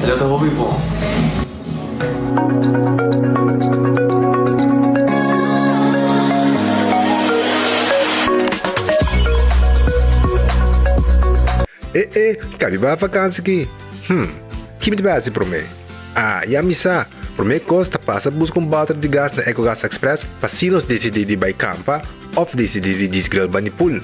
Já tá bom, bom. Cabe ba vakansie aqui? Que me base para mim? E a missa, para mim costa passa buscar bater de gás na EcoGas Express para se nós decidir de ir campa ou decidir de desgrill banipul.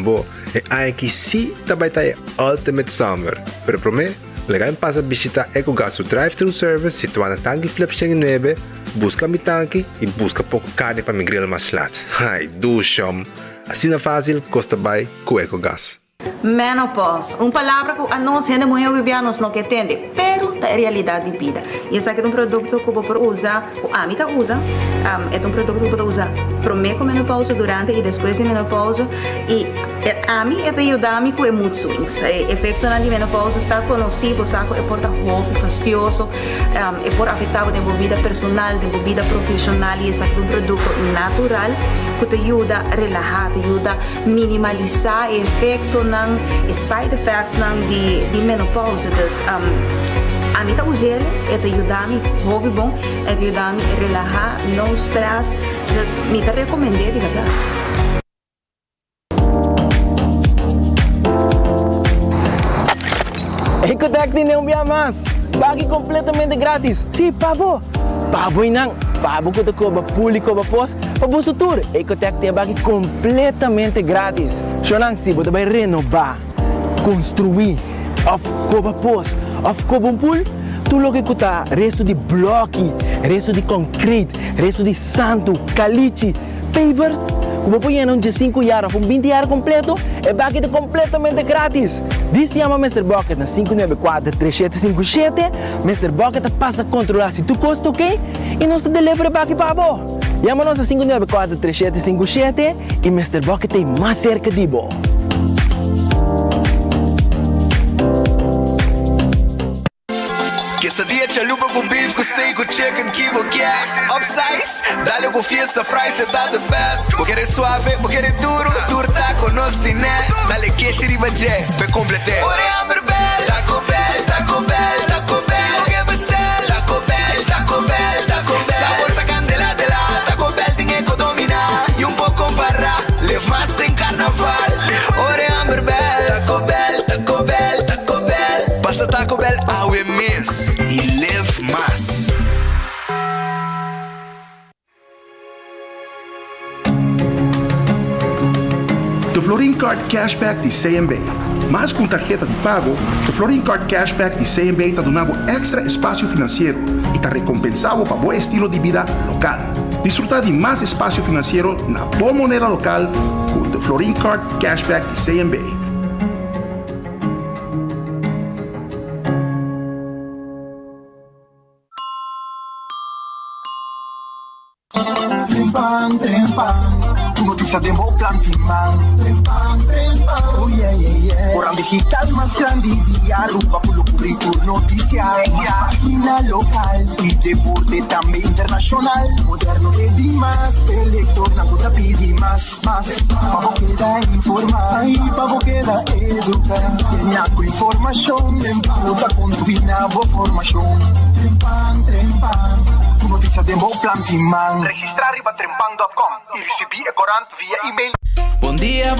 Bo, aqui sim também tá Ultimate Summer. Pero para mim, legal passa visitar EcoGas o drive-thru service situado na tanque flip 9, busca mi tanque e busca pouco carne para me grill mais lat. Ai, do chão. Assim é fácil, costa bem com EcoGas. Menopause, palavra que a nós ainda mulher vivianos não entende, pero é realidade de vida. E esse aqui é produto que você usa, a mim usa, é produto que você usa para menopausa, durante e depois de menopausa. E a mim ajuda-me com mood swings. O efeito na menopausa está conhecido, sabe? É por roupa fastidioso, é por afetar a vida personal, a vida profissional. E esse aqui é produto natural que te ajuda a relaxar, te ajuda a minimalizar o efeito ng side effects ng di menopause. Dus a mim usa ele, te ajuda-me hobby bom, te ajuda-me a relaxar, não stress. Dus me te recomendei de verdade. Ecotec tem um dia mais, pague completamente grátis. Sim, pabo. Pabo inang, pabo que te cobra público para pós, para você tour. Ecotec tem pague completamente grátis. Sonang se você vai renovar, construir, of cobra pós, of cobra pool, tu logo que tá resto de bloco, resto de concreto, resto de santo, caliche, pavers. Como põe em de 5 anos, 20 anos completo, é pague completamente grátis. Diz chama Mr. Bucket na 594-3757. Mr. Bucket passa a controlar se tu custa, ok? E nós te delivery back para você. Chama-nos a 594-3757 e Mr. Bucket tem mais cerca de você. Quesadilla, chalupa com beef, com steak, com chicken, que vou quer. Upsize, dá-lhe com fiesta, fries, é da the best. Vou querer suave, vou querer duro, turta com nós tiné. Dá-lhe queixe, riba, jé, vai completar. Ore, amber, bell, taco bell, taco bell, taco bell. Oge, bestel, taco bell, taco bell, taco bell. Sabor da candela, de la, taco bell, tem que dominar. E pouco para, live mais tem carnaval. Ore, amber, bell, taco bell, taco bell, taco bell. Passa taco bell, awe miss. E live mais. Do Florin Card Cashback de CMB. Mas com tarjeta de pago, o Florin Card Cashback de CMB está dando extra espaço financeiro e está recompensado para bom estilo de vida local. Disfrutar de mais espaço financeiro na boa moneda local com o Florin Card Cashback de CMB. Noticia de mo plantiman. Oh yeah, yeah, yeah. Orang digital más grande día rupa pulo cubrir noticias. Página local y deporte también internacional. Moderno de Dimas, elector na gota pidi más. Pavo queda informar y pavo queda educar. Kenya con información, en puta con tu binabo formación. Trempan. Noticia de mo plantiman. Registrar riba trempan.com e receber a corante via e-mail. Bom dia.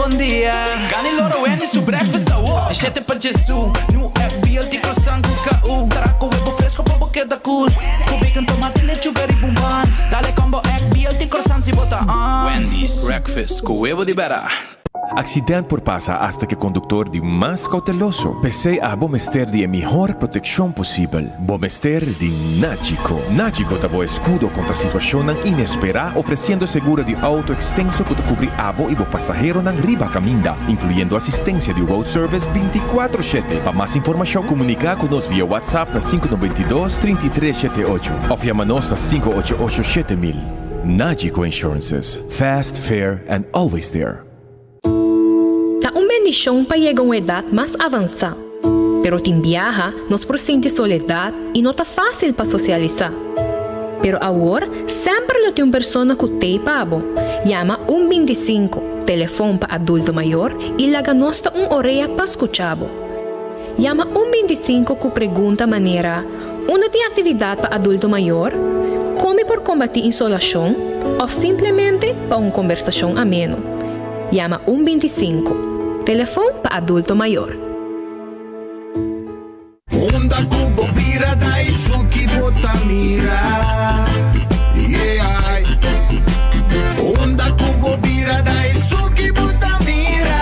Gani loro eni su breakfast awo. Shete pa Jesu. Nu FBL di croissant busca u. Traco huevo fresco pa queda cool. Con bacon, tomate, lechuga y bumban. Dale combo FBL di croissant si bota on. Wendy's breakfast con huevo di bera. Accidente por pasa hasta que conductor de más cauteloso. Pese a Bomester de mejor protección posible. Bomester de Nagico. Nagico dabo escudo contra situación inesperada, ofreciendo seguro de auto extenso que te cubre abo y bo pasajero nan riba caminda, incluyendo asistencia de road service 24/7. Para más información, comunica con nos vía WhatsApp na 592-3378 o llamanos a 588-7000. Nagico Insurances. Fast, fair, and always there. Bendición para llegar a una edad más avanzada. Pero te viaja, nos presenta soledad y no está fácil para socializar. Pero ahora, siempre lo tiene una persona que te pabo. Llama 125, teléfono para adulto mayor y la ganosta una orella para escuchar. llama 125 ku pergunta maneira una de atividade para adulto maior, come por combater insolação ou simplesmente para uma conversação ameno. Llama 125. Telefone para adulto maior. Onda kubo bira dai suki botamira. Yeah. Onda kubo bira dai suki botamira.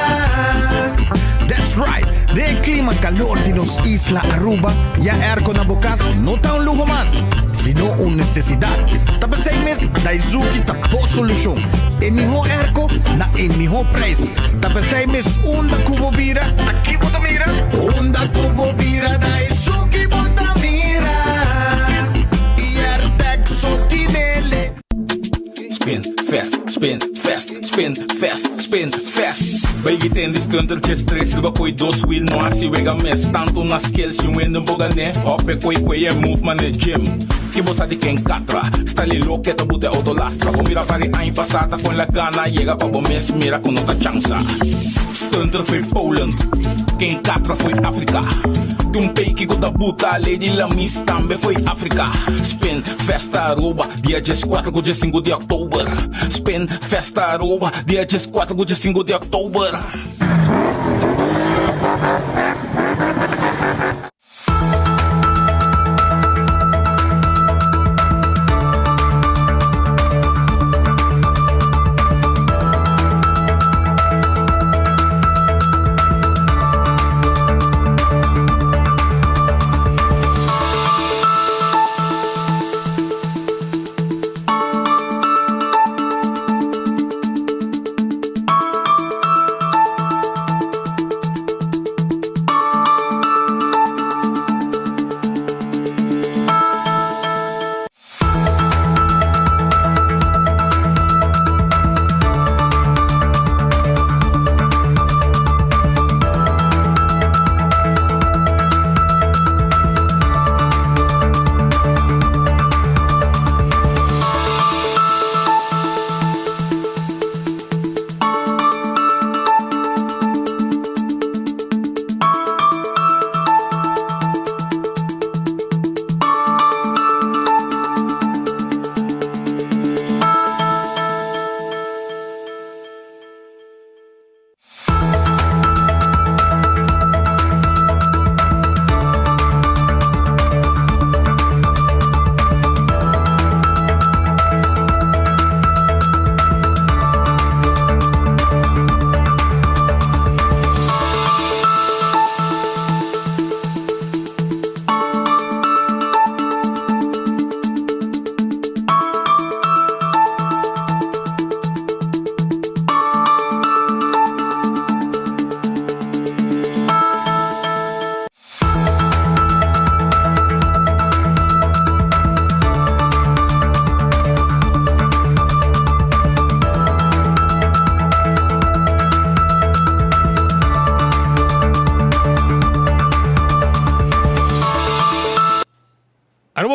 That's right. De clima calor de nos Isla Aruba, ya aircon na bukas, no ta un lujo más, sino una necesidad. Tapos 6 meses, dai suki tapo solusyon. E miho airco na e miho price. Tapos 6 meses, onda kubo bira, aquí botamira. Onda kubo bira dai suki botamira. Y artexo tinele. Spin fast, spin fast, spin fast, spin fast. Bagitin discounter stress, diba ko'y 2 wheel no asi wega mes. Tanto na skills yung win ng bogane, hope ko'y move man e gym. Kibo sa di ken katra, style lo que te bute autolastra. Mira pari ain pasata con la gana, llega pa bo mes, mira con otra chansa. Stunter foi Poland, ken katra foi Africa. Yung peiki ko da puta, Lady Lamis tambe foi Africa. Spin Festa Aruba, dia 14 ko 5 de October. Spin Festa Aruba, dia 14 ko 5 de October.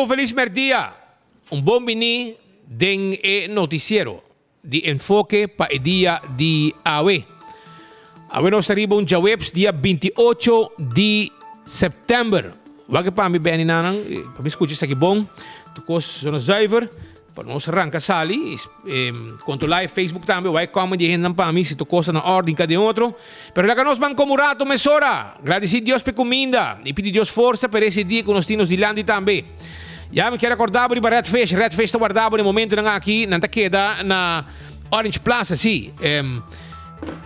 Feliz merdia. Bom bini den noticiero di enfoque pa dia di awe. Awe nos arriba un jawebs dia 28 de September. Wag pa mi beni nanang, pa mi escuche sa gibong, tukos zona zuiver, pa nos arranca sali, conto live Facebook tambe, wag comment di hen pa mi si tukos na ordem ka de outro. Pero la nos man comurato mesora. Agradeci Dios pe cominda, e pedi Dios força per esse dia con os tinos di landi tambe. Ja, me quero acordar de Red Fish. Red Fish está guardado no momento aqui na queda na Orange Plaza, sim.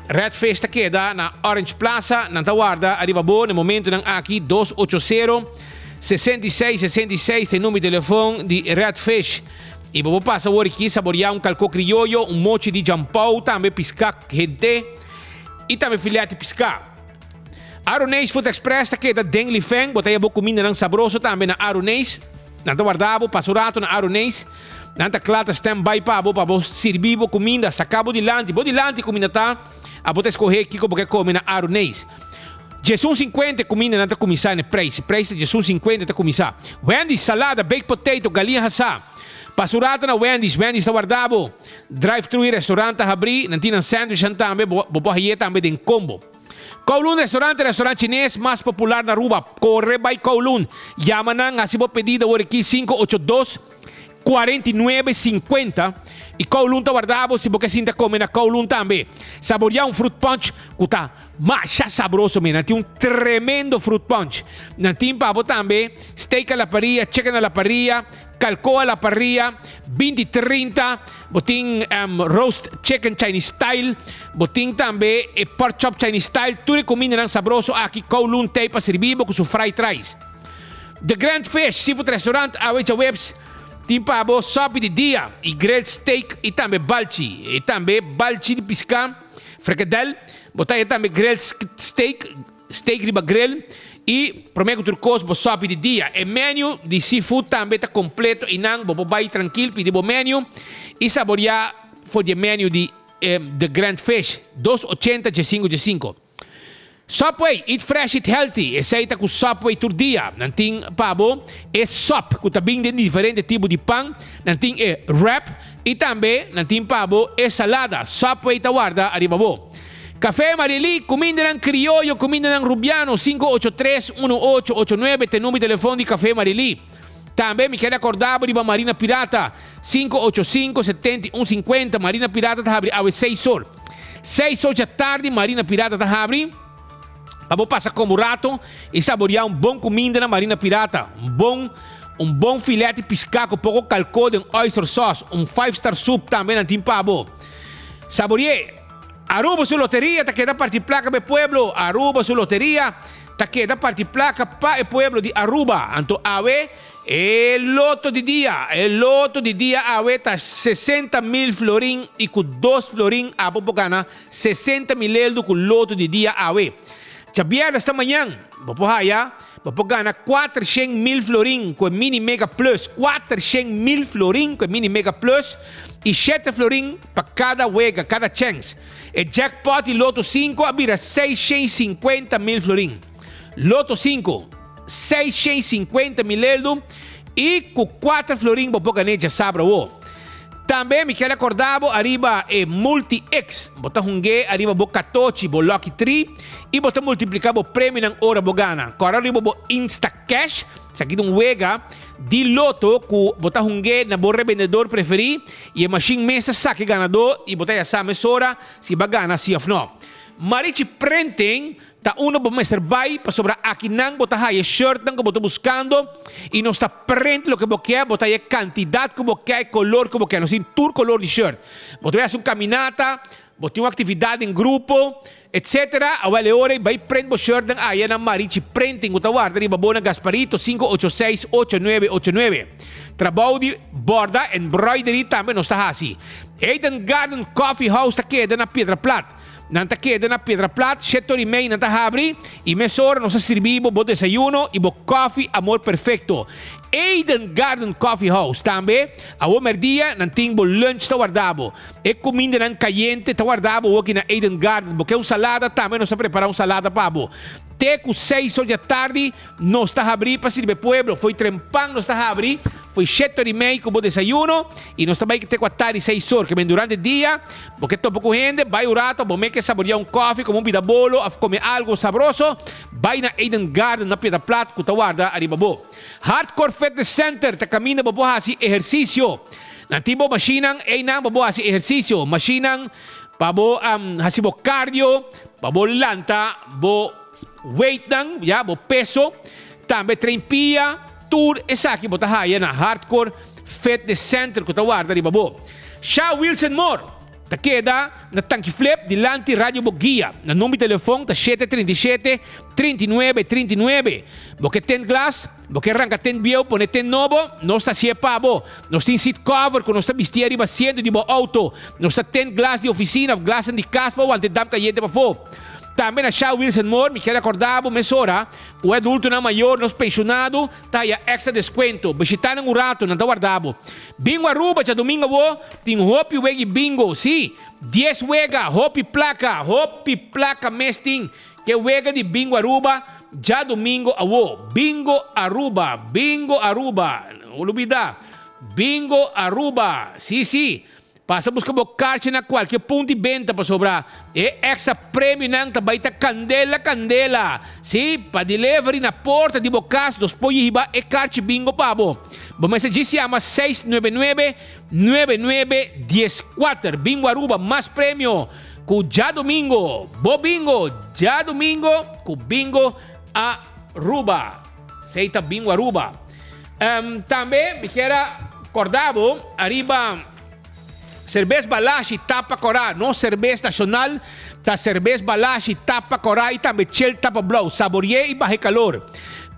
Red Fish está queda na Orange Plaza, na guarda arriba no momento aqui 280 6666 tem número de telefone de Red Fish. E vou passar hoje aqui saborear calco criollo, mochi de jampau, também piscar gente e também filete piscar. Aronês Food Express está queda Dengli Feng, botei a boa comida sabroso também na Aronês. Nanta guardavo, pasurato na Aronês. Nanta clata stand-by pa bo servir comida, sacabo de lanti. Bo de lanti comida tá. A botar escorrer aqui porque come na Aronês. Jesus 50 comida nanta começar no preço. Preço de Jesus 50 tá começar. Wendy's salada, baked potato, galinha assá. Pasurato na Wendy's. Wendy's tá guardavo. Drive-thru restaurante abri. Nanti na sandwich também. Bo hieta também den combo. Kowloon restaurant chinês mais popular na Aruba. Corre by Kowloon. Llama na nga si mo pedido aqui 582-4950. E Kowloon ta guardavo se você sinta come na Kowloon também. Saborear um fruit punch que tá mais saboroso, man. Tem um tremendo fruit punch. Nanti pabo também, steak à la parrilla, chicken à la parrilla, calco à la parrilla, 20-30, botin roast chicken Chinese style, botin também pork chop Chinese style. Tudo comida saboroso aqui Kowloon tem para servir com seu fried rice. The Grand Fish Seafood Restaurant, a webs. Tem pabo, sopa de dia, e grilled steak, e também balchi. E também balchi de pisca, fricadel, botar também grilled steak riba grill, e prometo turcos, bo sopa de dia. E menu de seafood também está completo, e não, bo vai tranquilo, pedir bo menu, e saborear for the menu de The Grand Fish, 280-5. Subway, eat fresh, eat healthy. Essa com Subway todo dia. Nanting pabo é sop, que também tem diferentes tipos de pão. Nanting é wrap e também nanting pabo é salada. Subway ta guarda arriba bo. Café Marili, comida ng criollo, comida ng rubiano, 583-1889, tem número de telefone de Café Marili. Também me quero acordar de Marina Pirata, 585-7150, Marina Pirata ta abre às 6 horas. 6 horas da tarde, Marina Pirata ta abre. Vamos passar como rato e saborear bom comida na Marina Pirata. Bom filete piscar com pouco calco de oyster sauce. 5-star soup também na Timpabo. Saborear. Aruba su loteria, ta queda parte placa be pueblo. Aruba su loteria, ta queda parte placa pa e pueblo di Aruba. Anto ave, el loto di dia ave ta 60.000 florin e com 2 florin a popogana 60.000 euro com loto di dia ave. Chabier esta manhã, vou ganhar 400.000 florin com Mini Mega Plus. 400.000 florin com Mini Mega Plus e 7 florin para cada wega, cada chance. E jackpot e Loto 5 abrirá 650.000 florin. Loto 5, 650.000 euros e com 4 florin vou ganhar já sabra o. Também me quero acordar, arriba Multi-X. Bota hungue, arriba bo 14, bo Lucky 3. E bota multiplicar bo prêmio ng hora bo gana. Agora arriba bo Insta Cash. Sa kitong wega, di loto, ku bota hungue na bo revendedor preferi. E a machine mesa sa que ganador. E bota ya sa mesora, si ba gana, si of no. Marichi printing, ta uno po Mr. Bay, pa sobra aqui nang botahaya shirt nang boto buscando e não está print lo que boquea, botahaya quantidade que boquea e color que boquea, não sin tour color de shirt. Botahaya uma caminata, botahaya uma atividade em grupo, etc. Awale ore, vai print bo shirt nang aya na Marichi printing, utawarda riba bona Gasparito 586-8989. Trabalho de borda, embroidery também não está assim. Eden Garden Coffee House ta queda na Pedra Plata. Nanta queda na Pedra Plata, 7h30 nanta abri e mesora nos servibo bo desayuno e bo coffee amor perfecto. Eden Garden Coffee House também, a merdia nanting bo lunch ta guardabo. E comida nan caliente ta guardabo aqui na Eden Garden, porque um salada também nos preparar salada pabo. Teco 6 horas da tarde, nós está abri para servir pueblo, foi trempang nós está abri, foi 7h30 com bo desayuno e nós também que teco a tarde 6 horas, que vem durante o dia, porque tô pouco gente, vai o rato, bom que saborear coffee, como vida bolo, a comer algo saboroso, vai na Eden Garden, na Pedra Plata, que guarda arriba bo. Hardcore Fitness Center, ta camina bo hasi exercício. Nantibo machinang na bo hasi exercício, machinang pabo hasibo cardio, pabo lanta, bo weight nang, ya, bo peso, também trempia, tour, esa aqui botahaya na Hardcore Fitness Center, que guarda arriba bo. Shaw Wilson Moore, ta queda na Tanque Flip dilante Rádio Boguia. Na número de telefone ta 737-3939. Porque tem glass, porque arranca tem biel, pone tem novo, nós está se pabo. Nós tem seat cover, que nós está vestir arriba sendo de bo auto. Nós está tem glass de oficina, glass de caspa, ou ante dam cayente pa fo. Também na Shaw Wilson Moore, me quero acordar, mesora, o adulto na maior, nos pensionado, tá aí extra desconto. Visitando um rato, não tá guardado. Bingo Aruba, já domingo, tem hopi wegi bingo, sim. 10 wega, hopi placa mesting, que wega de Bingo Aruba, já domingo, Bingo Aruba, não olvida. Bingo Aruba, sim. Passa busca bo karte na qualquer ponto de venda para sobrar. E extra prêmio nang tabay ta candela. Si, pa delivery na porta de bocas dos poyiba e karte bingo pabo. Bo mensagem se chama 699-9914. Bingo Aruba, mais prêmio. Com já domingo. Bo bingo, já domingo. Com bingo Aruba. Seita bingo Aruba. Também me quero acordar, arriba cerveja Balashi tapa corá, não cerveja nacional, tá cerveja Balashi tapa corá e também chel tapa blow, saboreie e barre calor.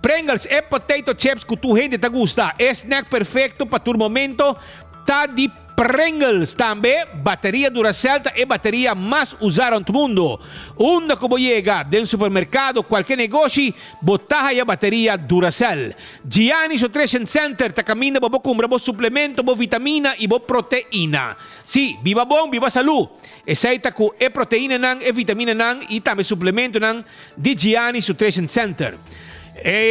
Pringles e potato chips que tu gente te gusta, é snack perfeito para tu momento, tá de Pringles também, bateria Duracell e bateria mais usada no mundo. Onde que você chega, dentro do supermercado, qualquer negócio, botar a bateria Duracell. Giannis Nutrition Center, tá caminho para comprar suplemento, vitamina e proteína. Sim, viva bom, viva saúde. Essa com é proteína nang, é vitamina nang e também suplemento nang de Giannis Nutrition Center.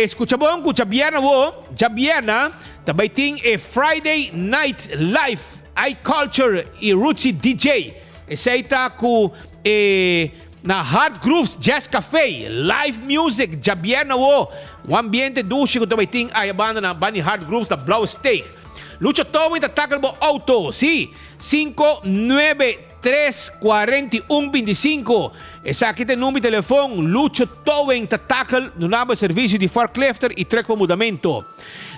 Escucha bom, escucha bierna bo, já bierna, também tem Friday Night Live. iCulture e Rootsy DJ. Essa aí tá com na Hard Grooves Jazz Café, live music, já bierna o ambiente duche que também tem a banda na Bunny Hard Grooves da Blow Steak. Lucha todo e tackle bo auto, sim, 593-4125. Essa aqui tem número de telefone, Lucha Towing tackle no nome serviço de forklifter e treco mudamento.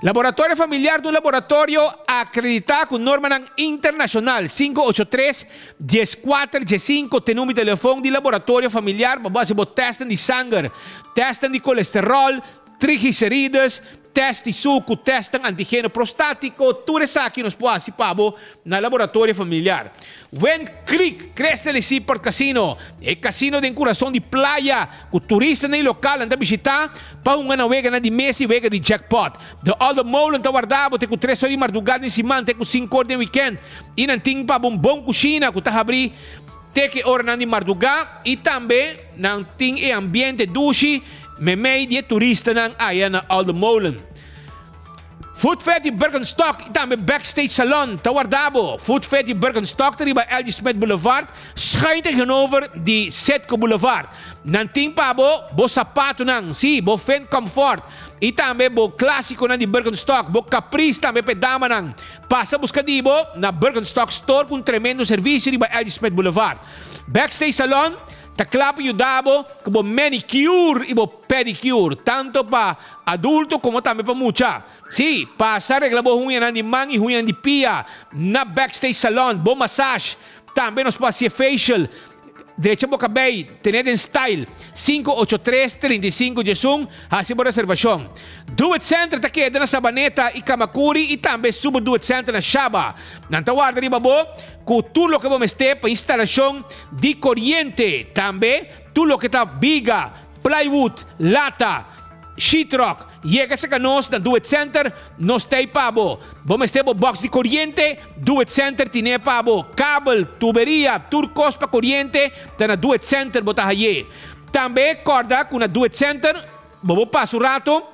Laboratório familiar do laboratório acreditado com norma internacional 583-1415 tem número de telefone de laboratório familiar para base de testem de sangue, testem de colesterol, triglicéridos, teste de suco, teste antígeno prostático, tudo isso aqui nos pode participar na laboratório familiar. When Creek, Crescent Seaport Casino, é casino de coração de praia, que o turista nem local anda visitar, para uma vega de mês e vega de jackpot. The Other Mall anda guardado, tem com 3 horas de madrugada em cima, tem com 5 horas de weekend, e não tem para um bom cozinha, que está abrir, tem que hora de madrugada, e também não tem ambiente duche, memei de turista nang aya na Aldermolen. Food Fete Bergenstock e também Backstage Salon, Tawardabo. Food Fete Bergenstock, riba LG Smith Boulevard, schuin tegenover die Setco Boulevard. Nanting pa bo sapato nang, si, bo Fen Comfort. E também bo clássico nang di Bergenstock, bo Caprice também pedama nang. Passa buscadibo na Bergenstock Store com tremendo serviço riba LG Smith Boulevard. Backstage Salon, taklap yung dabo, como manicure e pedicure, tanto para adulto como também para mucha. Sí, pasa reglabo hunyan de man e hunyan de pia na Backstage Salon, bom massage, também nos pode ser facial, direita boca bay, tener en style, 583-35-11, assim por reservação. Do It Center ta queda na Sabaneta e Kamakuri e também subo Do It Center na Shaba. Nantawar dari babo, com tudo que vamos ter para instalação de corrente, também tudo que está viga, plywood, lata, sheetrock. Llega sa kanos na Do It Center, nos tay pabo. Vamos ter box de corriente, Do It Center tine pabo. Cable, tuberia, turcos pa corriente, ta na Do It Center botahaye. Também corda com na Do It Center, bobo passo rato.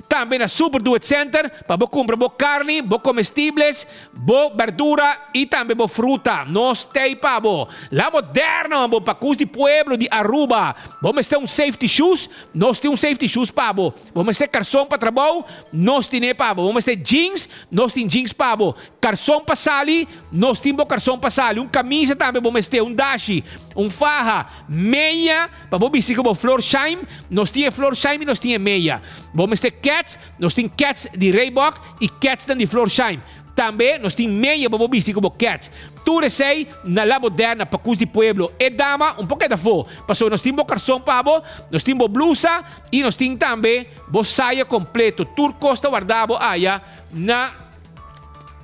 Também na Super Do It Center, para bo comprar bo carne, bo comestibles, bo verdura e também bo fruta. Nós tem pabo. La Moderna, bo pacus de pueblo de Aruba. Vamos ter safety shoes, nós tem safety shoes pabo. Vamos ter calção para trabalho, nós tem pabo. Vamos ter jeans, nós tem jeans pabo. Calção para sali, nós tem bo calção para sali. Camisa também vamos ter dashi, faja, meia, para bo bicicleta bo floor shine, nós tem floor shine e nós tem meia. Vamos ter cats, nós tem cats de Reebok e cats de Florsheim. Também nós tem meia babobisi como cats. Tudo sei na La Moderna para cus de pueblo. E dama pouco da fo. Passou nós tem calção pabo, nós tem blusa e nós tem também saia completo. Tur costa guardado aya na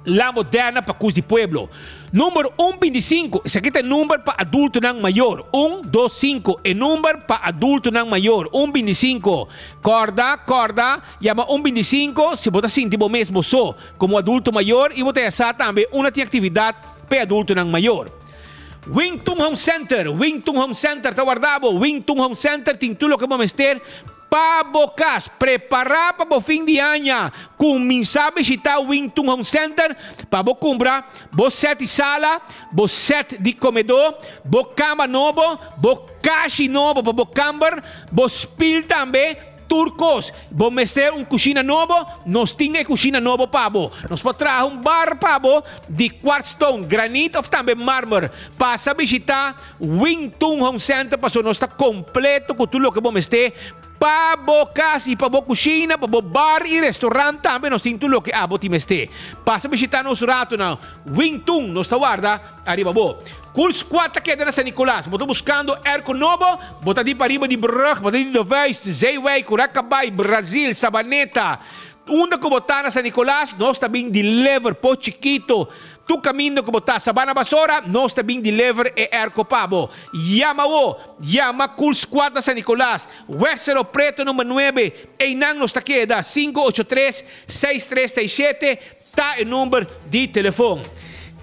La Moderna para cus de pueblo. Número 125, esse aqui é número para adulto não maior. 125 é número para adulto não maior. 125. Corda, chama 125 se você sentir o mesmo só como adulto maior e você já também uma atividade para adulto não maior. Wington Home Center, tá guardado. Wington Home Center tem tudo que vamos ter Pabokas, prepara para o fim de ano. Kung minsan bisita Wingtung Home Center, para bo kumbra, bo set de sala, bo set de comedor, bo cama novo, bo caixa novo, bo camber, bo spil também, turcos. Bo mester cozinha novo, nós tinha cozinha novo pabo. Nós pode trazer bar pabo de quartzstone, granito ou também mármore. Passa visitar Wingtung Home Center, para nós está completo com tudo o que vamos ter. Pabo casa, pabo cozinha, pabo bar e restaurante também nós temos tudo o que abo timeste. Passa visitar nos rato na Wingtung, nós está guarda, arriba bo. Cool squad que é na San Nicolás. Boto buscando erco novo, bota di para riba di Brug, bota di Doveis, Zeeway, Curacabay, Brasil, Sabaneta. Una que botar na San Nicolás, nós também deliver po chiquito. Tu caminho que botar Sabana Basora, nós também deliver e erco pabo. Llama Cool Squad na San Nicolás. Westero Preto número 9, Einang nos queda 583-6367, tá o número de telefone.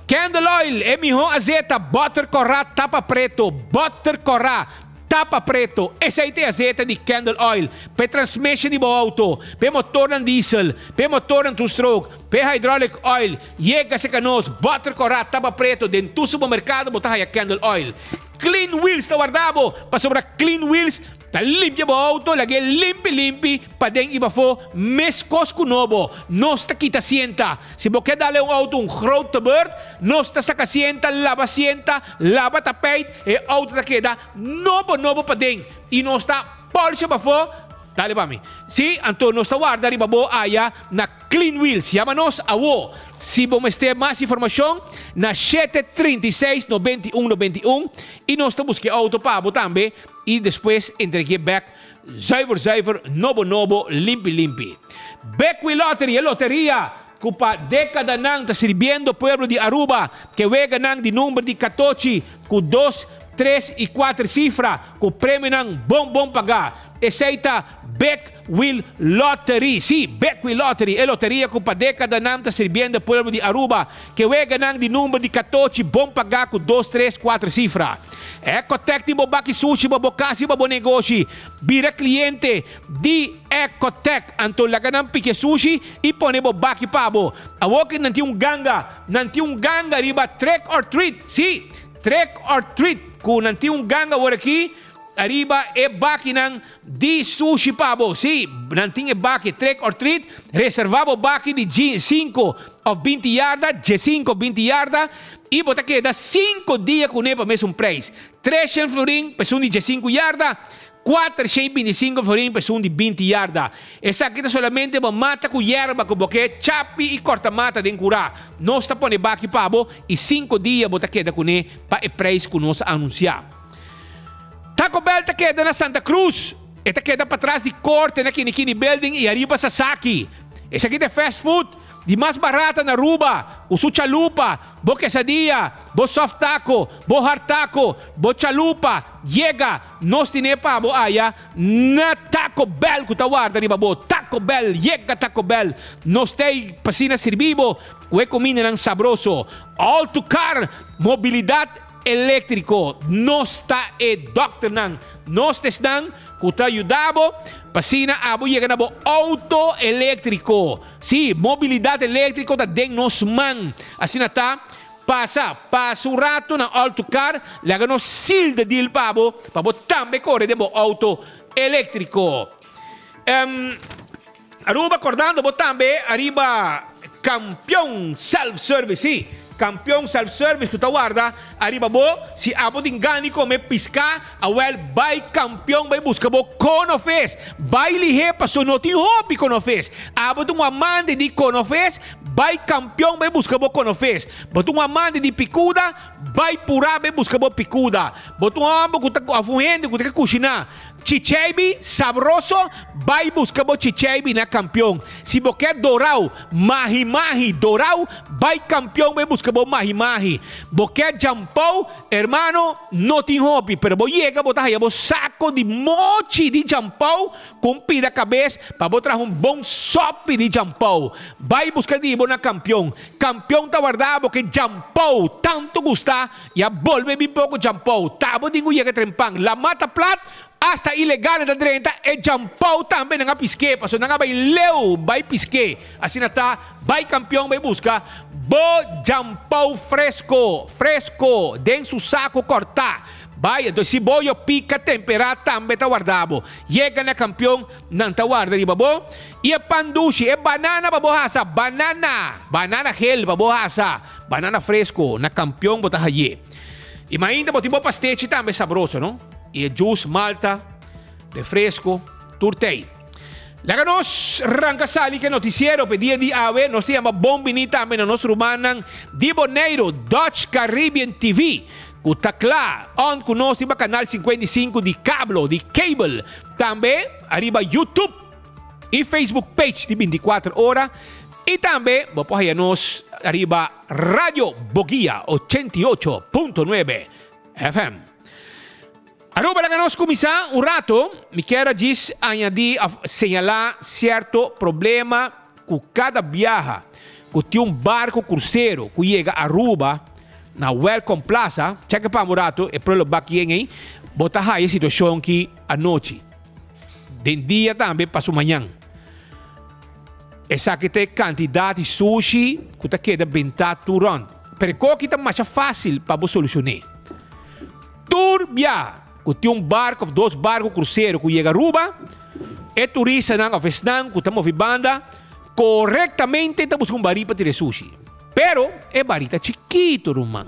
Candle Oil, Emiho Azeta, Butter Corra, Tapa Preto, Butter Corra, Tapa Preto, aceite azeta de Candle Oil, per transmission di auto, per motor ng diesel, per motor ng two-stroke, per hydraulic oil, Yega sa canos, Butter Corra, Tapa Preto, den tu supermercado, botahaya Candle Oil. Clean Wheels, tawardabo, pa sobra Clean Wheels, limpia bo auto, lagi limpi, padeng iba fo, meskos kunobo, nosta kita sienta. Si bo quer dale auto grote beurt, nosta sa kasienta, lava tapete, e auto ta queda, nobo padeng. E nosta polish ba fo, dale ba mi. Si, anto nosta guarda riba bo aya na Clean Wheels, llamanos awo. Si vamos ter mais informação, na 736-9191 e nós estamos buscando auto pabo também e depois entregue back zuiver, novo, limpi. Beckwith Lottery, loteria, cupa década nang ta sirviendo pueblo de Aruba, que wega nang di número de 14, com 2, 3 e 4 cifras, com prêmio nang bom pagar. Aceita Beckwith Lottery. Sí, Beckwith Lottery. É loteria com a década não está servindo o povo de Aruba, que é ganhando de número de 14, bom pagar com 2, 3, 4 cifras. Ecotec de bobaki sushi, bobocasi, bobo negócio. Vira cliente de Ecotec. Anto laganang pique sushi e pone bobaki pabo. Awokin nanti ganga riba trick or treat. Sí, trick or treat. Kung nanti ganga war aqui, arriba e baki ng di sushi pabo. Si, nanting e baki, trick or treat, reservabo baki di 5 of 20 yarda, 5 20 yarda, e bota queda 5 dias com nepa mesmo preço. 300 florin, pessoa de 5 yarda, 425 florin, pessoa de 20 yarda. Essa aqui solamente mata com yerba, com boque, chapi e corta mata de curá. Nós está pone baki pabo, e 5 dias bota queda com ne, pa e preço que nós anunciar. Taco Bell ta queda na Santa Cruz. Esta queda para trás de corte na Kinikini Building e arriba sa Saki. Essa aqui é fast food, de mais barata na Aruba. O chalupa, bo quesadilla, bo soft taco, bo hard taco, bo chalupa, Yega, nós tinepa bo aya na Taco Bell que tawarda ni babo. Taco Bell, Yega Taco Bell. Nós tem pasina servibo, o comida ng sabroso. All to car, mobilidade elétrico, nós está doctor nang, nós testan, kuta ayudabo, pasina abo llega na bo auto elétrico, si mobilidade elétrico ta deng nos man, assim ta pasa um rato na auto car, laga no sil de deal pabo tambe corre de bo auto elétrico. Aruba acordando bo tambe arriba campeão self-service, si. Campeão self-service que guarda, arriba bo, si abo dingani come pisca, awel bay campeão bay busca bo conofes, bay lihe paso no ti hopi conofes, abo tung amante di conofes, bay campeão bay busca bo conofes, botung amante di picuda, bay pura bay busca bo picuda, botung amo kuta afuhende kuta kushina, chichebi sabroso, bay busca bo chichebi na campeão, si boquet dorau, mahi dorau, bay campeão bay busca bo mahi. Boquet jampau, hermano, no tin hopi, pero bo llega botahaya bo saco de mochi de jampau, com pida cabeça, para botar bom sope de jampau. Vai buscar de bo na campeão. Campeão ta guardado que jampau tanto gusta, ya volve bem pouco jampau. Tabo dingo llega trempang. La mata plat, hasta ilegal na drenta e jampaw também nga piske. Paso nga bay leu bay piske. Assim nata bay campeão bay busca bo jampaw fresco. Fresco. Den su saco corta. Bay do siboyo pica tempera também ta guardabo. Llega na campeão nan ta guarda di babo. E pandushi e banana babohasa. Banana gel babohasa. Banana fresco na campeão bota haye. E ainda botimbo pastete também sabroso, não? E juice, malta, refresco, turtei. Laganos, rangasali que noticiero, pedia di awe, nos se llama Bombini também na nosso rumanang di Bonaire, Dutch Caribbean TV. Kutakla, on kunos iba canal 55 di cable. Também, arriba YouTube e Facebook page di 24 horas. E também, nos arriba Radio Bogia 88.9 FM. Aruba la ganos comisa un rato, mi quero diz añadir a señalar certo problema com cada viaja, que tem barco cruzeiro que chega a Aruba na Welcome Plaza, checa para um rato e pro baki aí, bota aí a situação que a noite, de dia também para manhã. Essa que tem quantidade de sushi que tá queda bentar turão, pero que tá mais fácil para você solucionar. Tour viaja que tem barco, 2 barcos cruzeiro que chega a Aruba, e turista não avestam que estamos banda corretamente estamos com baril para tirar sushi. Pero é baril tá chiquito, irmão.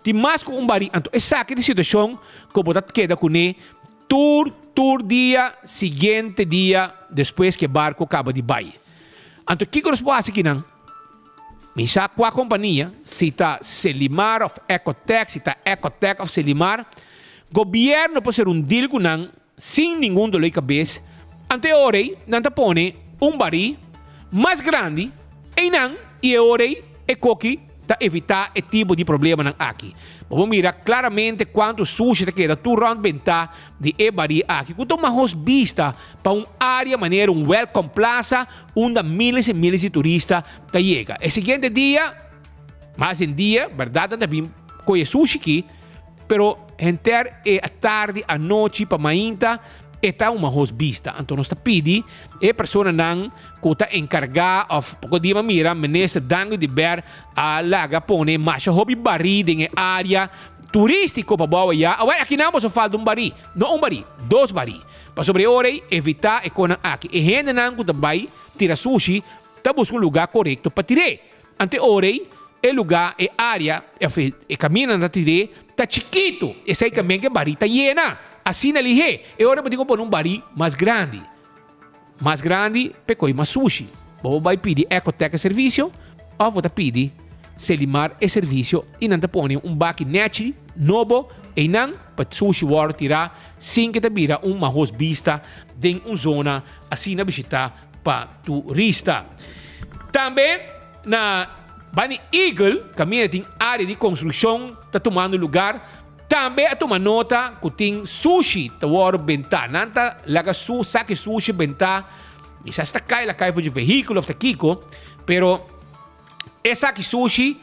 Tem mais com baril. Então, essa que é a situação que você queda com ele tour dia seguinte dia depois que o barco acaba de bair. Então, o que nós podemos fazer aqui não? Misa com a companhia, se está Selimar of Ecotech, se está Ecotech of Selimar, governo pode ser deal com nang sem nenhum dor de cabeça. Ante orei, nanta pone baril mais grande e orei e coqui para evitar esse tipo de problema nang aqui. Vamos mirar claramente quanto sushi queda tu round benta de baril aqui. Quanto mais vista para área maneira welcome plaza onde miles e miles de turistas ta chega. E seguinte dia, mais um dia, verdade, também conhece sushi aqui, pero enter e a tarde, a noite, para mainta, está uma vista. Então, nós pedi a pessoa não que está encarregada of pouco dia mira, ministro dango de ber a laga pone mais hobby baril em área turístico para boa ya. Agora aqui não só falta baril, não baril, 2 baril. Para sobre hora evitar e com aqui. E gente não que vai tirar sushi, tá buscando lugar correto para tirar. Ante hora e lugar e área e caminho na tirar tá chiquito. E sei também que baril tá llena. Assim na lihe. E agora eu digo por baril mais grande. Mais grande, pecoi mais sushi. Você vai pedir Ecotech serviço, ou você pede Selimar e serviço, e não te põe baki net novo, e não para sushi war tirar, sem que te vira mais vista de uma zona assim na visita para turista. Também na Bani Eagle, caminha tem área de construção, está tomando lugar. Também a tomar nota que tem sushi, tá waro bentar. Nanta laga saque sushi bentar. Misa está cai la cai de veículo, está kiko. Pero essa aqui sushi,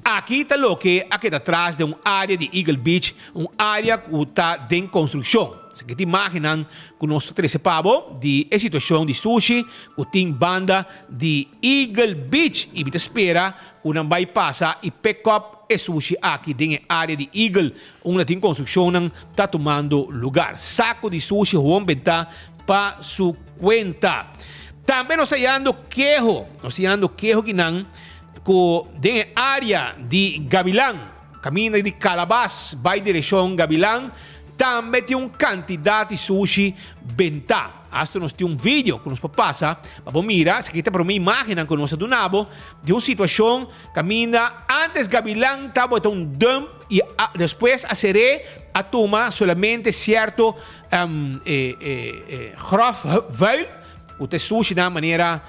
aqui está lo que aqui atrás de uma área de Eagle Beach, uma área que está em construção. Você que te imaginam que nós temos pavo de situação de sushi, que tem banda de Eagle Beach e você espera que não vai passar e pick up e sushi aqui dentro da área de Eagle, onde tem construção está tomando lugar. Saco de sushi vão bentar para sua conta. Também nós estamos quejo que não, que dentro da área de Gavilán, caminho de Calabás, vai direção Gavilán, também tem uma quantidade de sushi bentar. Hasta nós temos vídeo que nos passa. Vamos mirar, se aqui está para uma imagem que nós donamos de uma situação caminha antes Gavilán estava dump e depois a seré a toma solamente certo grof vuil, o te sushi na maneira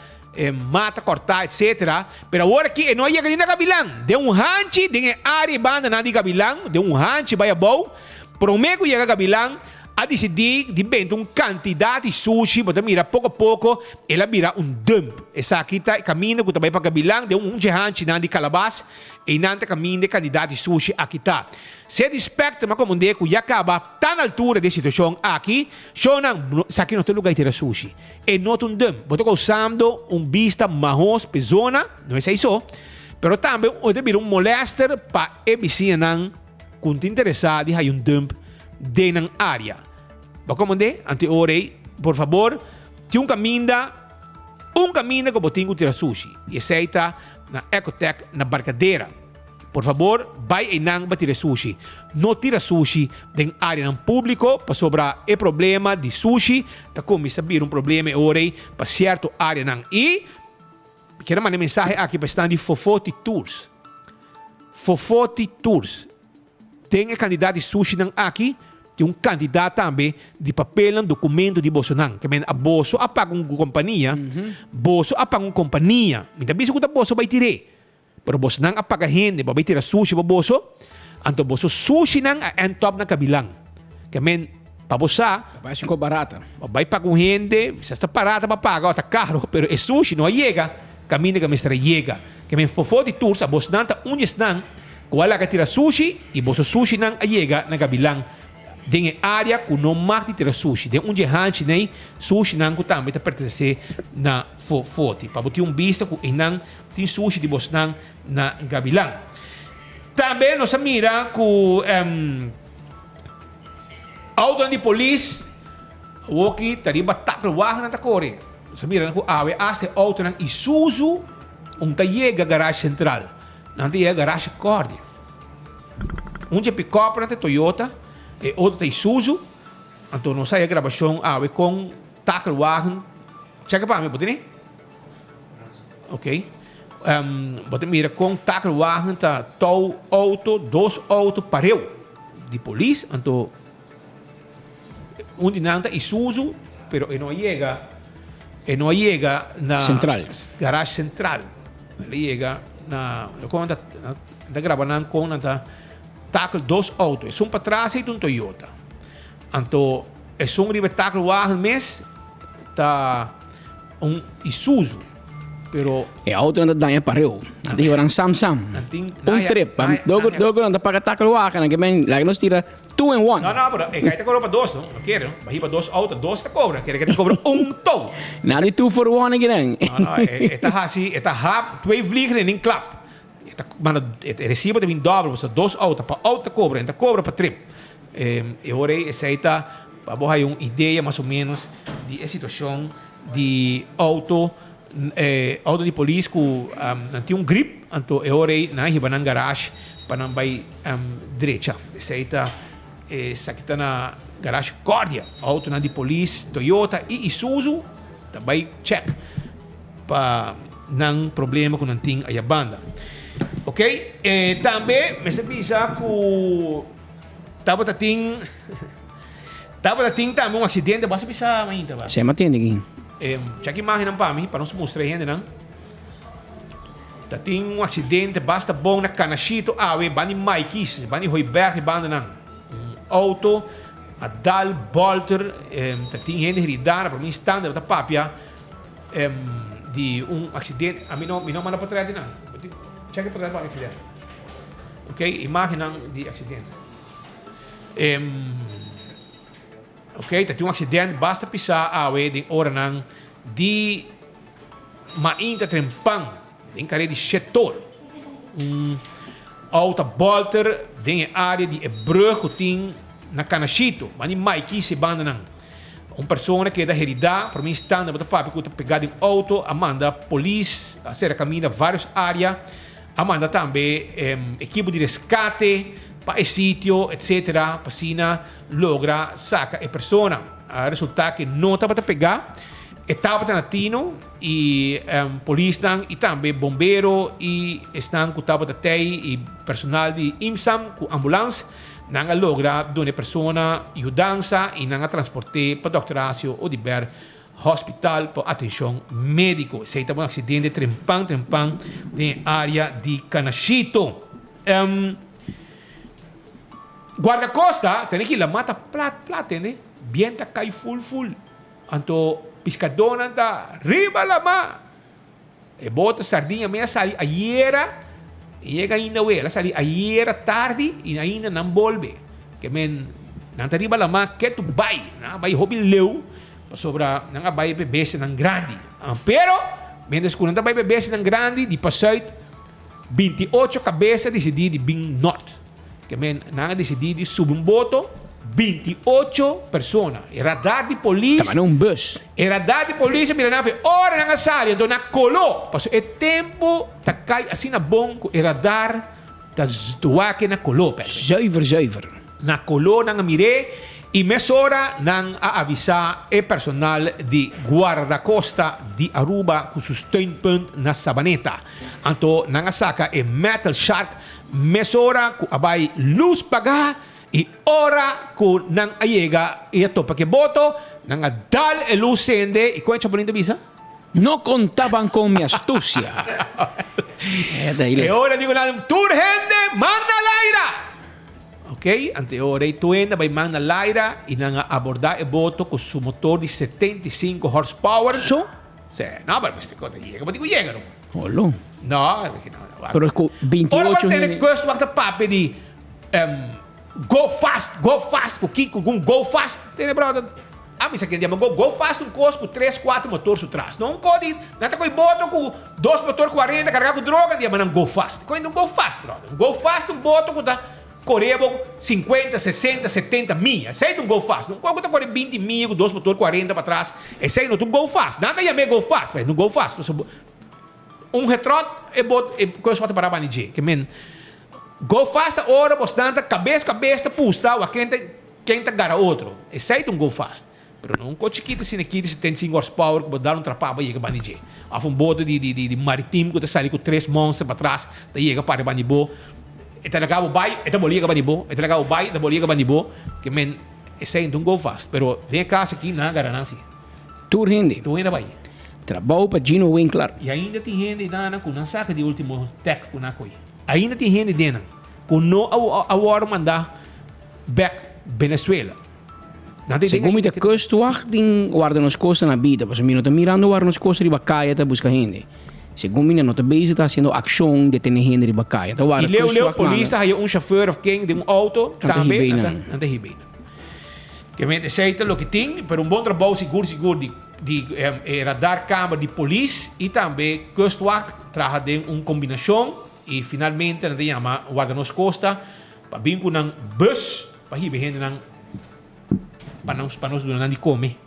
mata, cortar, etc. Pero agora aqui não chega nem na Gavilán. De um ranch, de área banda na de Gavilán, de um ranch vai a bom. Promego chega a Gavilán, a decidir diventa un quantità di sushi, bota mira poco a poco ela vira un dump. E sa kita cammina ku tabay pagkabilang de un jehan chinan di calabas e inante cammina candidati sushi a kita. Se dispecta ma como de ku yakaba tan altura de situação aqui, shonan sa que no te lugar tira sushi. E not un dump. Bota ko usando un vista mahos pesona, não é isso? Pero também pode vir um molester para evitar não quando te interessar de hay um dump de na área. Ba como de ante orei, por favor, tem um caminho que botinho tira sushi. E aceita na Ecotech na barcadeira. Por favor, vai e não tira sushi. Não tira sushi de área não público para sobrar o problema de sushi. Tá como saber problema orei para certo área não. E quero mandar mensagem aqui para estar de Fofoti Tours. Fofoti Tours. Tem candidato de sushi não aqui. Tem um candidato também de papel, documento de Bolsonaro. Que a Bolso apaga uma companhia. Bolso apaga uma companhia. Então, bisa que o Bolso vai tirar. Pero Bolsonaro apaga gente. Vai tirar sushi para Bolso. Então, Bolso sushi não é top na kabilang. Que para você, vai ser barata. Vai pagar gente. Se está barata, vai pagar. Está caro. Pero é sushi, não chega. Caminho que me chega. Que fofo de tours, a Bolsonaro está unhas não. Qual é que tira sushi? E Bolso sushi não chega na kabilang. Tem área que não mag tira sushi. Tem jehan nem sushi não que também está pertencer na Fofoti. Para botar vista que não tem sushi de Bolsonaro na kabilang. Também nós mira que auto de polícia o que tariba tackle wagen na takore. Nós mira que ave aste auto na Isuzu chega garagem central. Não tem garagem Cordia. Pick-up na Toyota e outro Isuzu. Então nós sai a gravação ave com tackle wagen. Checa para mim, pode Ok. Você mira com tackle wagen tá dois autos pareu de polícia. Então onde não está Isuzu, pero não chega na central. Garagem central. Ele chega na quando está gravando com na tackle dois autos, para trás e um Toyota. Então, é ribe tackle wagen mes tá Isuzu, pero e auto anda danha pareu. Nanti orang Samsung. Trip, dogo anda paga tackle wagen, que men lá nos tira 2 in 1. Não, pero é que cobra para dois, não quero. Vai para dois autos, dois te cobra, quer que te cobra tow. Nada 2 for 1 again. Não, está hap, 2 vliegen in klap. Het recibo tem dobro, você dois autos para auto cobra, então cobra para trip. Eu orei aceita para você uma ideia mais ou menos de situação de auto de polícia que não tem grip, então eu orei na hibanan garage para não vai direita. Aceita essa que está na garagem Cordia, auto de polícia, Toyota e Isuzu, também check para não problema com não tem a banda. Ok? Também, me sabia que estava também um acidente, basta pisar ainda. Você me atende aqui. Check imagem para mim, para não se mostrar ainda, não? Tem um acidente, basta bom na Canachito, bani Maikis, bani Hoiberg, banda não. Auto, a Dal, Bolter, tem gente heredada, para mim, standard da papia, de acidente, a mim não manda para trás, não. Check para trás para o acidente. Ok? Imagem de acidente. Ok? Tem acidente, basta pisar de hora não, de mainta trempang, tem cara de setor. Auto Bolter, tem área de brug que tem na Canachito, mas nem mais que se banda não. Pessoa que é da heredade, para mim, está na papi, que está pegado em auto, manda polícia, a ser caminha várias áreas, manda também equipe de resgate para o sítio, etc. Para assim logra sacar a pessoa. A resultado que não estava a pegar, estava na tino e polícia e também bombeiro e estão com estava e personal de IMSAM com ambulância. Não logra dar a pessoa ajudança e não transporte para doctoração ou de ber hospital para atenção médica. Se está um acidente trempang na área de Canachito. Guarda-costa, tem que ir lá mata plat, entende? Bienta cai full. Anto pescador anda riba lama. E bota sardinha meia sali aiera. Iega ainda ela sali aiera tarde e ainda não volve. Que men não riba lama que tu vai hobby leu sobra não vai beber nang grande. Pero menos quando não vai beber nang grande di passait 28 cabeças decidi de bing not. Que men não decidi de subir um boto 28 persone. Il radar di polizia. Ma non un bus. Il radar di polizia mi nave ora nanga sali do na colo. Passo e tempo ta kai assim na bom il radar ta stuake na colo. Zuiver. Na colo nanga mire e mezz'ora nang a avvisa e personal di guardacosta di Aruba con steunpunt na Sabaneta. Anto nanga saka e metal shark mezz'ora ku abai luz paga. E ora con nang aiega e a topa che boto nang dal e lo sende e come c'è bonito visa? No contaban con mi astucia. E ora dico tur hende manda l'aira. Ok? Ante ora tu hende vai manda l'aira e nang aborda e boto con su motor di 75 horsepower. So? Sì, no, per queste cose llega, ma dico llegano. Ollo. No, perché no. Però con 28 ora va bene questo guarda pape di go fast, com Kiko, com go fast. Tem brother? Mi sa che andiamo go fast un costo con 3-4 motori su trás. Non codi, nata coi boto con 2 motori 40 carregato con droga, andiamo a go fast. Quindi un go fast, brother. Un go fast un boto con da correvo 50, 60, 70 mil. Sei un go fast. Non conta corre 20 mil con 2 motori 40 para trás. E sei no tu go fast. Nata ia me go fast, mas no go fast. Un retrot e bot e coisa para banije, que men go fast ora bastante cabeça pusta o quem tá gara outro. E sai um go fast. Pero não cochiquita se nequita 75 horsepower que dar um trapaba chega banije. Af um boto de marítimo que tá sali com 3 monstros para trás, tá chega para banibo. E tá legal bai, e tá bolia banibo, e tá legal bai, e tá bolia banibo, que men e sai um go fast. Pero vem casa aqui na garanasi. Tu rende vai. Trabalho para Gino Winkler. E ainda tem gente dana com não saca de último tech com na coi. Ainda tem gente dentro com não a mandar back Venezuela. Segundo me custo tem guarda nos costas na vida, porque me não tá mirando guarda nos costas de bacaia tá busca gente. Segundo me não tá base tá fazendo ação de ter gente de bacaia. Tá guarda. E leu polícia aí chauffeur of quem de auto também anda ribeira. Que me aceita o que tem, para bom trabalho seguro de radar câmera de polícia e também custo traga de combinação e finalmente nós chama guarda nos costa para vir com um bus para ir bem para nós durante come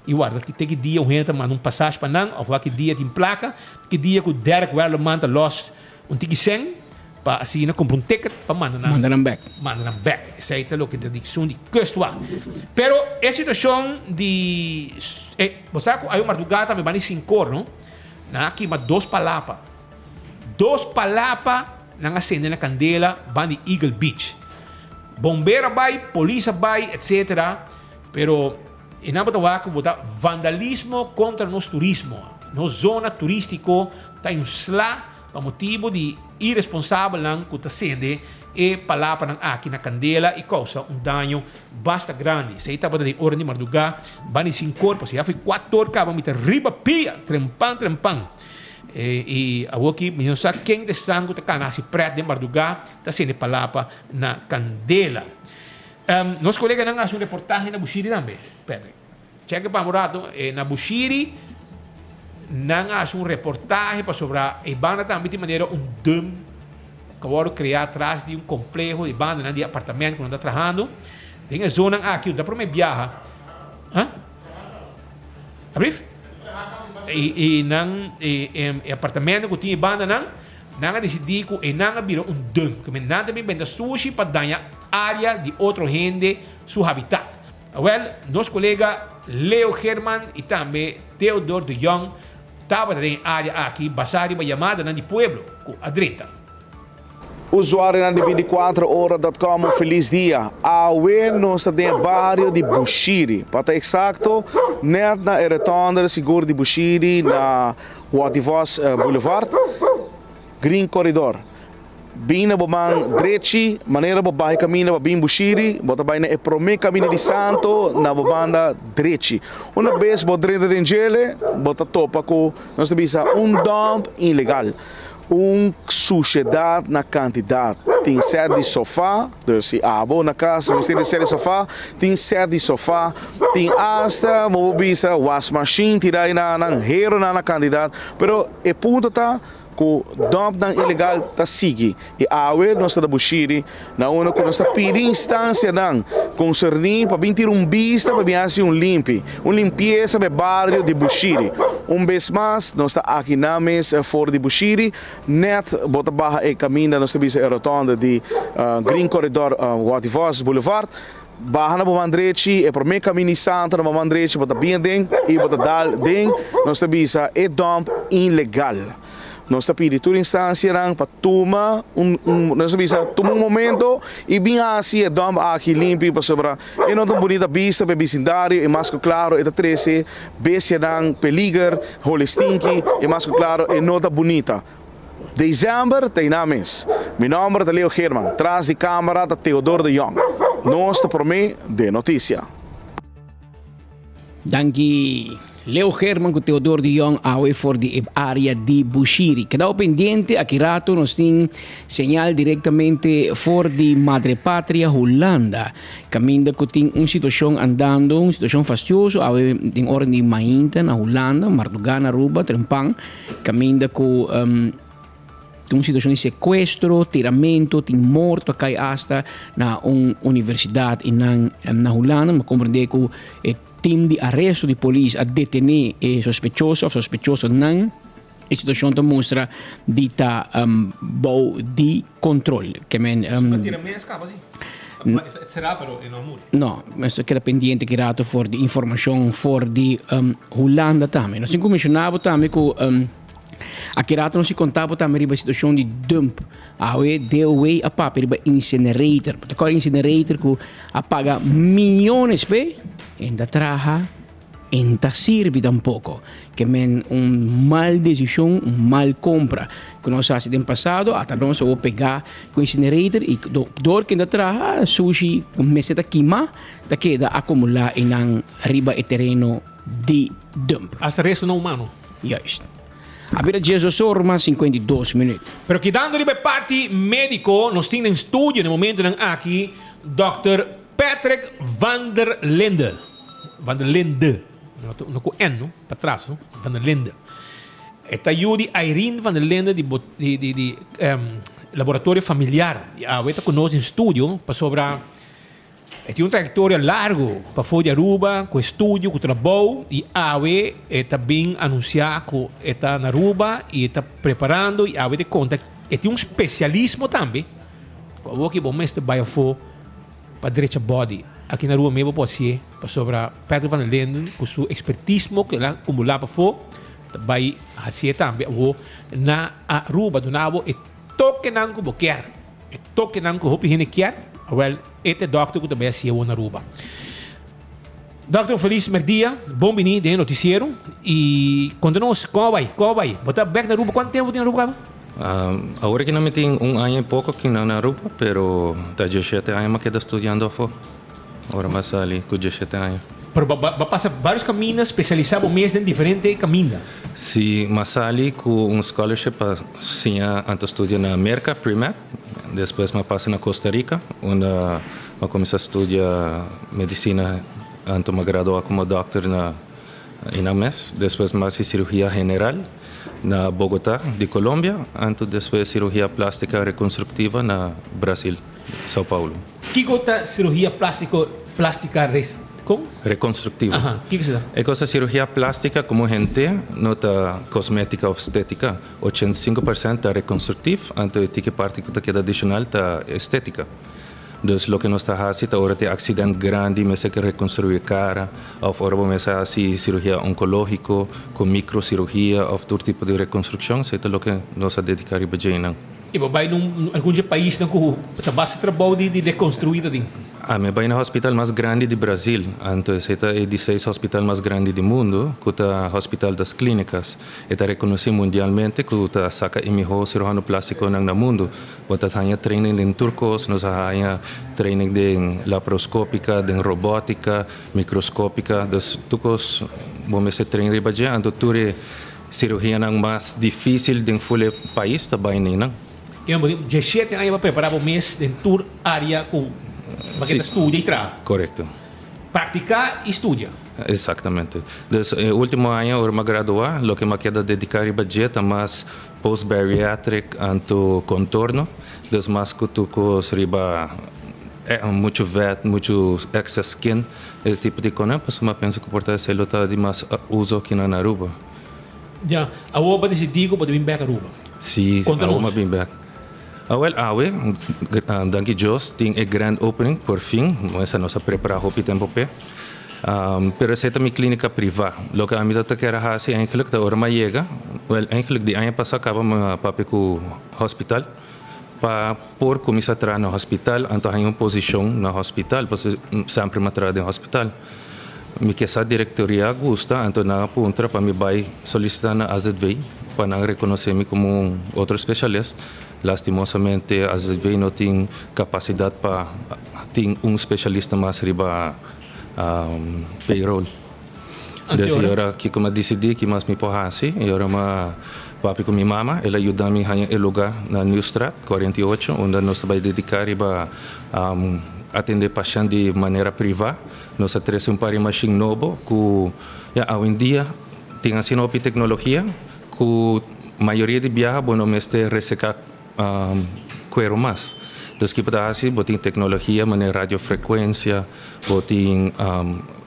e guarda que tem que dia gente manda passagem para não ou que dia tem placa que dia que o Derek Wellerman los ticket sem para assim compra ticket para mandar back essa é o que a dição de custo pero a situação de você aí uma madrugada me bani 5 não aqui mas 2 palapa na acende na candela bani Eagle Beach bombeira vai polícia vai etc pero inabatawa botar vandalismo contra nos turismo no zona turístico tá em para motivo de irresponsável não que está sendo e palavra aqui na candela e causa dano bastante grande. Se estava de hora de madrugada, bani 5 corpos, já foi 4 horas, vamos ter riba pia, trempan. E a aqui, me não sabe quem de sangue está nasi preto de madrugada, está sendo palavra na candela. Nosso colega não faz reportagem na Bushiri também, Pedro. Cheque para morado na Bushiri. Não há reportagem para sobre a banda também de maneira dam que agora criar atrás de complexo de banda de apartamento que não está trabalhando tem a zona aqui onde para me viaja abrir e apartamento que tinha banda não decidi que não virou dam que me nada bem vende sushi para danhar área de outro gente seu habitat. Well, nosso colega Leo Herman e também Theodore de Jong estava na área aqui, basari uma chamada na de Pueblo, com a direita. Usuário na 24horas.com, feliz dia. Awe nós temos barrio de Bushiri. Para estar exato, net na Eretonder, seguro de Bushiri, na Wativos Boulevard, Green Corridor. bina babang drechi, maneira babai camina babim bushiri, bota baina e prome camina di santo na babanda drechi. Una vez bodreda dengele, bota topa com nós bisa dump ilegal. Sociedade na quantidade. Tem sede de sofá, dus abo na casa, você tem sede de sofá, tem sede de sofá, tem hasta, bisa wash machine, tirar na hero na quantidade, pero e ponto tá que dump dan ilegal ta sigi e awe nós da bushiri na una que nós pedi instância dan concernir para vir vista para vir limpi limpeza be barrio de bushiri vez mais nós está aqui na mesa for de bushiri net bota barra e caminho nós bisa a rotonda de Green Corridor Wativos Boulevard Barra na Bomandrechi e por me caminho santo na Bomandrechi bota bem ding e bota dal ding nós bisa e dump ilegal. Nós estamos pedindo toda instância para tomar um momento e bem assim é dom aqui limpo para sobrar e não tão bonita vista para vecindário e mais claro é da 13 bestia dan peliger holestinki e mais claro é nota bonita. Dezembro tem na mês. Meu nome é Leo Herman, atrás de câmera da Theodor de Jong. Nós estamos por mim de notícia. Danke. Leo Herman com Theodor de Jong awe for de área de Bushiri. Quedado pendiente, aqui rato nós tem señal diretamente for de Madre Pátria, Holanda. Caminda que tem uma situação andando, uma situação fastidiosa, awe tem ordem de mainta na Holanda, Mardugana, Aruba, Trempang. Caminda com uma situação de sequestro, tiramento, tem morto aqui hasta na universidade na Holanda, mas compreender que team de arresto de polícia a detener sospechoso ou sospechoso não. A situação mostra de bom de controle. Que será pero en amor. No, mas queda pendiente que rato for de informação for de Holanda também. Nós mencionava também que aqui rato não se contava também a situação de dump. Awe deu way a papel para incinerator. Porque o incinerator que apaga milhões de ainda traja, ainda serve tampouco. Que é mal decisão, mal compra. Que nós fazemos no passado, até nós vamos pegar com o incinerator e dor que ainda traja, sushi, meseta queima, da queda acumular em riba e terreno de dump. Hasta resto não humano. Justo. Abbiamo Gesù Sorma 52 minuti. Però chiedendo per parte medico, non stiamo in studio nel momento aqui, Dr. Patrick van der Linde. Van der Linde. Non con N, no? Per trás, no? Van der Linde. E aiuti Irene van der Linde di laboratorio familiar. Avete conosciuto in studio per sopra. E tem uma trajetória larga para fora de Aruba, com estudo, com trabalho, e AWE está bem anunciado que está na Aruba e está preparando, e AWE de conta. E tem um especialismo também, como que o mestre vai fora para direita body. Aqui na Aruba mesmo pode ser, para sobre Patrick van der Linden, com seu expertismo que ele acumula para fora, vai fazer também na Aruba, do nabo, e toque não como quer, e toque não como o quer. Well, este doctor que também é na Aruba. Doctor, feliz dia. Bom venir de noticiero. E conta-nos, como vai? Você back na Aruba, quanto tempo tem na Aruba? Agora que não me tem ano e pouco aqui na Aruba, pero está 17 anos que estou estudando fora. Agora vai sair com 17 anos. Pero vai passar vários caminhos especializados mesmo em diferentes caminhos. Sim, mas saí com scholarship para estudar na América, pre-med. Depois me passei na Costa Rica, onde eu comecei a estudar medicina antes de me graduar como doctor na INAMES. Depois me passei cirurgia geral na Bogotá, de Colômbia. Antes depois cirurgia plástica reconstrutiva na Brasil, São Paulo. Que é cirurgia plástica com? Reconstrutiva. Ajá. ¿Qué es eso? É cirurgia plástica como gente, nota cosmética ou estética. 85% é reconstrutiva, antes de que parte que queda adicional está estética. Então, o que nós está fazendo agora tem acidente grande, mas é que reconstruir cara, ou agora vamos fazer cirurgia oncológica, com microcirurgia, ou todo tipo de reconstrução, isso é o que nós dedicamos a Iba ba num algum país na ku tabas trabalho de reconstruída din. Me vai no hospital mais grande do Brasil. Entonces, este é o 16 hospital mais grande do mundo, que é o Hospital das Clínicas. Está reconhecido mundialmente que está saca o melhor cirurgião plástico no mundo. Bota hanya training em turcos, nos hanya training de laparoscópica, de robótica, microscópica. Dus tukos vamos se training riba dia, então ture cirurgia nang mais difícil de fule país também não. Kaya mo 17 anos para preparar o mês de tour área com Porque estudia e trabalha. Correcto. Practicar e estudia. Exatamente. Desde o último ano, eu me graduar, o que me queda dedicar a budget é mais post-bariatric anto contorno, desde mais que tu riba muito vet, muito excess skin, esse tipo de coisa, pues eu penso que porta esse lota de mais uso aqui na Aruba. Já, a oba decidiu que pode vir para Aruba. Sim, a oba vem back. Awe, dank Deus, tem a grand opening, por fim, essa nossa prepara hopi tempo pe. Pero essa é minha clínica privada. Lo que a mim tá quer fazer eigenlijk da hora chega, eigenlijk die ano passado acaba uma papi com hospital, para por começar a trabalhar no hospital, então tem uma posição no hospital, porque sempre me trabalho no hospital. Me que essa diretoria gosta, então na ponta para me vai solicitar na AZV para não reconhecer-me como outro especialista. Lastimosamente, a AZV não tem capacidade para ter especialista mais riba payroll. Desde agora que como decidi que mais me porrasse, agora uma papi com minha mama, ela ajuda-me a lugar na Newstrat 48, onde nós vai dedicar para atender pacientes de maneira privada. Nós temos par de machine novo que hoje em dia tem assim uma tecnologia que a maioria de viajes bueno mestre ressecar cuero mais. Dus que para assim botin tecnologia, maneira radiofrequência, botin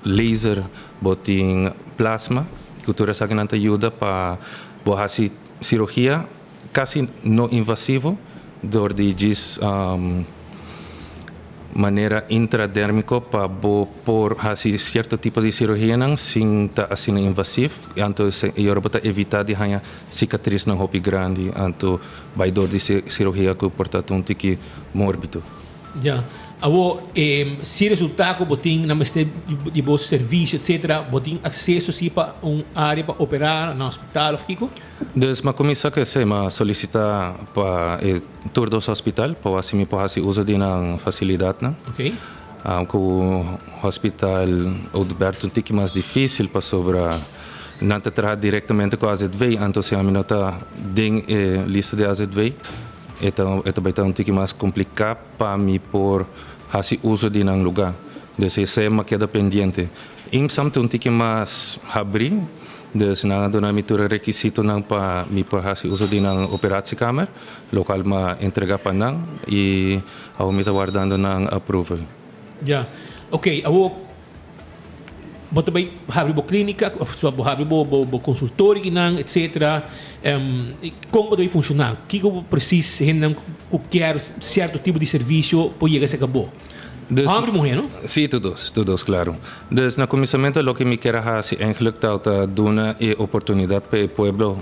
laser, botin plasma, que tu resa que não te ajuda para bohasi cirurgia quase não invasivo, dor de maneira intradérmica para por fazer certo tipo de cirurgia não sem tá assim invasivo, então eu para evitar de ganhar cicatriz na roupa grande, então vai dor de cirurgia que portanto um tique mórbido. Já, se resultado botin na mestre de bom serviço etc, botin acesso sim para área para operar no hospital of Kiko. Dus ma começa que se ma solicita para tour dos hospital para assim me pode uso de na facilidade na. Okay. Com o hospital Alberto um tique mais difícil para sobra não te trabalhar diretamente com a AZV, então se a mim nota den lista de AZV, então vai estar um tique mais complicado para mim por fazer uso de um lugar. Desse se me queda pendente. Imsam um tique mais abrir. Dus na dona mitura requisito nang pa mi pahasi uso din ng operasi camera local ma entrega pa nang e ako mi guardando ng approval. Ja. Okay, awo boto bay habri bo clínica, bo habri bo consultório kinang etc. Como deve funcionar? Kiko precisa henang qualquer certo tipo de serviço para chegar a acabou. Hambre morrer, não? Sim, todos, claro. Dus na começamento, o que me quer fazer é eigenlijk tá dona e oportunidade para o pueblo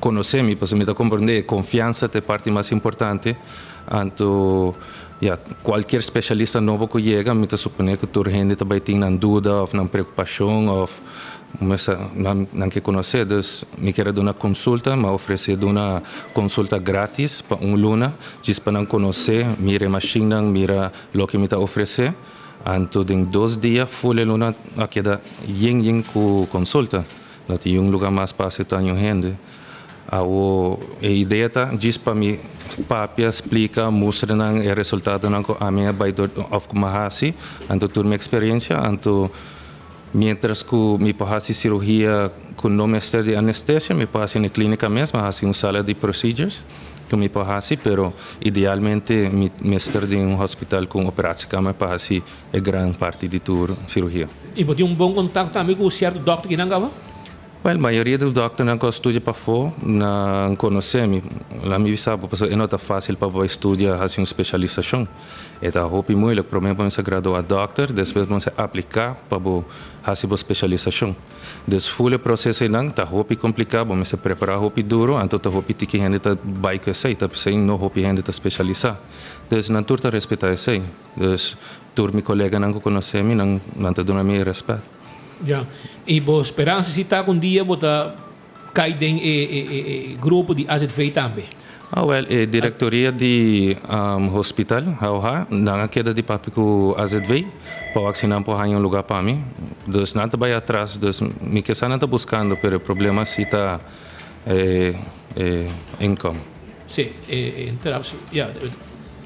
conhecer-me, para me compreender, confiança é a parte mais importante. Então, qualquer especialista novo que chega, me supõe que toda gente também tem uma dúvida, ou uma preocupação, ou não quer conhecer. Dus, me quer dar uma consulta, me oferecer uma consulta grátis para luna, just para não conhecer, mira a máquina, mira o que me está oferecer. Então, em 2 dias, full luna, aqui dá yin com consulta. Não tem lugar mais fácil para a gente. A ideia tá just para me papia explica, mostra o resultado a minha baidor of kumahasi, então toda minha experiência, então mientras que me faço cirurgia com não mestre de anestesia, me faço na clínica mesmo, faço uma sala de procedures, que me faço, pero idealmente me mestre de hospital com operação câmara para fazer a grande parte de toda cirurgia. E você tem bom contato também com o certo doctor que não gava? Well, a maioria dos doutores não estuda para fora, não conhecem. Lá me sabe, porque não é fácil para estudar fazer uma especialização. É muito muito para você graduar doctor, depois você aplicar para fazer uma especialização. Desfule o processo não, está muito complicado, você preparar muito duro, então está muito que gente está bike sei, está sem não muito gente está especializar. Então não turta respeitar sei. Então tur meu colega não conhece me, não está dando me respeito. Ja. E boa esperança se está um dia bota cai em grupo de AZV também. Well, a diretoria de hospital, não queda de papo com AZV, para vacinar para um lugar para mim. Então, não está bem atrás, então, me que não está buscando, mas o problema se está income. Sim,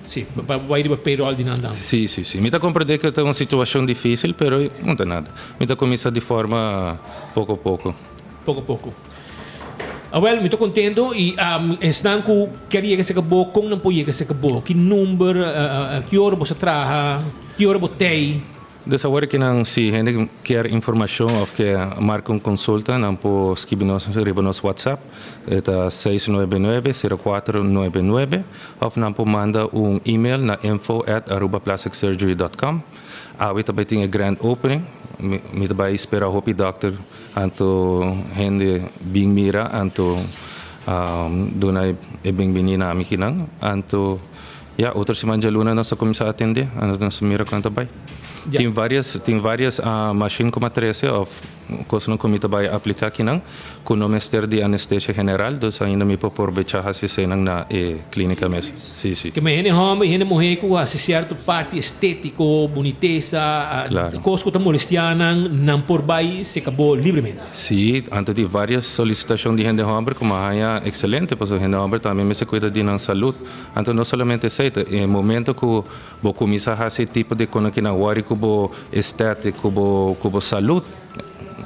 sim, vai ir para payroll de nada. Sim. Me está compreendendo que é uma situação difícil, mas não tem nada. Me está começando de forma pouco a pouco. Pouco a pouco. Well, me estou contento e estão com queria que se acabou, como não podia que se acabou, que número, que hora você trabalha, que hora você tem. Dessa hora que não se gente quer informação ou que marca uma consulta, não pode escrever nos WhatsApp, é 699-0499, ou não pode mandar e-mail na info@arubaplasticsurgery.com. We também tem a grand opening. Me também espera o doctor anto gente bem mira anto dona e bem-vindo na mim kinang anto outra semana de luna nós começar a atender anto nós mira quanto vai. Tem várias machines como a 13 of coisa não comita vai aplicar aqui não com o Ministério de Anestesia General dos ainda me por bechar se senang na clínica mesmo. Sim. Que me hene homem, hene mulher com a certa parte estético, boniteza, coisa que molestiana, não por vai se acabou livremente. Sim, antes de várias solicitações de gente homem como a excelente, porque gente homem também me se cuida de não saúde. Então não somente aceita, em momento que vou começar a esse tipo de coisa que na hora que vou estético, que saúde.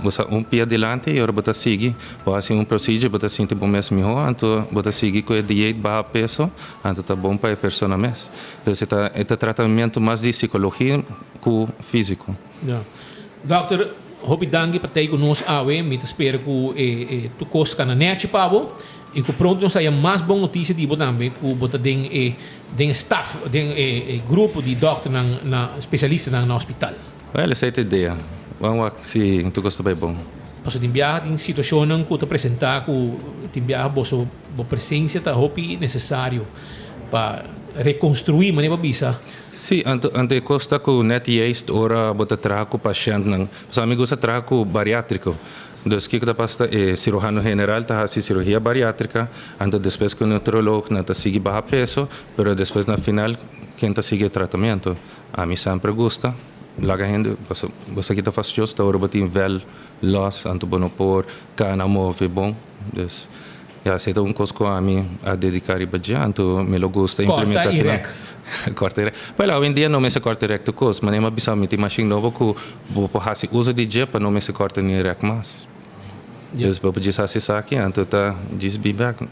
Você pé adiante e agora você segue, você um procedimento, você sente bom mesmo melhor, então você segue com a dieta baixa peso, então tá bom para a pessoa mesmo. Então é tratamento mais de psicologia que físico. Doctor, hope danke para ter conosco awe, me espero que tu costa na net pabo e que pronto nós saia mais boa notícia de botar também que botar den staff, den grupo de doctor na especialista na hospital. Well, essa é a ideia. Vamos ver se tu gosta bem bom. Posso enviar em situação que tu apresentar que te enviar a presença tá hopi necessário para reconstruir maneira bisa. Sim, ante costa que net jest ora bota trago paciente nang. Os amigos trago bariátrico. Dos que da pasta cirurgião general tá assim cirurgia bariátrica, ante depois que o nutriólogo não tá sigue baixo peso, pero depois na final quem tá sigue tratamento. A mim sempre gosta. Laga gente, você que está fazendo isso, agora você tem vel loss, anto bom por cana move bom, dus aceita coisa que a mim a dedicar e badia, anto me lo gusta implementar aquilo. Corta direct. Well, hoje em dia não me se corta direct coisa, mas nem mais bisa me tem machine novo que vou fazer uso de dia para não me se corta direct mais. Dus vou pedir assim aqui, anto tá diz be back,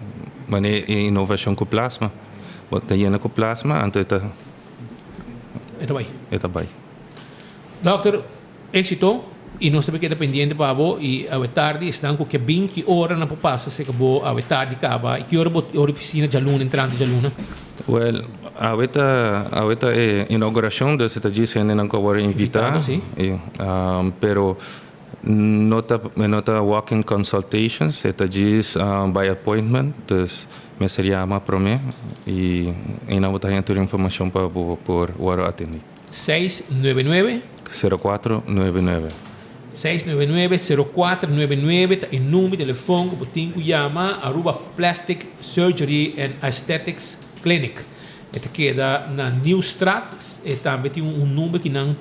mas é inovação com plasma, bota indo com plasma, anto tá. Está bem. Doctor, éxito e nós também queda pendiente para vos e a tarde estão com que bem que hora na passa se acabou a tarde acaba e que hora a oficina de aluno entrando de aluno. Well, a inauguração da cidade se ainda não acabou invitar, pero nota walk-in consultations, esta diz by appointment, dus me seria ama para mim e ainda vou ter informação para por hora atender. 699-0499. 699-0499 é o número de telefone que você chama Aruba Plastic Surgery and Aesthetics Clinic. Esta queda na New Strat e também tem número que não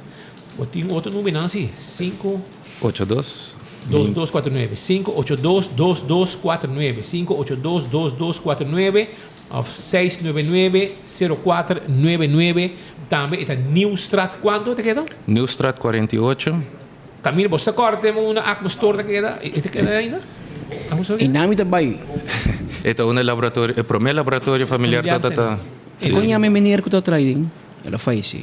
tem outro número não sim 582 2249 582-2249 582-2249 of 699-0499 também está New Strat quanto te queda? New Strat 48 Camilo, você corta temos uma atmosfera que queda e te queda ainda? E nami também. Esta é laboratório, é o primeiro laboratório familiar tá. E quando a minha menina que está atrás, ela faz isso.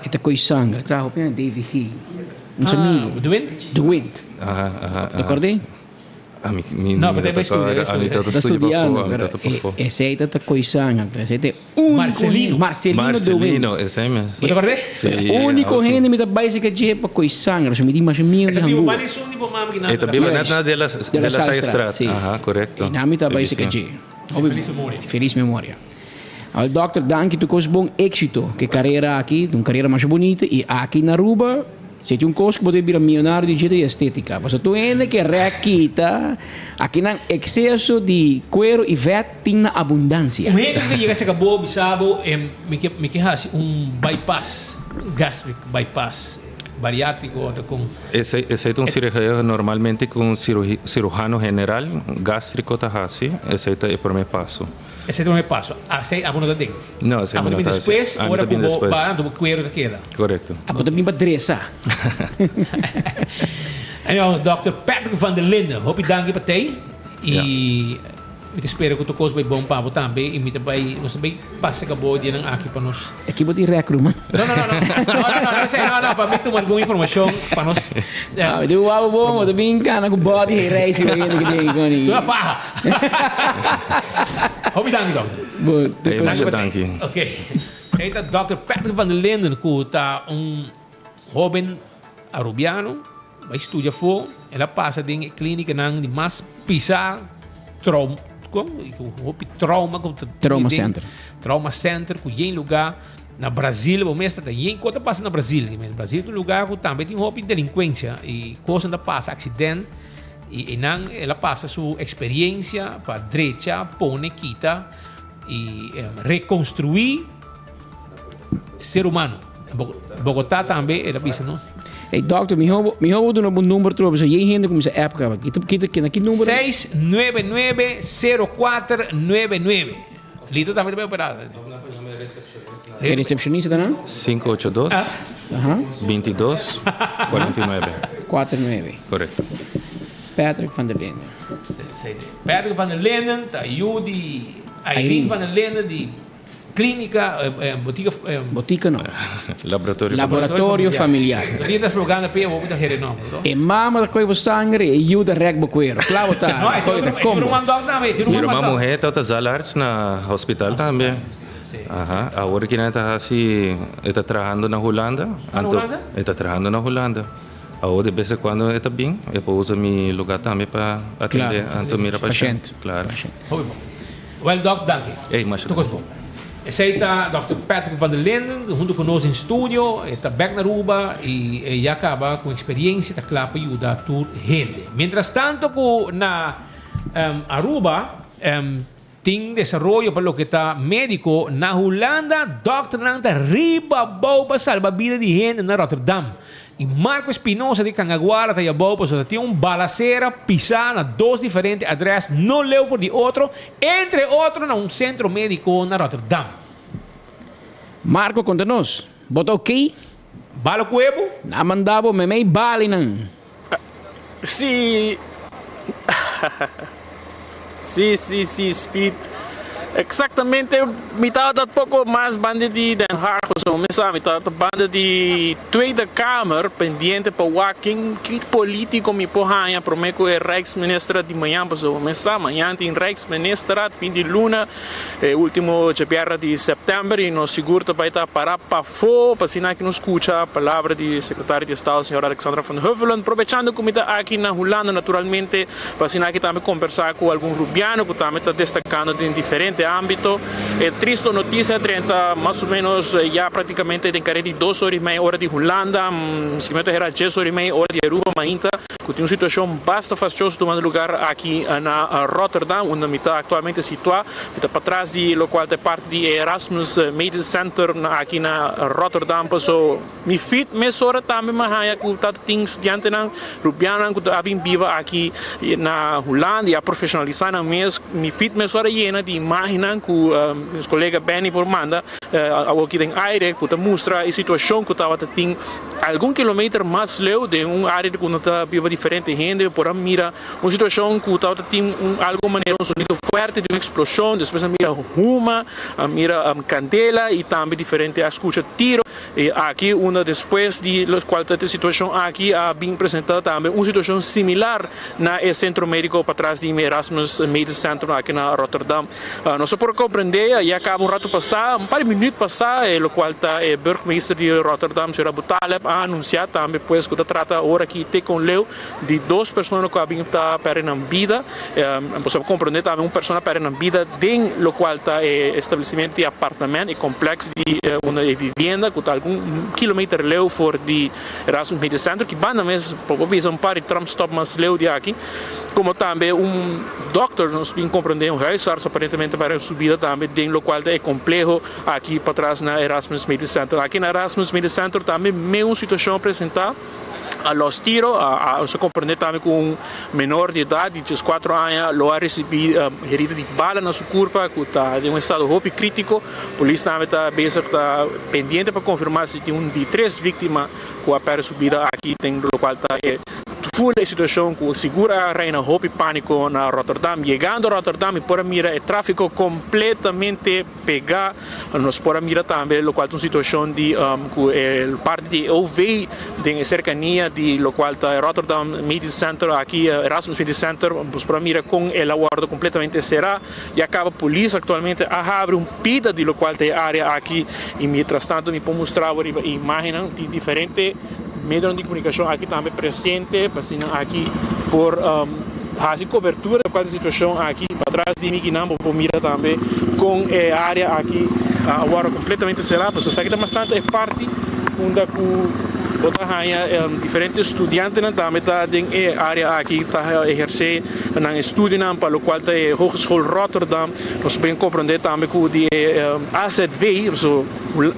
Esta coisa sangue, trago para David He. Uns amigo. The Wind? The Wind. D'accordo? No, mas deve estudar. Está studiando. E sei tata coisang. Sei Marcelino. Marcelino The Wind. ese mesmo. Recordei? Único gente me tá base que je pa coisang. So me di mais amigo de Tapi Hamburgo. bukan isu ni mama kita. E também nada delas estrada. Sì. Corretto. Na mi tá base que je. Feliz memória. Feliz memória. Al Dr. Danke, tu cos bom éxito. Que carreira aqui, uma carreira mais bonita. E aqui na Aruba, se tu coisa que pode vir a milionário de jeito estética. Mas tu ainda que requita, aqui não excesso de cuero e vet tem na abundância. O rei que chega a acabou, bisabo, me que hasi bypass, gastric bypass, bariátrico ou com. Esse é um cirurgião normalmente com cirurgião general, gástrico tahasi, esse é o primeiro passo. Esse é o primeiro passo. Sei alguma coisa dele. Não, sei alguma coisa depois, agora também depois. Do cuero daquela. Correto. A pode vir para dressa. Então, Dr. Patrick van der Linden, hoop je dank je partij. E me espero que tu coisa bem bom para você também e me também não sei passa que boa dia não aqui para nós. Aqui pode ir recruman. Não, para mim tomar alguma informação para nós. Ah, eu vou bom, eu vim cá na body race que tem goni. Tu a farra. Hoop je dank je dokter. Dank je. Oké. Heet Dr. Patrick van der Linden, que tá jovem arubiano, vai estudar fora, ela passa em clínica não de mais pisar trauma center. Trauma center, que em lugar na Brasil, o mestre tem em conta passa na Brasil, no Brasil é um lugar que também tem roupa de delinquência e coisa da passa acidente e não ela passa sua experiência para direita, pone, quita e reconstruir ser humano. Bogotá também era isso, não? Hey doctor, mi hobo do no número trobo, so jy hende kom se app ka. Kita aqui número 699-0499. Lito também vai operar. É recepcionista tá não? 582 22 49. Correto. Patrick van der Linden. Patrick van der Linden, tá Judy Irene van der Linden die clínica, botica não. Laboratório familiar. Você está explorando para o que é não. E mama da coisa sangue e ajuda regbo cuero. Claro tá. Não, tem um mandado também, tem uma mulher tá zalarts na hospital também. Aha, agora que está assim, está trabalhando na Holanda. Está trabalhando na Holanda. Agora de vez em quando está bem, eu uso meu lugar também para atender a paciente. Claro. Well, doc, dank je. Ei, mas Esse está Dr. Patrick van der Linden, junto conosco em estúdio, está back na Aruba e acaba com experiência, está claro para ajudar a toda gente. Mientras tanto, na Aruba, tem desenvolvimento para o que está médico na Holanda, Dr. Nanta riba para salvar a vida de gente na Rotterdam. E Marco Espinosa de Cangaguara está bobo, so tem balacera pisar na dois diferentes adresas, não leu por de outro, entre outros na centro médico na Rotterdam. Marco, conta-nos, bota ok? Bala cuebo? Na mandava me mei bali não. Sim, Speed. Exactamente, me estava pouco mais banda de Den Haag, so me sabe, estava banda de Tweede Kamer pendiente para walking, que político me porra para mim que é Rijksminister de manhã, so me sabe, amanhã tem Rijksminister, fim de luna, último dia de setembro e nós seguro vai estar para fora, para sinal que nos escuta a palavra de secretário de Estado, senhora Alexandra van Huffelen, aproveitando que me está aqui na Holanda naturalmente, para sinal que também conversar com algum rubiano que também está destacando em diferentes ámbito. Triste notícia, 30 mais ou menos já praticamente tem carreira de 2 horas e meia hora de Holanda, se me era 10 horas e meia hora de Aruba, ainda que tem uma situação bastante fastidiosa tomando lugar aqui na Rotterdam, onde me está atualmente situado, está para trás de lo qual é parte de Erasmus Medical Center aqui na Rotterdam, so me fit mesora também mas que tá tem estudante não rubiano que abim viva aqui na Holanda e a profissionalizar mesmo me fit mesora llena de imagens que meus colegas Benny por manda aqui tem aire que mostra a situação que estava tem algum quilômetro mais leu de área que não está viva diferente gente por mira uma situação que estava tem algo maneira um sonido forte de uma explosão depois mira ruma mira candela e também diferente a escuta tiro e aqui uma depois de qual a situação aqui a bem apresentada também uma situação similar na centro médico para trás de Erasmus Medical Center aqui na Rotterdam. Nós só por compreender e acaba um rato passar, um par de minutos passar, o qual está o burgemeester de Rotterdam, Sr. Abu Taleb, a anunciar também pois que trata agora aqui tem com leu de duas pessoas que havem está perdendo vida, você compreender também uma pessoa perdendo vida dentro do qual está o estabelecimento de apartamento e complexo de uma vivenda que está algum quilômetro leu fora de Erasmus Medical Center que banda mesmo provavelmente um par de tram stop mais leu de aqui, como também doctor nós bem compreender huisarts aparentemente para subida também dentro do qual é complexo aqui para trás na Erasmus Medical Center. Aqui na Erasmus Medical Center também mesma situação apresentada a los tiros, se compreende também com um menor de idade, de 4 anos, lo ha recebido herida de bala na sua curva, que está em um estado crítico. A polícia também está pendente para confirmar se tem de 3 vítimas que a perda subida aqui, tem no qual está full situação que segura reina hope e pânico na Rotterdam. Chegando a Rotterdam e por mira o tráfico completamente pegado. Nós por mira também o qual é uma situação de parte de OV de cercania de lo qual está Rotterdam Medical Center aqui Erasmus Medical Center por mira com o aguardo completamente cerrado e acaba a polícia atualmente a abrir pida de lo qual tem área aqui e mientras tanto me pode mostrar a imagem de diferente meios de comunicação aqui também presente, aqui por fazer cobertura da qual situação aqui para trás de mim não por mira também com a área aqui agora completamente cerrada, mas isso aqui também bastante é parte onde diferentes estudantes também está em área aqui está exercer um estudo para o qual está a Hogeschool Rotterdam. Nós podemos compreender também que o AZV,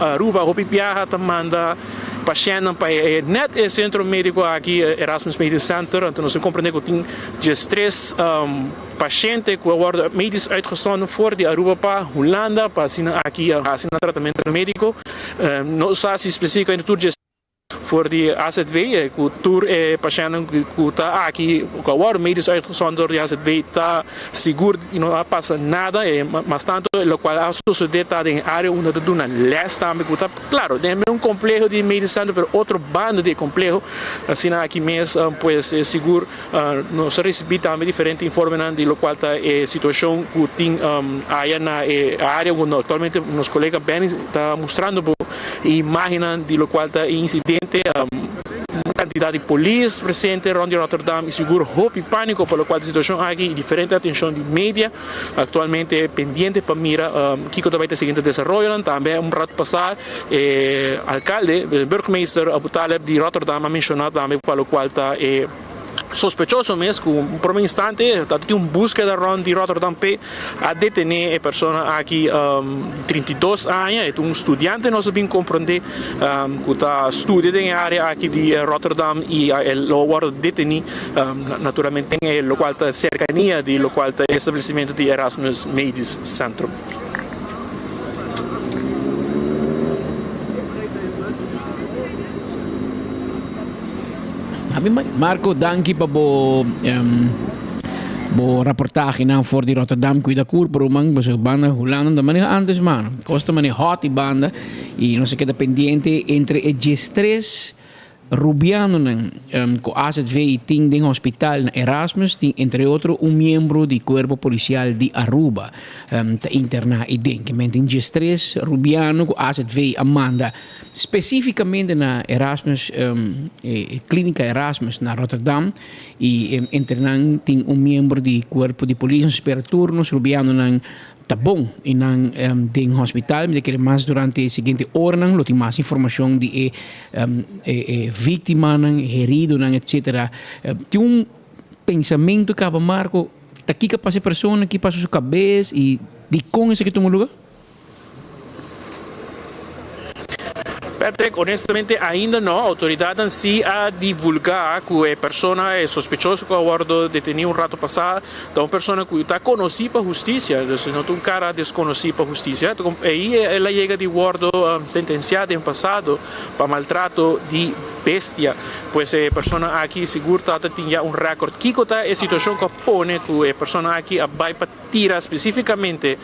Aruba, Hopipiaha, manda paciente para net o centro médico aqui Erasmus Medical Center, então nós compreendemos que tem 13 pacientes que agora médicos uitgezonden voor de Aruba para Holanda para aqui fazer tratamento médico. Não sei se especificamente tudo voor die AZW, que tour paciente que está aqui, que agora médicos uitgezonden door de AZW está seguro e não passa nada, mas tanto o qual a sociedade está em área onde está dando leste também, que está claro, tem um complexo de medicina, mas outro bando de complexo, assim aqui mesmo, pois seguro, nós recebemos também diferente informes de lo qual está a situação que tem aí na área onde atualmente nos colegas Ben está mostrando imaginam de lo qual está incidente uma quantidade de polícia presente em Rotterdam e seguro hope e pânico pelo qual a situação aqui diferente atenção de mídia atualmente é pendente para mira que também está seguindo desenvolvimento também rato passado alcalde burgemeester Abu Taleb de Rotterdam ha mencionado também pelo qual está sospechoso mesmo que por um instante está tendo uma búsqueda de Rotterdam a detener a pessoa aqui 32 anos é um estudante nós bem compreender que está estudando em área aqui de Rotterdam e o agora detenido naturalmente em lo qual está cercania de lo qual está estabelecimento de Erasmus Medical Center. Marco, danke pa bo rapportage na voor die Rotterdam cuida curpo man bo banda Holanda da maneira antes mano costa maneira hot e banda e não se queda pendiente entre e G3 Rubiano com AZV tem em hospital na Erasmus tem entre outro membro do corpo policial de Aruba tá interna e que em G3 Rubiano com AZV Amanda especificamente na Erasmus clínica Erasmus na Rotterdam e internan tem membro do corpo de polícia espera turnos Rubiano tá bom e não tem hospital mas quer mais durante a seguinte hora não tem mais informação de vítima não herido não etc tem pensamento que acaba Marco tá aqui que passa pessoa que passa sua cabeça e de com esse que toma lugar Patrick, honestamente ainda não. A autoridade em si a divulgar que a pessoa é sospechosa que a detenido rato passado, então uma pessoa que está conhecida para a justiça, não é um cara desconhecido para a justiça. Aí ela chega de guardo sentenciada em passado para maltrato de bestia, pois a pessoa aqui seguro tinha um recorde. Que é a situação que põe que a pessoa aqui vai para tirar especificamente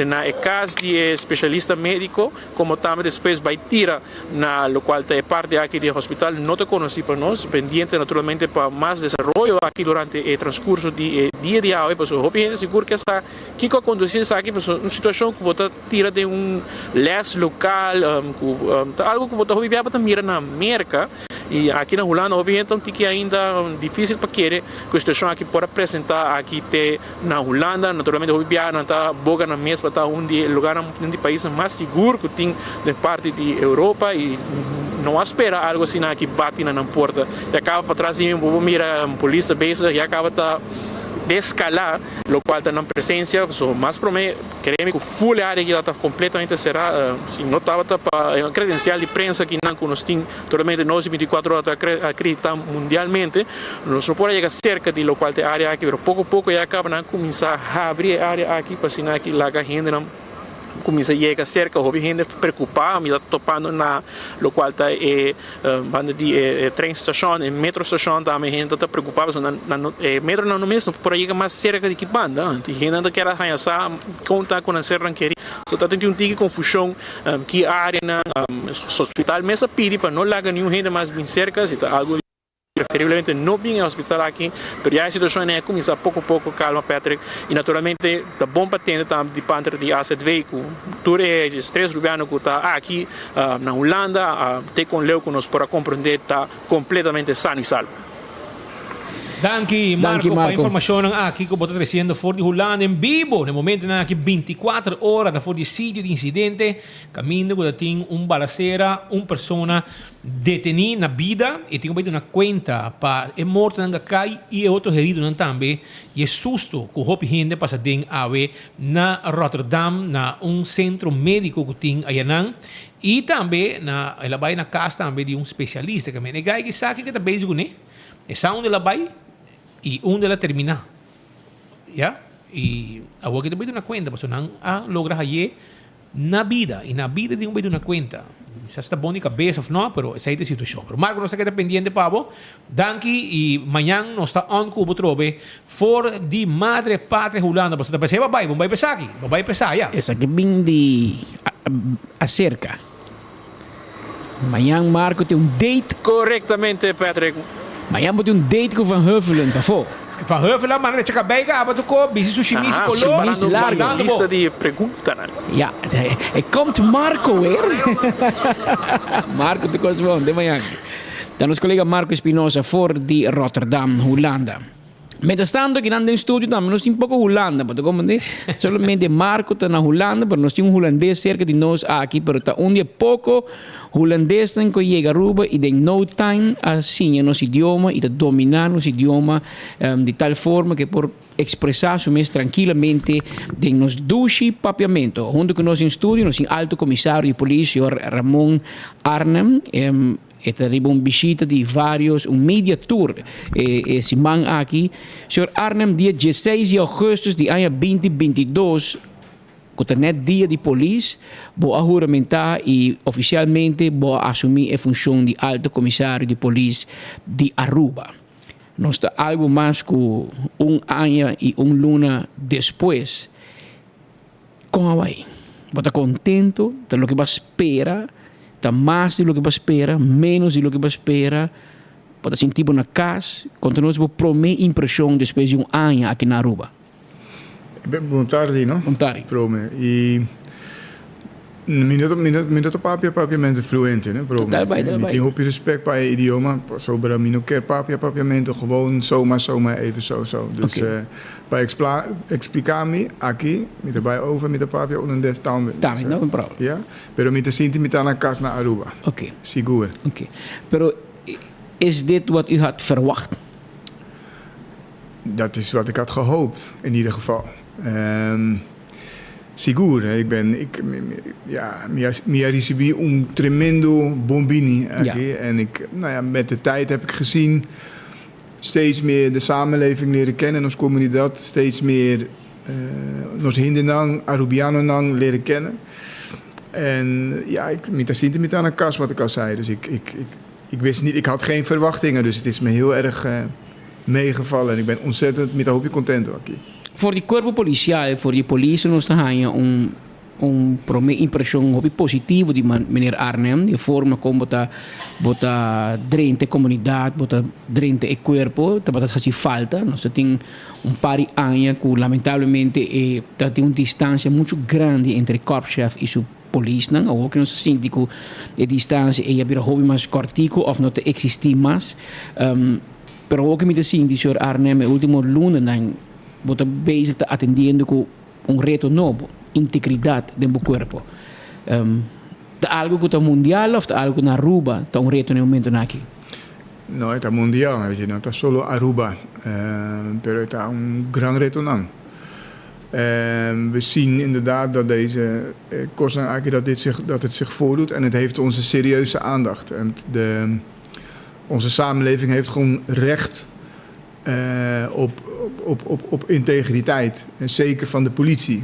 na caso de especialista médico, como também depois vai tirar na lo qual é parte aqui do hospital, não te conheci para nós, pendiente naturalmente para mais desenvolvimento aqui durante o transcurso de dia de hoje, pois eu é seguro que essa que conduzir aqui, pois uma situação que você tira de les local, algo que você vive para mirar na América. E aqui na Holanda, então, que ainda difícil para querer que a situação aqui pode apresentar aqui na Holanda, naturalmente, o BBA não está boga na mesma, está um lugar, um dos países mais seguros que tem de parte da Europa e não espera algo assim aqui bate na porta. E acaba para trás e mira a polícia base e acaba de escalar, lo qual está na presença, mas para mim, creio que o full área está completamente cerrada, não estava para credencial de prensa que não nós temos, totalmente nós 24 horas acreditamos mundialmente, nós não podemos chegar cerca de lo qual tem área aqui, mas pouco a pouco já acaba de começar a abrir a área aqui para assinar que lá a gente não começa a chegar cerca, houve gente preocupada, me está topando na lo qual está banda de trem estação, metro estação, também gente está preocupada, metro não mesmo, por aí mais cerca de que banda, e gente não quer arranhar, conta com a serra querer, só está tendo tipo de confusão que a área na hospital mesmo pede para não largar nenhum gente mais bem cerca, se está algo preferivelmente não bem ao hospital aqui, mas a situação é começar pouco a pouco, calma, Patrick, e naturalmente está bom para ter de parte de asset veículo, tudo é estresse urbano que está aqui na Holanda, tem com Leo que nos para compreender está completamente sano e salvo. Danke Marco, para a informação aqui que eu estou trazendo for de Holanda em vivo. No momento aqui 24 horas da for de sítio de incidente, caminho que tem balacera, pessoa detenida na vida e tem uma conta para é morto na cai e outro herido também. E é susto que o gente passa dentro na Rotterdam, na centro médico que tem aí e também ela vai na casa também de especialista que me nega que sabe que está básico, né? Essa onde ela vai e onde ela termina, ya? E agora que te vai dar uma conta, porque não logra aí na vida e na vida de vai dar uma conta. Se está bom de cabeça ou não, pero essa é a situação. Pero Marco, nós está pendiente, Pablo. Danke e amanhã nós está on cubo trobe for de Madre Patria Holanda. Você está pensando, vai pensar aqui, vai pensar, ya? Essa que vem de acerca. Amanhã Marco tem date. Corretamente, Patrick. Amanhã tem date com Van Huffelen, tá fo? Van Huffelen, maar net je bij gaat, wat ook busy sushi largo. Lista de perguntas. Ja, komt Marco weer. Marco, de coisa bom, de manhã. Dan ons collega Marco Espinosa voor de Rotterdam, Holanda. Metanstando que nada em estúdio também nós temos pouco Holanda, porque como solamente Marco está na Holanda, mas nós temos holandês cerca de nós aqui, pero está onde pouco holandês tem que chega a Aruba e de no time assim é nosso idioma e de dominar nosso idioma de tal forma que por expressar-se mais tranquilamente de nos duche papiamento. Junto com nós em estúdio, nós temos alto comissário de polícia, Ramon Arnhem, arriba visita de vários, media tour esse man aqui. Sr. Arnhem, dia 16 de agosto de ano 2022, que é dia de polícia, vou juramentar e oficialmente vou assumir a função de alto comissário de polícia de Aruba. Nós está algo mais que ano e luna depois. Como vai? Vou estar contento de lo que vai esperar. Está mais do que você espera, menos do que você espera. Pode sentir na casa, continua a primeira impressão depois de ano aqui na Aruba. Boa tarde, não? Boa tarde. Prome. E minuto papiamento fluente, né? Prome. Ik heb ook respect bij het idioma. Sobre minuto papiamento gewoon zomaar even zo. Dus bij explicar-me aqui, met erbij over met de papia holandês também. Também, não é problema. Ja, pero me te sinti met aan casa na Aruba. Oké. Seguro. Oké. Pero is dit wat u had verwacht? Dat is wat ik had gehoopt, in ieder geval. Sigur, mi recebi un tremendo bombini. En met de tijd heb ik gezien steeds meer de samenleving leren kennen, onze comunidad, steeds meer nos Hindenang, Arubianonang leren kennen. En ik zit met aan een kast wat ik al zei. Dus ik wist niet, ik had geen verwachtingen, dus het is me heel erg meegevallen en ik ben ontzettend met een hoopje content aqui. Voor die corpo policial, voor die politie nos te hangen uma impressão positiva de meneer Arnhem, de forma como bota drente comunidade, bota drente e corpo, bota faz falta. Nós tem par de anos que lamentavelmente tem uma distância muito grande entre korpschef e seu polícia, ou que nós sentimos que a distância é bir hobby mais cortico of não existe mais. Pero ook met de zin die senhor Arnhem de último luna bota bezig te atendendo com reto novo, integridade do corpo. Tá algo que tá mundial of tá algo na Aruba, tá reto no momento aqui? Não, está mundial, não está solo Aruba, pero está gran reto não. We zien inderdaad dat deze kosten dat het zich voordoet en het heeft onze serieuze aandacht. En onze samenleving heeft gewoon recht op integriteit. En zeker van de politie.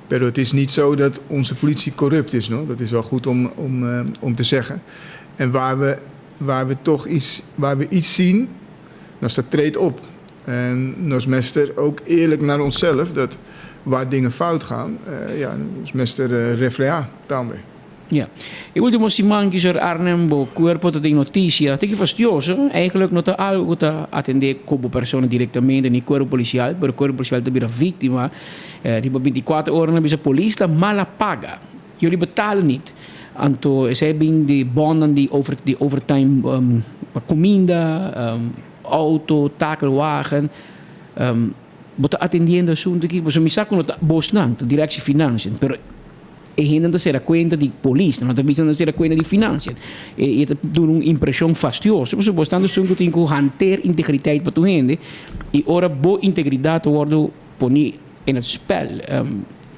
Maar het is niet zo dat onze politie corrupt is. No? Dat is wel goed om te zeggen. En waar we iets zien, dan dat treedt op. En nos mester ook eerlijk naar onszelf, dat waar dingen fout gaan, nos mester reflea também. Ja. E último semana que senhor Arnhem o corpo tem notícia, tem que fastidioso, eigenlijk não está algo que atender como pessoa diretamente nem corpo policial, pero o corpo policial também é vítima. Riba 24 horas na bisa polícia mal paga. Jullie betalen niet. Anto zij hebben de bonden die overtime comida, auto, takelwagen, bota atendendo assunto aqui, você me sabe quando bosnan, directie financiën, pero e gente não se dá conta de polícia, não também não se dá conta de finanças. E dá uma impressão fastidiosa, porque bastante assunto tem que hanteer integriteit para tu gente, e ora boa integridade wordt poni in het spel.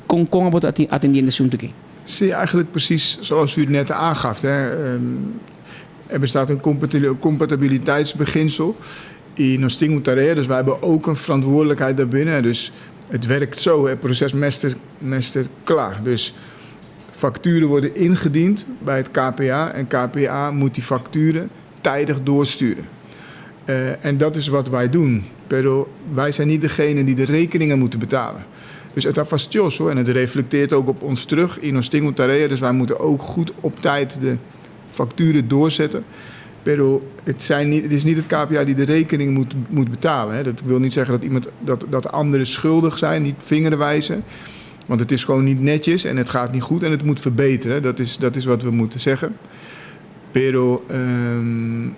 Kon wat attendendo assunto aqui? Zie eigenlijk precies zoals u het net aangaf. Er bestaat een compatibiliteitsbeginsel in ons Tingutaré, dus wij hebben ook een verantwoordelijkheid daarbinnen. Dus het werkt zo, het proces mester klaar. Dus facturen worden ingediend bij het KPA en KPA moet die facturen tijdig doorsturen. En dat is wat wij doen. Pero wij zijn niet degene die de rekeningen moeten betalen. Dus het afastioso en het reflecteert ook op ons terug in ons Tingutaré. Dus wij moeten ook goed op tijd de facturen doorzetten. Pero het is niet het KPA die de rekening moet betalen. Hè. Dat wil niet zeggen dat anderen schuldig zijn, niet vingeren wijzen. Want het is gewoon niet netjes en het gaat niet goed en het moet verbeteren. Dat is wat we moeten zeggen. Pero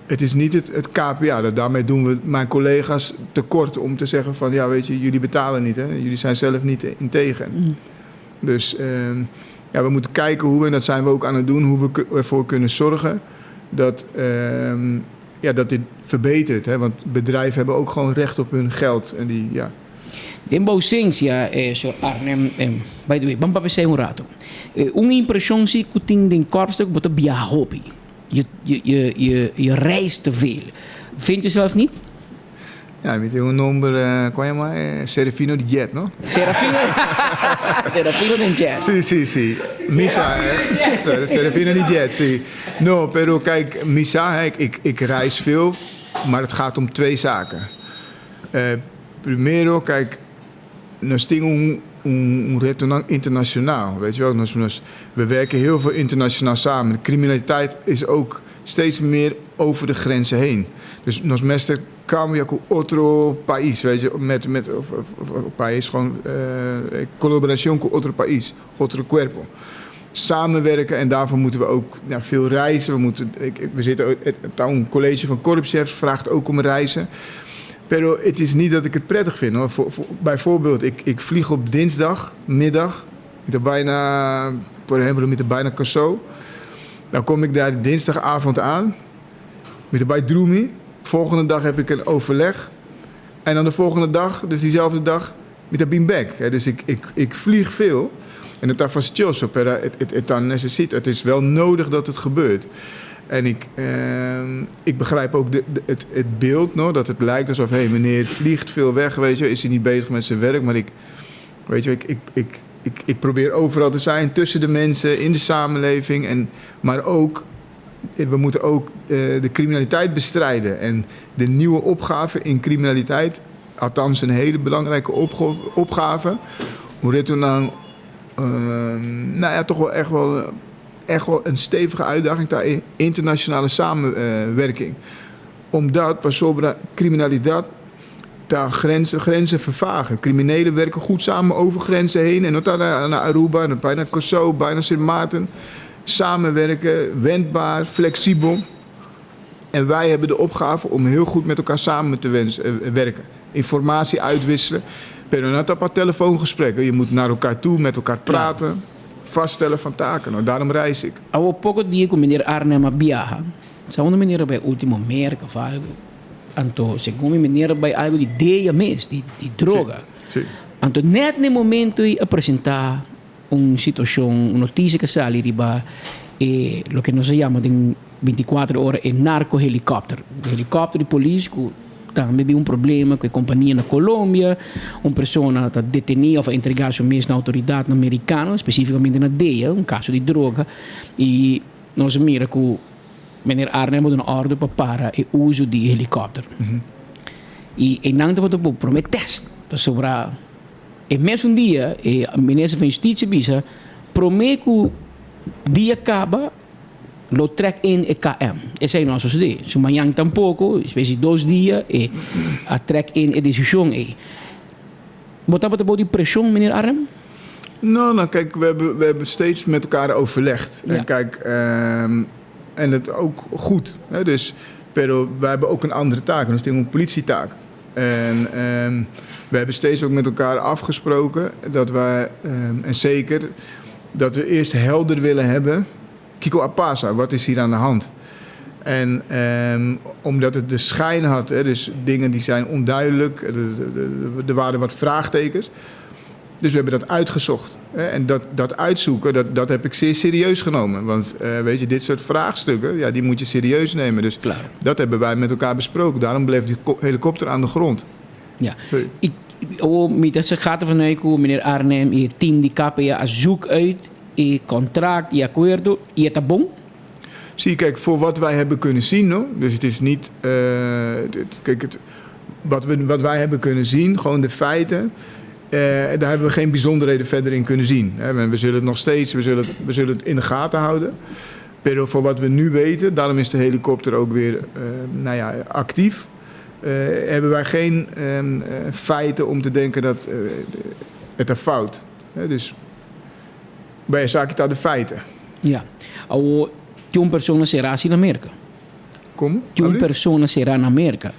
het is niet het KPA. Daarmee doen we mijn collega's tekort om te zeggen van ja, weet je, jullie betalen niet. Hè? Jullie zijn zelf niet integer. Dus we moeten kijken hoe we, en dat zijn we ook aan het doen, hoe we ervoor kunnen zorgen dat dit verbetert. Hè? Want bedrijven hebben ook gewoon recht op hun geld. En die, ja. In ausência, senhor Arnhem, by the way, vamos para um rato. Uma impressão que eu tenho de corpo é que você hobby. Je reist te veel. Vind je zelf niet? Ja, met een nummer, qual é mais? Serafino de Jet, no? Serafino de Jet. Sí. Misa, Serafino de Jet, sí. No, pero kijk, Misa, ik reis veel, maar het gaat om twee zaken. Primero, kijk, nós temos reto internationaal, weet je wel. We werken heel veel internationaal samen. De criminaliteit is ook steeds meer over de grenzen heen. Dus nos mester cambia com outro país, weet je, met país gewoon collaboratie com outro país, outro cuerpo. Samenwerken en daarvoor moeten we ook veel reizen. We zitten, een college van korpschefs vraagt ook om reizen. Pero het is niet dat ik het prettig vind, hoor. Bijvoorbeeld, ik vlieg op dinsdagmiddag met de bijna Casso. Dan kom ik daar de dinsdagavond aan met de bij Droemi. Volgende dag heb ik een overleg. En dan de volgende dag, dus diezelfde dag, met een back. Dus ik vlieg veel. En het is fastidioso, pero het dan necessita. Het is wel nodig dat het gebeurt. En ik begrijp ook het beeld, no? Dat het lijkt alsof, meneer vliegt veel weg, weet je, is hij niet bezig met zijn werk. Maar ik probeer overal te zijn, tussen de mensen, in de samenleving. Maar ook, we moeten ook de criminaliteit bestrijden. En de nieuwe opgave in criminaliteit, althans een hele belangrijke opgave, hoe dit dan, toch wel echt wel een stevige uitdaging daar in internationale samenwerking. Omdat, pas op, criminaliteit daar grenzen vervagen. Criminelen werken goed samen over grenzen heen. En ook naar Aruba, bijna Kosovo, bijna Sint Maarten. Samenwerken, wendbaar, flexibel. En wij hebben de opgave om heel goed met elkaar samen te werken. Informatie uitwisselen. Peronata op telefoongesprekken. Je moet naar elkaar toe, met elkaar praten. Vaststellen van taken. Nou, daarom reis ik. Há pouco dia com o mineiro Arnem viaja. Segundo mineiro bij último merca of algo. Anto segundo mineiro bij algo die ideia mes, die droga. Sim. Anto net no momento de apresentar situação, notícia que sale riba lo que nós chamamos de 24 horas é narco-helicóptero. O helicóptero de polícia também tem problema com a companhia na Colômbia, pessoa está detenida ou entregada mesmo na autoridade americana, especificamente na DEA, caso de droga, e nós mira que o meneer Arnem tem uma ordem para o uso de helicóptero. E não tem para teste sobre e mesmo dia o ministro da Justiça bisa promete que o dia acaba lo trek in e KM. Esse é o nosso ideia. Se amanhã tampouco, espécie 2 dias, a trek in e decisão. Wat dat die pressão, meneer Arnem? Nou, kijk, we hebben steeds met elkaar overlegd. Ja. En kijk, en het ook goed. Hè? Dus, pero wij hebben ook een andere taak. Dat is een politietaak. En we hebben steeds ook met elkaar afgesproken dat wij, en zeker, dat we eerst helder willen hebben. Kiko Apasa, wat is hier aan de hand? En omdat het de schijn had, dus dingen die zijn onduidelijk, er waren wat vraagtekens. Dus we hebben dat uitgezocht. En dat uitzoeken, dat heb ik zeer serieus genomen. Want weet je, dit soort vraagstukken, ja, die moet je serieus nemen. Dus dat hebben wij met elkaar besproken. Daarom bleef die helikopter aan de grond. Ja. Met de gaat ervan uit, meneer Arnem, je team die KPA zoekt uit, je contract, je akkoord, je het bon? Zie, kijk, voor wat wij hebben kunnen zien, no? Dus het is niet, kijk, wat wij hebben kunnen zien, gewoon de feiten. Daar hebben we geen bijzonderheden verder in kunnen zien. We zullen het nog steeds, we zullen het in de gaten houden. Maar voor wat we nu weten, daarom is de helikopter ook weer actief. Hebben wij geen feiten om te denken dat het er fout. Dus bij zaak je de feiten. Ja. Een persoon será in Amerika. Kom? Een persoon será in Amerika.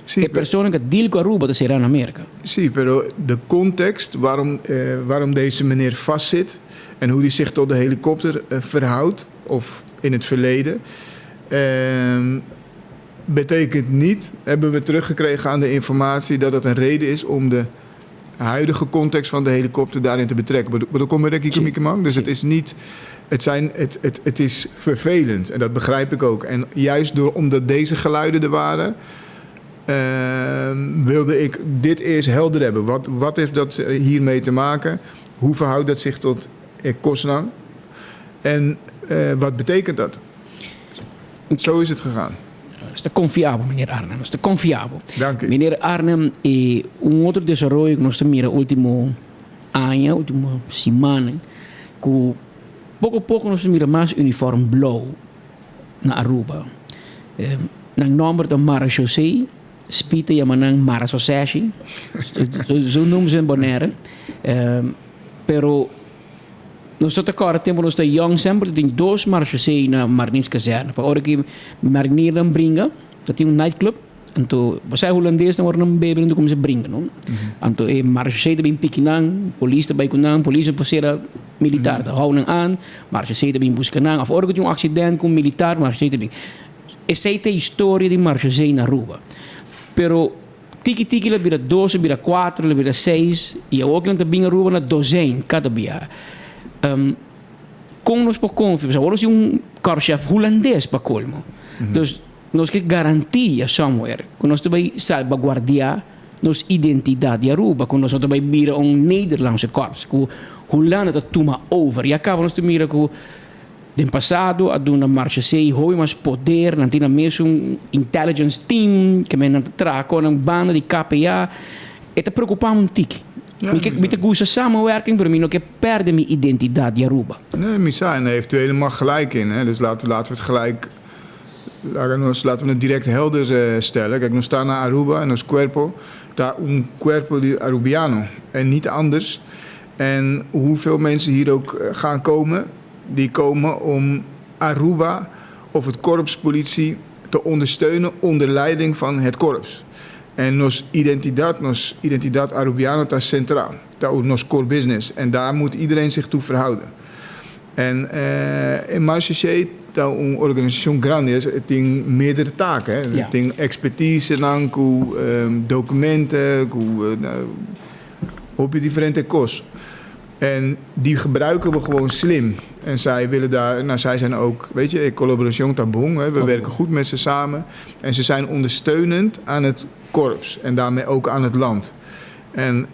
Sí, e persone che deal con Aruba será in Amerika. Sí, pero de context waarom deze meneer vastzit en hoe hij zich tot de helikopter verhoudt, of in het verleden, betekent niet, hebben we teruggekregen aan de informatie, dat het een reden is om de huidige context van de helikopter daarin te betrekken. Dus het is niet, het is vervelend en dat begrijp ik ook. En juist omdat deze geluiden er waren, wilde ik dit eerst helder hebben. Wat heeft dat hiermee te maken? Hoe verhoudt dat zich tot Kosnang? En wat betekent dat? Zo is het gegaan. Está confiável, meneer Arnem. Está confiável. Dank u. Meneer Arnem, outro desarrollo que nós temos no último ano, último semana, que pouco a pouco nós temos mais uniforme blauw na Aruba. Na nome da Mara José, Spita Yamanang Mara Association, zo noemen ze in Bonaire. Pero nós agora temos de young sempre tem 2 Mara José na Marines Kazerne. Para hora que Marinier dan bringa, dat tem nightclub. Então, você holandês dan worden een baby como se bringa, não? Então, Mara José também Pikinang, polícia também Kunang, polícia passera militar, houden aan, Mara José também buscanang. Of hora que tem acidente com militar, Mara José também. Essa é a história de Mara José na Aruba. Pero tiki la bira 12, bira 4, la bira 6. E ook in de binga Aruba na dozijn cada bia. Com nós por confiança, agora um carro-chefe holandês para colmo. Dus nós que garantia somewhere, que nós também salvaguardiar nossa identidade de Aruba, que nós também mira Nederlandse korps, que Holanda dat toma over. E acaba nós mira que no passado a uma marcha sei hoi mais poder, não tinha mesmo intelligence team que men tra com uma banda de KPA. E te preocupar tic. Met de goede samenwerking, voor mij nog perde mijn identiteit die Aruba. Nee, Misa, en daar heeft u helemaal gelijk in. Hè? Dus laten we het gelijk, laten we het direct helder stellen. Kijk, we staan naar Aruba en ons cuerpo, daar un cuerpo di Arubiano en niet anders. En hoeveel mensen hier ook gaan komen, die komen om Aruba of het korpspolitie te ondersteunen onder leiding van het korps. En nos identidad Arubiano está centraal. Dat is ons core business. En daar moet iedereen zich toe verhouden. En in Marseille, dat is een organisatie grande. Het heeft meerdere taken. Hè. Het heeft expertise, documenten, op differente cos. En die gebruiken we gewoon slim. En zij willen daar, zij zijn ook, weet je, collaboration tabong. We werken goed met ze samen. En ze zijn ondersteunend aan het korps en daarmee ook aan het land. En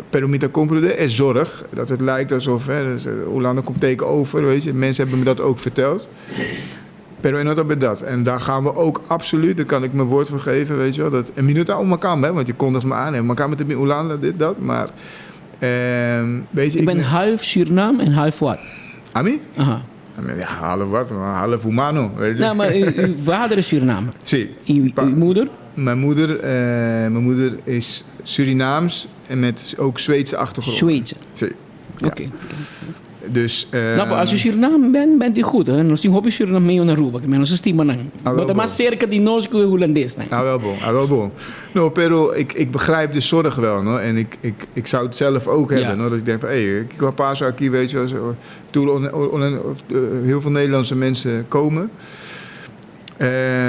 Peromita Comprode is zorg dat het lijkt alsof, dus, Hollanda komt teken over, weet je. Mensen hebben me dat ook verteld. Pero en dat bij dat. En daar gaan we ook absoluut, daar kan ik mijn woord voor geven, weet je wel. Dat een minuut om elkaar, hè, want je kondigt me aan, hè, elkaar met de Hollanda, dit, dat, maar... weet je, ik ben half Suriname en half wat? Ami? Aha. Ja, half wat, half humano, weet je. Nou, maar uw vader is Surinamer? Sí. Uw moeder? Mijn moeder is Surinaams en met ook Zweedse achtergrond. Zweedse? Sí. Oké. Dus... nou, maar als je Suriname bent u goed, hè? Als je hobby Suriname mee naar Aruba, menos estima nang. Maar maar cerca die nos que holandês, né? Wel bon. No, pero ik begrijp de zorg wel, no? En ik zou het zelf ook hebben, no? Dat ik denk van, ik ga passen aquí, weet je wel. Toen heel veel Nederlandse mensen komen.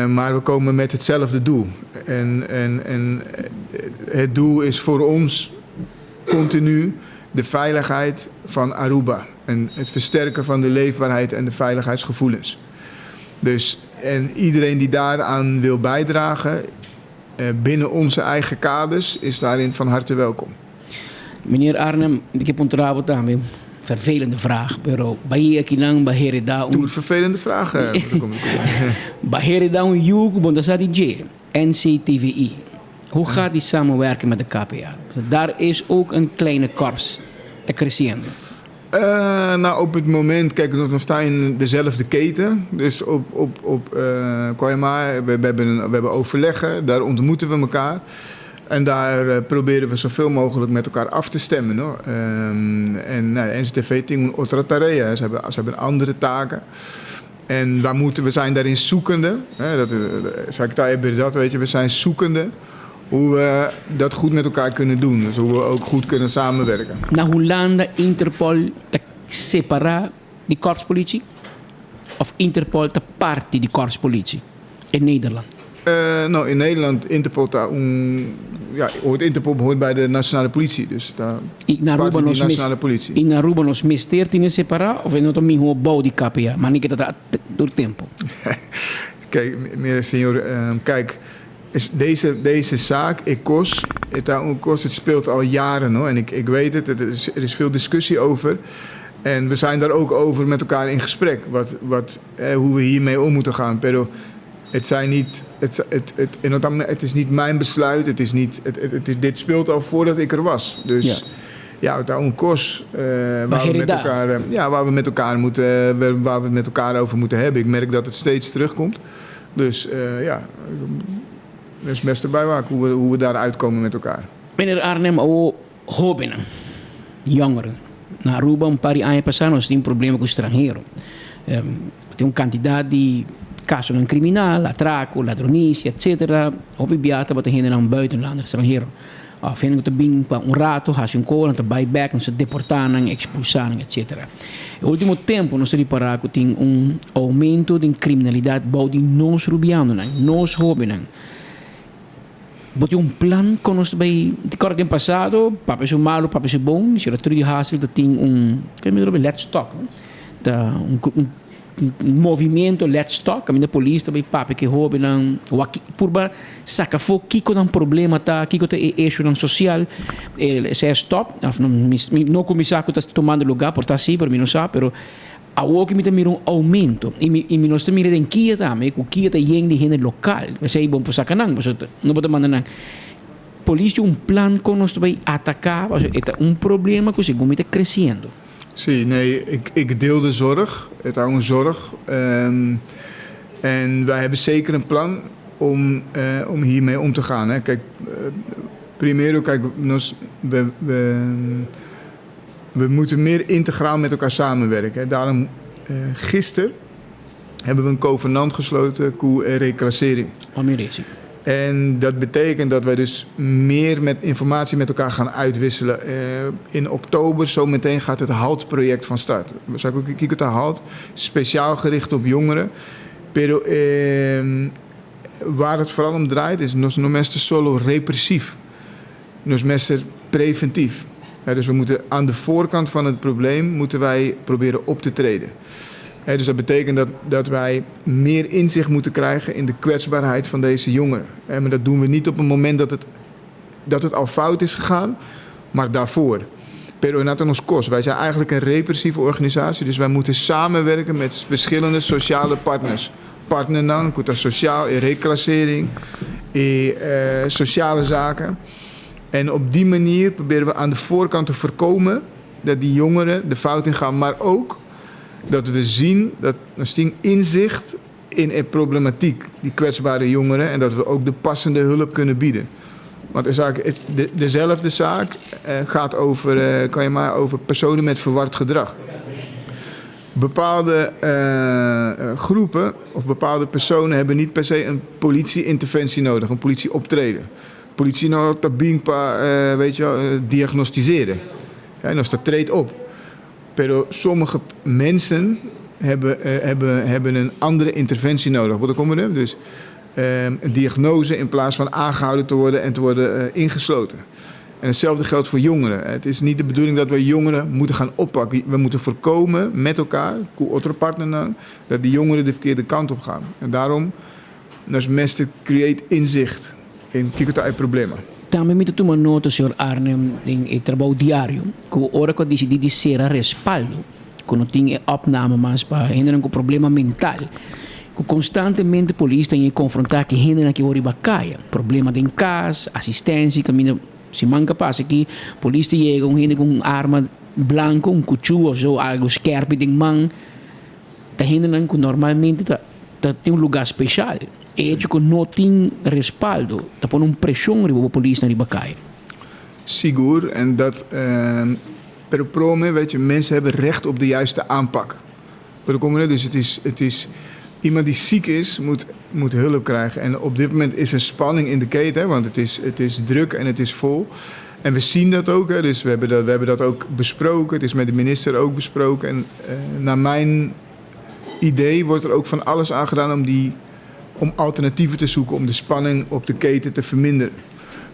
Maar we komen met hetzelfde doel. En het doel is voor ons continu de veiligheid van Aruba. En het versterken van de leefbaarheid en de veiligheidsgevoelens. Dus, en iedereen die daaraan wil bijdragen, binnen onze eigen kaders, is daarin van harte welkom. Meneer Arnhem, ik heb ontrouwd aan een vervelende vraag. Pero bij kinang baherida Doe vervelende vragen. Baherida un yugo bondasadi NCTVI. Hoe gaat die samenwerken met de KPA? Daar is ook een kleine korps te crescendo. Nou, op het moment, kijk, we staan in dezelfde keten. Dus op Koyama, we hebben overleggen, daar ontmoeten we elkaar. En daar proberen we zoveel mogelijk met elkaar af te stemmen. No? En NCTV ting otra tarea. Ze hebben andere taken. En we zijn daarin zoekende. Weet je, we zijn zoekende hoe we dat goed met elkaar kunnen doen. Dus hoe we ook goed kunnen samenwerken. Na Hollanda, Interpol te separar die korpspolitie? Of Interpol te parti die korpspolitie? In Nederland? Nou, in Nederland, Interpol, Interpol hoort bij de nationale politie. Dus daar part die nationale politie. In Aruba nos mestertine separar of in otro mismo bouw die KPA? Maar niet dat door tempo. Kijk, meneer senior, kijk, deze zaak, ECOS, het speelt al jaren, hoor. En ik weet het, er is veel discussie over. En we zijn daar ook over met elkaar in gesprek, hoe we hiermee om moeten gaan. Pero het is niet mijn besluit, dit speelt al voordat ik er was. Dus ja, het is een koers waar we het met elkaar over moeten hebben. Ik merk dat het steeds terugkomt. Dus dat is best erbij waken hoe we daar uitkomen met elkaar. Meneer Arnhem, jovenen, jongeren. Na Aruba, een paar jaar passados, tem problema com estrangeiro. Tem candidato die caso een criminaal, atraco, ladronice, etc. Op die biata wat er naar een buitenlander, estrangeiro. Vindo que bem para rato, hace cola, buyback, nos deportaram, expulsaram, etc. No último tempo, nós reparamos que tem aumento de criminalidade, bom de nós rubianos, nós jovens. Bote um plan conosco bem de cor do passado, papai so malo, papai so bom, se outro dia hasil da tem que me lembro let's talk, da movimento let's talk, a minha polícia também papai que rouba não, purba saca fogo kiko não problema tá, kiko tá eixo não social, se stop, não começar que tá tomando lugar por tá assim, por mim não sabe, pero a o que me mira um aumento e me nós mira em Kia também, o Kia tá yendo de gente local, mas aí bom por sacanang, mas não pode mandar nada. Polícia plan com nós vai atacar, mas é problema que segundo está crescendo. Zie, nee, ik deel de zorg. Het is een zorg. En wij hebben zeker een plan om hiermee om te gaan. Hè. Kijk, primero, kijk, we moeten meer integraal met elkaar samenwerken. Hè. Daarom, gisteren hebben we een covenant gesloten, reclassering. En dat betekent dat wij dus meer met informatie met elkaar gaan uitwisselen. In oktober, zometeen gaat het HALT-project van start. We zijn ook kijken naar HALT, speciaal gericht op jongeren. Pero, waar het vooral om draait is nos mestre solo repressief. Nos mestre preventief. Ja, dus we moeten aan de voorkant van het probleem moeten wij proberen op te treden. Dus dat betekent dat wij meer inzicht moeten krijgen in de kwetsbaarheid van deze jongeren. Maar dat doen we niet op een moment dat het al fout is gegaan, maar daarvoor. Pero nata nos kost. Wij zijn eigenlijk een repressieve organisatie, dus wij moeten samenwerken met verschillende sociale partners. Partnernang, sociaal, reclassering, sociale zaken. En op die manier proberen we aan de voorkant te voorkomen dat die jongeren de fout ingaan, maar ook dat we zien dat er inzicht in een problematiek, die kwetsbare jongeren, en dat we ook de passende hulp kunnen bieden. Want dezelfde zaak gaat over personen met verward gedrag. Bepaalde groepen of bepaalde personen hebben niet per se een politie-interventie nodig, een politie-optreden. Politie nou dat diagnosticeren. Ja, en als dat treedt op. Pero sommige mensen hebben een andere interventie nodig. Wat komen er? Dus een diagnose in plaats van aangehouden te worden en te worden ingesloten. En hetzelfde geldt voor jongeren. Het is niet de bedoeling dat we jongeren moeten gaan oppakken. We moeten voorkomen met elkaar, dat die jongeren de verkeerde kant op gaan. En daarom, dat mestre create inzicht in kikota problemen. Também me tomar nota, senhor Arnem, em trabalho diário, que a hora que eu decidi ser a respaldo, quando tinha opname mais para hindrar com problema mental, que constantemente a polícia tem que confrontar que hindra que hora bacaia, problema de casa, assistência, que se manca passa aqui, a polícia chega com arma blanca, cuchillo ou so, algo scherp de mão, tá hindra que normalmente tem lugar especial. Hecho que não tem respaldo, dat põe pressão op de politie naar die bakij. Sigur, en dat per prome, weet je, mensen hebben recht op de juiste aanpak. Dus het is iemand die ziek is, moet hulp krijgen. En op dit moment is er spanning in de keten, hè, want het is druk en het is vol. En we zien dat ook, hè, dus we hebben dat ook besproken. Het is met de minister ook besproken. En naar mijn idee wordt er ook van alles aan gedaan om alternatieven te zoeken, om de spanning op de keten te verminderen.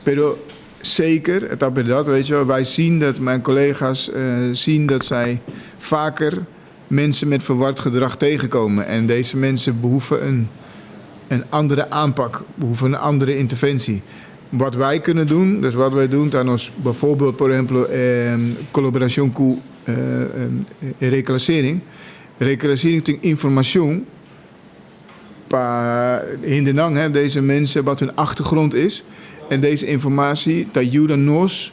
Pero zeker, weet je wel, wij zien dat mijn collega's zien dat zij vaker mensen met verward gedrag tegenkomen. En deze mensen behoeven een andere aanpak, behoeven een andere interventie. Wat wij kunnen doen, dus wat wij doen, dan is bijvoorbeeld, por ejemplo, collaboración con reclassering. Reclassering tegen informatie. Hindenang, hè, deze mensen, wat hun achtergrond is. En deze informatie, dat ajuda nos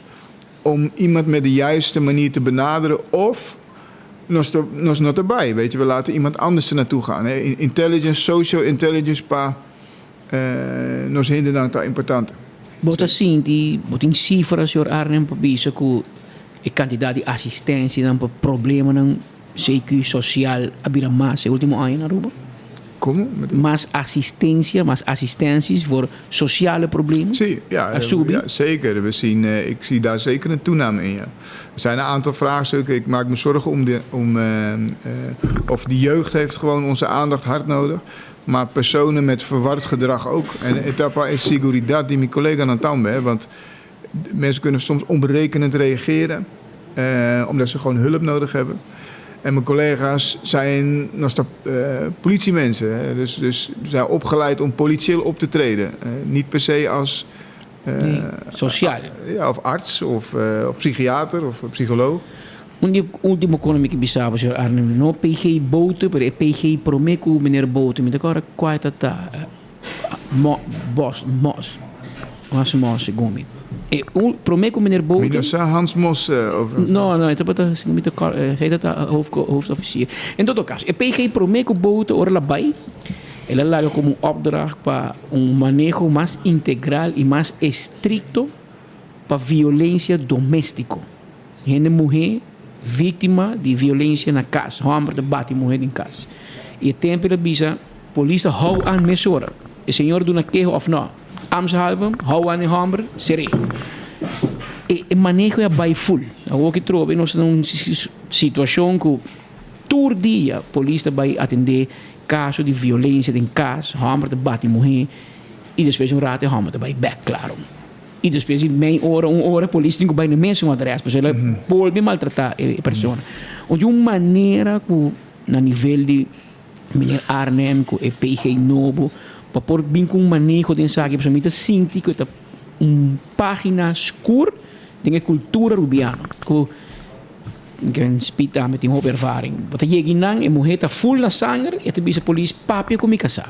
om iemand met de juiste manier te benaderen of nos not erbij. Weet je, we laten iemand anders er naartoe gaan. Hè. Intelligence, social intelligence, nos Hindenang, dat important. Bota sim, botin cifras, senhor Arnem, para isso que o candidato de assistência dan problema dan CQ social abira mais o último ano na Aruba. Como? Maar assistenties voor sociale problemen? Ja, zeker. Ik zie daar zeker een toename in. Ja. Er zijn een aantal vraagstukken. Ik maak me zorgen of de jeugd heeft gewoon onze aandacht hard nodig. maar personen met verward gedrag ook. En etapa is seguridad die mijn collega aan tambe, want mensen kunnen soms onberekenend reageren, omdat ze gewoon hulp nodig hebben. En mijn collega's zijn politiemensen, hè? Dus zijn opgeleid om politieel op te treden. Niet per se als sociaal. Of arts of psychiater of psycholoog. Die ultimo kono ik bisabo sir Arnhem no PG Boten per PG Promeco meneer Boten met elkaar kwijt dat Mos Gomi. Promeco meneer Boten. Minosa Hans Mos No, het is met elkaar heet dat hoofdofficier. In todo caso, PG Promeco Boten ora labai. Ela laga como un opdracht para un manejo más integral y más estricto para violencia doméstica. Gente mujer vítima de violência na casa, homem de bate mulher em casa. E tempo de bisa, polícia hou aan mesora. O senhor do na queijo of não. Amshalven, hou aan de homem, seré. E manejo é by full. Agora que trobe nós numa situação que todo dia a polícia vai atender caso de violência em casa, homem de bate mulher e depois rato homem de vai back claro. E depois, meia hora, a polícia tem que ir na mesma adressa, porque ela pode maltratar a pessoa. De uma maneira que, na nível de Meneer Arnhem, com o PG Novo, para pôr bem com um manejo de ensaio, para mim, sinto que é uma página escura de cultura rubiana. Que spita met die hoop ervaring. Wat je ginang, en mulher está full na sangue, e te bisa polícia, papi como casar.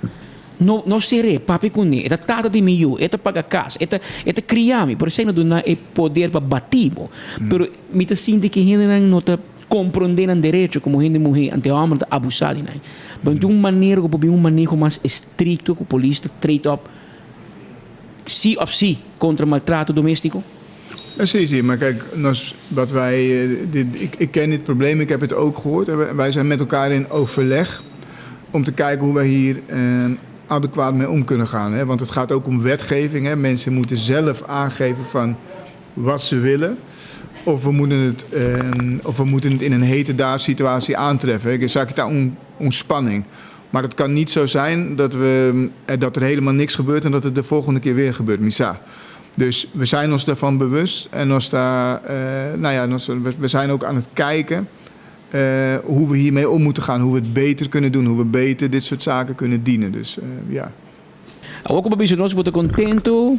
No seré, papi com ne, eta tata de miu, eta paga casa, eta criami, por isso não dá o poder para batimos. Pero me te sinto que gente não tá compreendendo direito como gente mulher ante homem tá abusado né. Mas de uma maneira como um manejo mais estricto que a polícia trade up sim of sim contra maltrato doméstico. Zie, maar kijk, ik ken dit probleem, ik heb het ook gehoord. Wij zijn met elkaar in overleg om te kijken hoe wij hier adequaat mee om kunnen gaan. Hè? Want het gaat ook om wetgeving. Hè? Mensen moeten zelf aangeven van wat ze willen. Of we moeten het in een hete daadsituatie aantreffen. Ik zag daar ontspanning. Maar het kan niet zo zijn dat er helemaal niks gebeurt en dat het de volgende keer weer gebeurt. Misa. Dus we zijn ons daarvan bewust. En we zijn ook aan het kijken hoe we hiermee om moeten gaan. Hoe we het beter kunnen doen. Hoe we beter dit soort zaken kunnen dienen. Dus ja. Ook op een nós moeten contento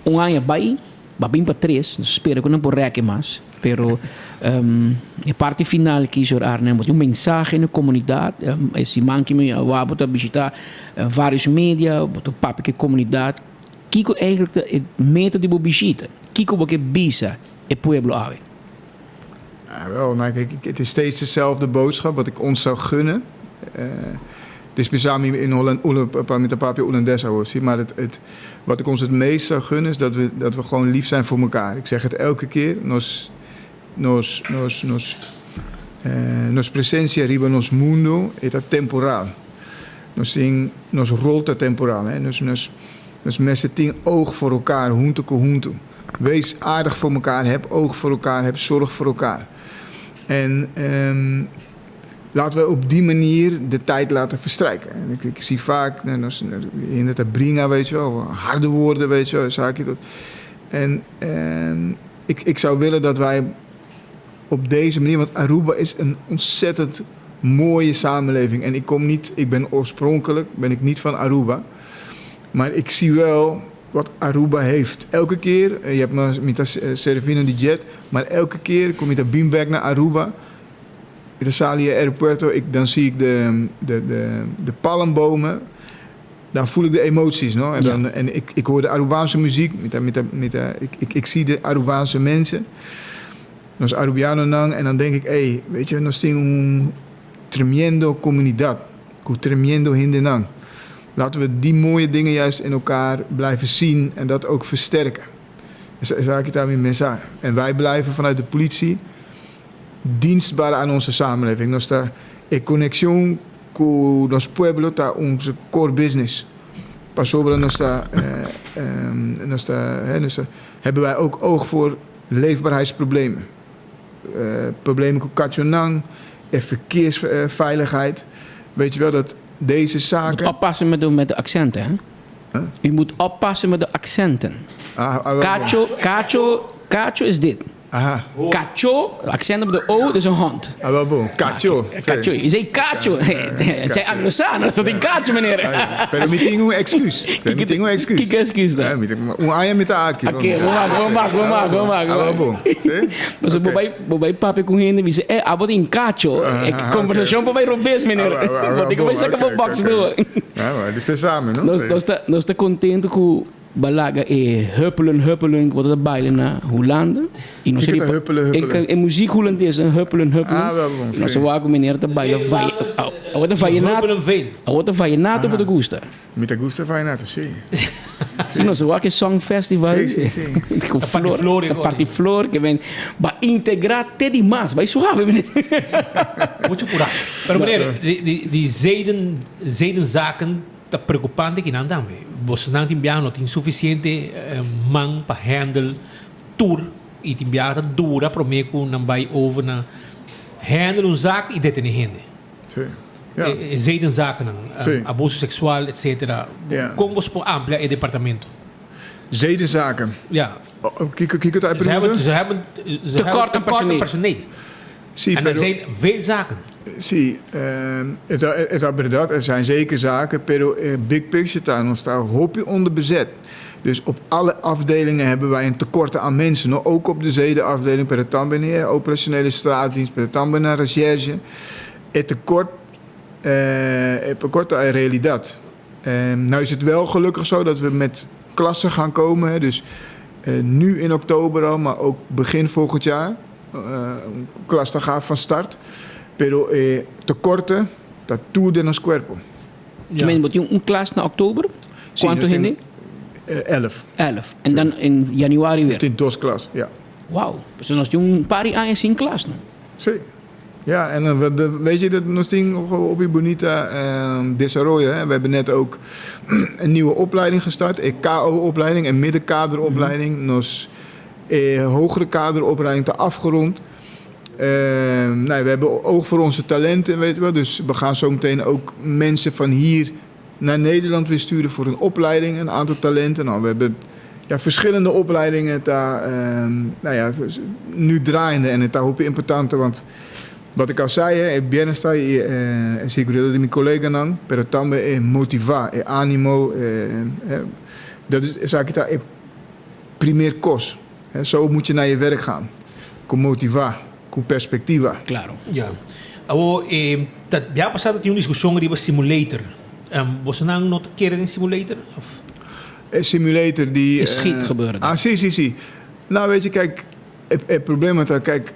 año bij. Babim para 3, espero que não por reque mais, pero a parte final que o Arnhem tem mensagem na comunidade, esse man que me vai para visitar vários mídias, para papo que comunidade, que eigenlijk het meta de visita, que como que visa het pueblo ave. Wel, nou kijk, het is steeds dezelfde boodschap wat ik ons zou gunnen. Het is samen in Holland met de papje Hollandesa hoor, maar wat ik ons het meest zou gunnen is dat we gewoon lief zijn voor elkaar. Ik zeg het elke keer. Nos presencia riba nos mundo está temporal. Nos rolta temporal. Nos mensen tien oog voor elkaar, hunto ko hunto. Wees aardig voor elkaar, heb oog voor elkaar, heb zorg voor elkaar. En laten we op die manier de tijd laten verstrijken. En ik zie vaak, in het bringa, weet je wel, harde woorden, weet je wel, zaakje dat. En ik zou willen dat wij op deze manier, want Aruba is een ontzettend mooie samenleving. En ik ben oorspronkelijk niet van Aruba. Maar ik zie wel wat Aruba heeft. Elke keer, je hebt maar met Servino die jet, maar elke keer kom je beamback naar Aruba. In de Salia Aeropuerto, dan zie ik de palmbomen. Dan voel ik de emoties. No? En ik hoor de Arubaanse muziek. Ik zie de Arubaanse mensen. Nos Arubiano nang. En dan denk ik, weet je, nos tengo un tremendo comunidad. Un tremendo hindenang. Laten we die mooie dingen juist in elkaar blijven zien en dat ook versterken. Zou ik het daarmee mensaje. En wij blijven vanuit de politie dienstbaar aan onze samenleving. Nuestra conexión con los pueblos está onze core business. Pas sobre nuestra hebben wij ook oog voor leefbaarheidsproblemen. Problemen met Kachonang, verkeersveiligheid. Weet je wel dat deze zaken... Je moet oppassen met de accenten, hè? U moet oppassen met de accenten. Cacho is dit. Aha. Cacho, accent op de O, dus een hond. Ah, wel bom. Cacho. Cacho. Je zei cacho. Zij Anglo-Sano, dat is toch een cacho, meneer? Pero me tengo un excuse. Me tengo un excuse. Kijk excuse dan. Un aya met de aki. Oké, we maken. Ah, wel bom. Maar zo, bij papi com hende, we zeggen, abot in cacho. Conversação bij Robes, meneer. Wat ik wil zeggen, wat box doen. Ja, maar het is best samen, no? Nós está contente com balaga huppelen, wat het bailen na Hollande. E huppelen. In muziek holandês, huppelen. Ah, wel bom. Nós wago meneer te bailen wat een vallenato. Wat een vallenato met de gusta. Met de gusta vallenato, sim. Sim, nós wago song festival. Sim. Com flor, a parte flor que vem ba integrar te di mas, vai suave meneer. Moet je pura. Maar meneer, die zedenzaken te preocupante que não dá. Você não tem não tem suficiente man para handle tour e tem dura para mim que não vai over na handle zaak e deter hende. Sim. Zedenzaken, abuso sexual, etc. Como você pode ampliar het departamento? Zedenzaken. Ja. Kijk het uit. Ze hebben tekort aan personeel. Sim, en er zijn veel zaken. Sim, het verdade, er zijn zeker zaken, pero big picture está hoopje onderbezet. Dus op alle afdelingen hebben wij een tekort aan mensen. No? Ook op de zedenafdeling, per também operationele straatdienst, per também recherche. Het tekort aan realiteit. Nou is het wel gelukkig zo dat we met klassen gaan komen. Hè? Dus nu in oktober al, maar ook begin volgend jaar. Klas dan gaat van start. Pero tekorten, dat toe nos cuerpo. Je meent een klas naar oktober? Quanto hende? 11. En dan in januari weer? Dus in dos klas, ja. Wauw. Dus dan is je een paar jaar in klas nog? Sí. Ja, en weet je, dat nog ding op je bonita desarrollo. We hebben net ook een nieuwe opleiding gestart. Een KO-opleiding, een middenkaderopleiding. Nos hogere kaderopleiding te afgerond. We hebben oog voor onze talenten, weet je wel. Dus we gaan zo meteen ook mensen van hier naar Nederland weer sturen voor een opleiding. Een aantal talenten. Nou, we hebben verschillende opleidingen daar, nu draaiende. En het daar hoop importante, want wat ik al zei, bienestar en seguridad de mijn collega dan, pero también motivar, animo, dat is eigenlijk het primeer kos. Zo moet je naar je werk gaan. Con motivar. Com perspectiva. Claro. Ja. Já passado tinha uma discussão sobre simulator. Você não nota keren in simulator? Simulator die... Is schiet gebeuren. Zie. Nou, weet je, kijk, het probleem is dat, kijk,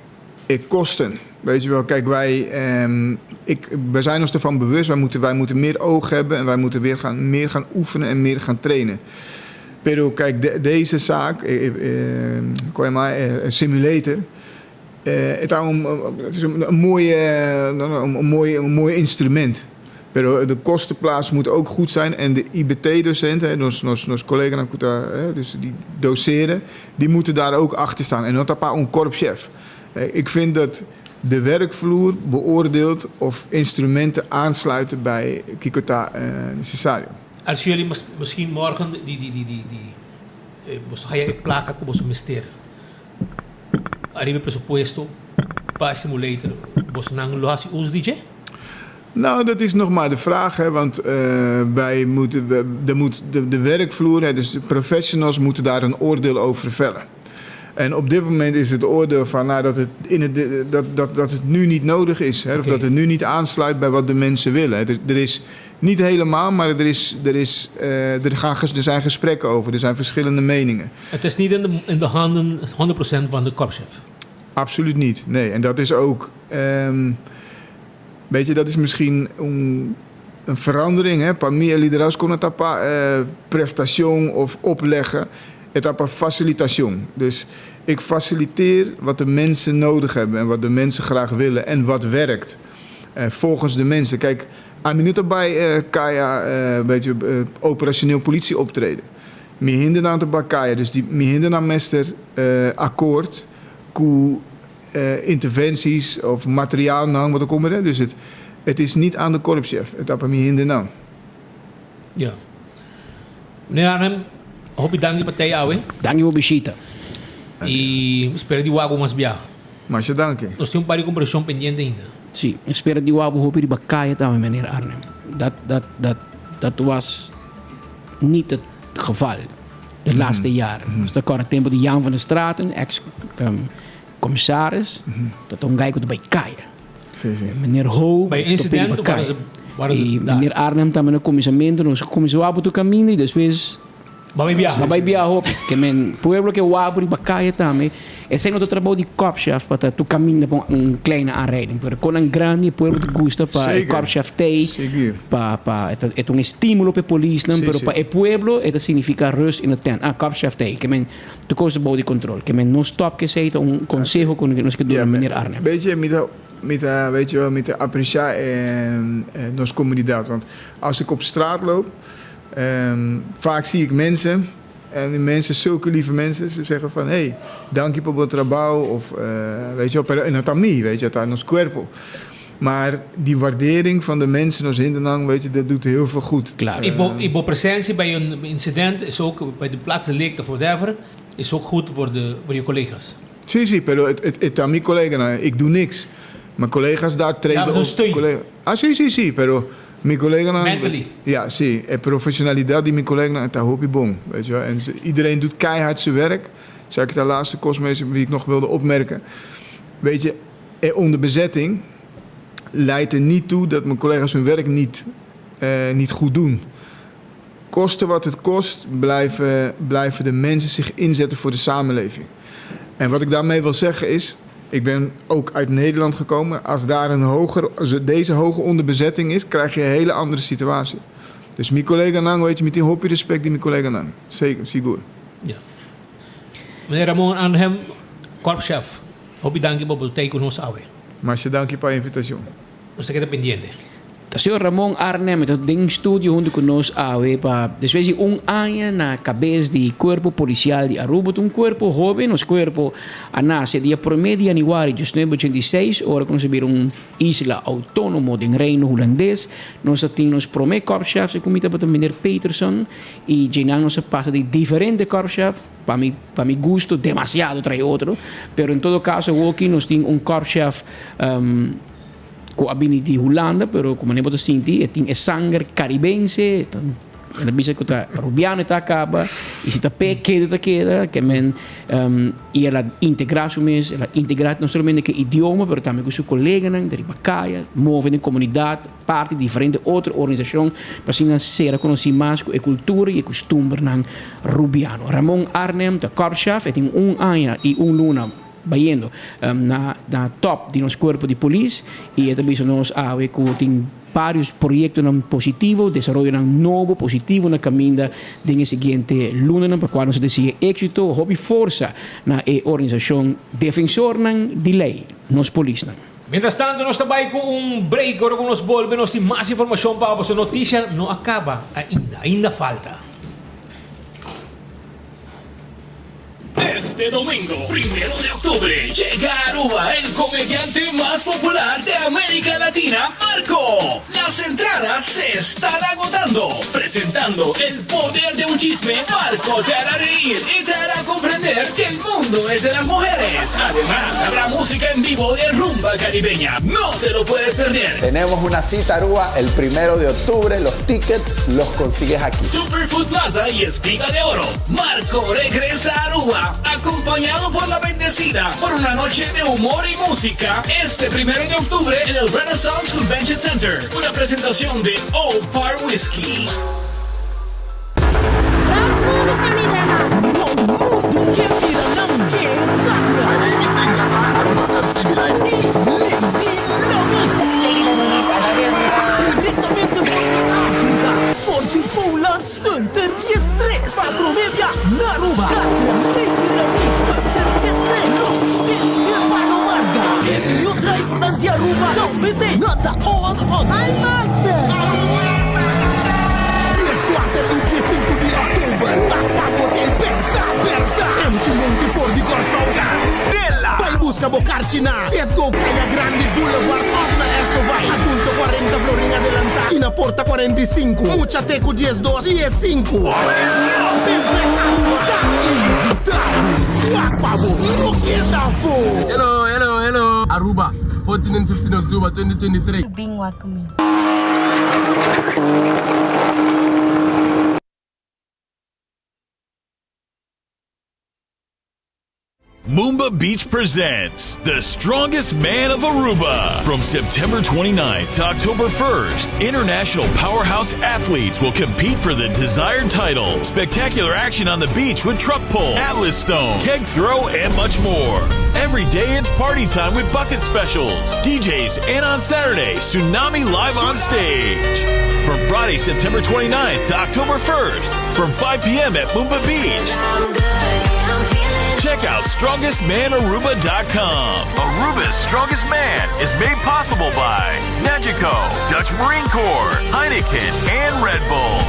kosten. Weet je wel, kijk, wij zijn ons ervan bewust. Wij moeten meer oog hebben en wij moeten meer gaan oefenen en meer gaan trainen. Pero, kijk, deze zaak, simulator... Het is een mooi instrument. Maar de kostenplaats moet ook goed zijn. En de IBT-docenten, nos collega's, dus die doseren, die moeten daar ook achter staan. En dat is een korpschef. Ik vind dat de werkvloer beoordeelt of instrumenten aansluiten bij Kikota necessario. Als jullie misschien morgen ga je placa com o ministério. Arriba pressuposto para simulator. Você não lo hace uso DJ? Nou, dat is nog maar de vraag, hè, want de werkvloer, dus de professionals moeten daar een oordeel over vellen. En op dit moment is het oordeel van dat het nu niet nodig is, hè, of dat het nu niet aansluit bij wat de mensen willen. Er is niet helemaal, maar er zijn gesprekken over, er zijn verschillende meningen. Het is niet in de handen 100% van de korpschef? Absoluut niet, nee. En dat is ook... weet je, dat is misschien een verandering. Hè? Para mim, liderazgo não está para prestação of opleggen. Het is para facilitação. Dus ik faciliteer wat de mensen nodig hebben en wat de mensen graag willen en wat werkt volgens de mensen. Kijk, aan minuten bij Kaya, operationeel politie optreden. Me hinder aan de Bakaya, dus die me hinder aan mester akkoord, interventies of materiaal nou wat er komen. Dus het is niet aan de korpschef. Het is aan mij hinder nou. Ja. Meneer Arnhem, hoop je dank partij awe. Dank je Bishita. Y espero die wago mas bia. Mas je dank je. Nós temos para compressão pendente ainda. Sim, espero die wago hoop je die bakaya também, meneer Arnhem. Dat was niet het geval de laatste jaren. Dus dat kan het tempo de Jan van der Straten, ex-commissaris, dat omgijkt bij Kaya. Meneer Ho, bij incidenten waren ze meneer Arnhem também no comissamento, nos começou a botar caminho e depois Vai viajar, que men pueblo que wapo die bakaya também. Esse é no trabalho de kopchef para tu caminha para kleine aanrijding. Pero con een grande pueblo te gusta para kopchef tei. Pa é estímulo para police, pero para el pueblo это significa rust in het tent. Kopchef tei, que men tu kost body control, que men no stop que sei consejo con que nos que doen meneer Arnhem. Weet je met de appreciëren onze comuniteit, want als ik op straat loop, vaak zie ik mensen en die mensen, zulke lieve mensen, ze zeggen van hey, dank je por het trabajo of weet je wel, en het ami, weet je, het aan ons cuerpo. Maar die waardering van de mensen als Hindenang, weet je, dat doet heel veel goed. Klaar. Ibo presentie bij een incident is ook bij de plaats de leek of whatever is ook goed voor je collega's. Sí, pero het aan mijn collega, ik doe niks. Mijn collega's daar treden op. Ja, sí, pero mijn collega... Mentally. Ja, sí. En professionaliteit die mijn collega... Dat hoop je bon, weet je wel. En iedereen doet keihard zijn werk. Zeg ik de laatste kostmeester die ik nog wilde opmerken. Weet je, onder bezetting leidt er niet toe dat mijn collega's hun werk niet goed doen. Koste wat het kost, blijven de mensen zich inzetten voor de samenleving. En wat ik daarmee wil zeggen is... Ik ben ook uit Nederland gekomen. Als daar deze hoge onderbezetting is, krijg je een hele andere situatie. Dus mijn collega Nang, weet je, met die hoop respect die mijn collega Nang. Zeker, sigur. Ja. Meneer Ramon Arnhem, korpschef, hoop je dank je voor het teken ons awe. Maar je dank je voor de invitatie. Nos queda pendiente. Senhor Ramon Arnhem, dat ding studio junto conosco para después de año na cabeça de cuerpo policial de Aruba, cuerpo joven, nos cuerpo nace dia 1 de januari de 1986, ora concebir isla autónomo de reino holandês. Nós temos primeiro korpschef, se comita para meneer Peterson e Jenang nos passa de diferente korpschef. Para mi gusto, demasiado trae otro, pero en todo caso, aquí nos temos korpschef com a de Holanda, pero como nem pode sentir, tem sangue caribense, ela bisa que tá rubiano tá acaba, e se tá pé queda, que men e ela integração mesmo, ela integra não somente que idioma, pero também com seu colega de Bacaya, move na comunidade, parte de diferente outra organização, para se ser conhecer mais a cultura e costume nan rubiano. Ramon Arnhem, da korpschef, tem ano e luna bayendo na top de nosso corpo de polícia e também nós tem vários projetos positivos, desenvolvem novo positivo na caminho da seguinte luna para qual nós decide êxito, hobby força na organização defensor de lei, nos polícia. Mientras tanto, nós trabalhamos com break, agora com nós volvemos, tem mais informação para você. A notícia não acaba ainda falta. Este domingo, 1 de octubre, llega a Aruba el comediante más popular de América Latina, Marco. Las entradas se están agotando. Presentando el poder de un chisme, Marco te hará reír y te hará comprender que el mundo es de las mujeres. Además, habrá música en vivo de rumba caribeña. No te lo puedes perder. Tenemos una cita Aruba el 1 de octubre. Los tickets los consigues aquí. Superfood Plaza y Espiga de Oro. Marco regresa a Aruba, acompañado por la bendecida, por una noche de humor y música, este 1 de octubre en el Renaissance Convention Center. Una presentación de Old Par Whiskey. Forty Polar Stunter 10-3 para Promedia Naruba. Stunter 10-3 Los Sente Palomarga. E o driver da Aruba também tem nota on. Al Master. 3-4 e 3-5 de outubro. Nata Hotel Berta. MC Montefor de Corsauga. Vai busca Bocarchina. Set Go Caia Grande Boulevard. Off na Esovai. Adulto 40. na Porta 45. Mucha Teco 10-2 e 5. Spinfest Aruba tá invitado. Guapabo, no que dá fo. Hello. Aruba, 14 and 15 October 2023. Being welcoming. Moomba Beach presents The Strongest Man of Aruba. From September 29th to October 1st, international powerhouse athletes will compete for the desired title. Spectacular action on the beach with truck pull, atlas stone, keg throw, and much more. Every day it's party time with bucket specials, DJs, and on Saturday, Tsunami Live on stage. From Friday, September 29th to October 1st, from 5 p.m. at Moomba Beach. Check out StrongestManAruba.com. Aruba's Strongest Man is made possible by Nagico, Dutch Marine Corps, Heineken, and Red Bull.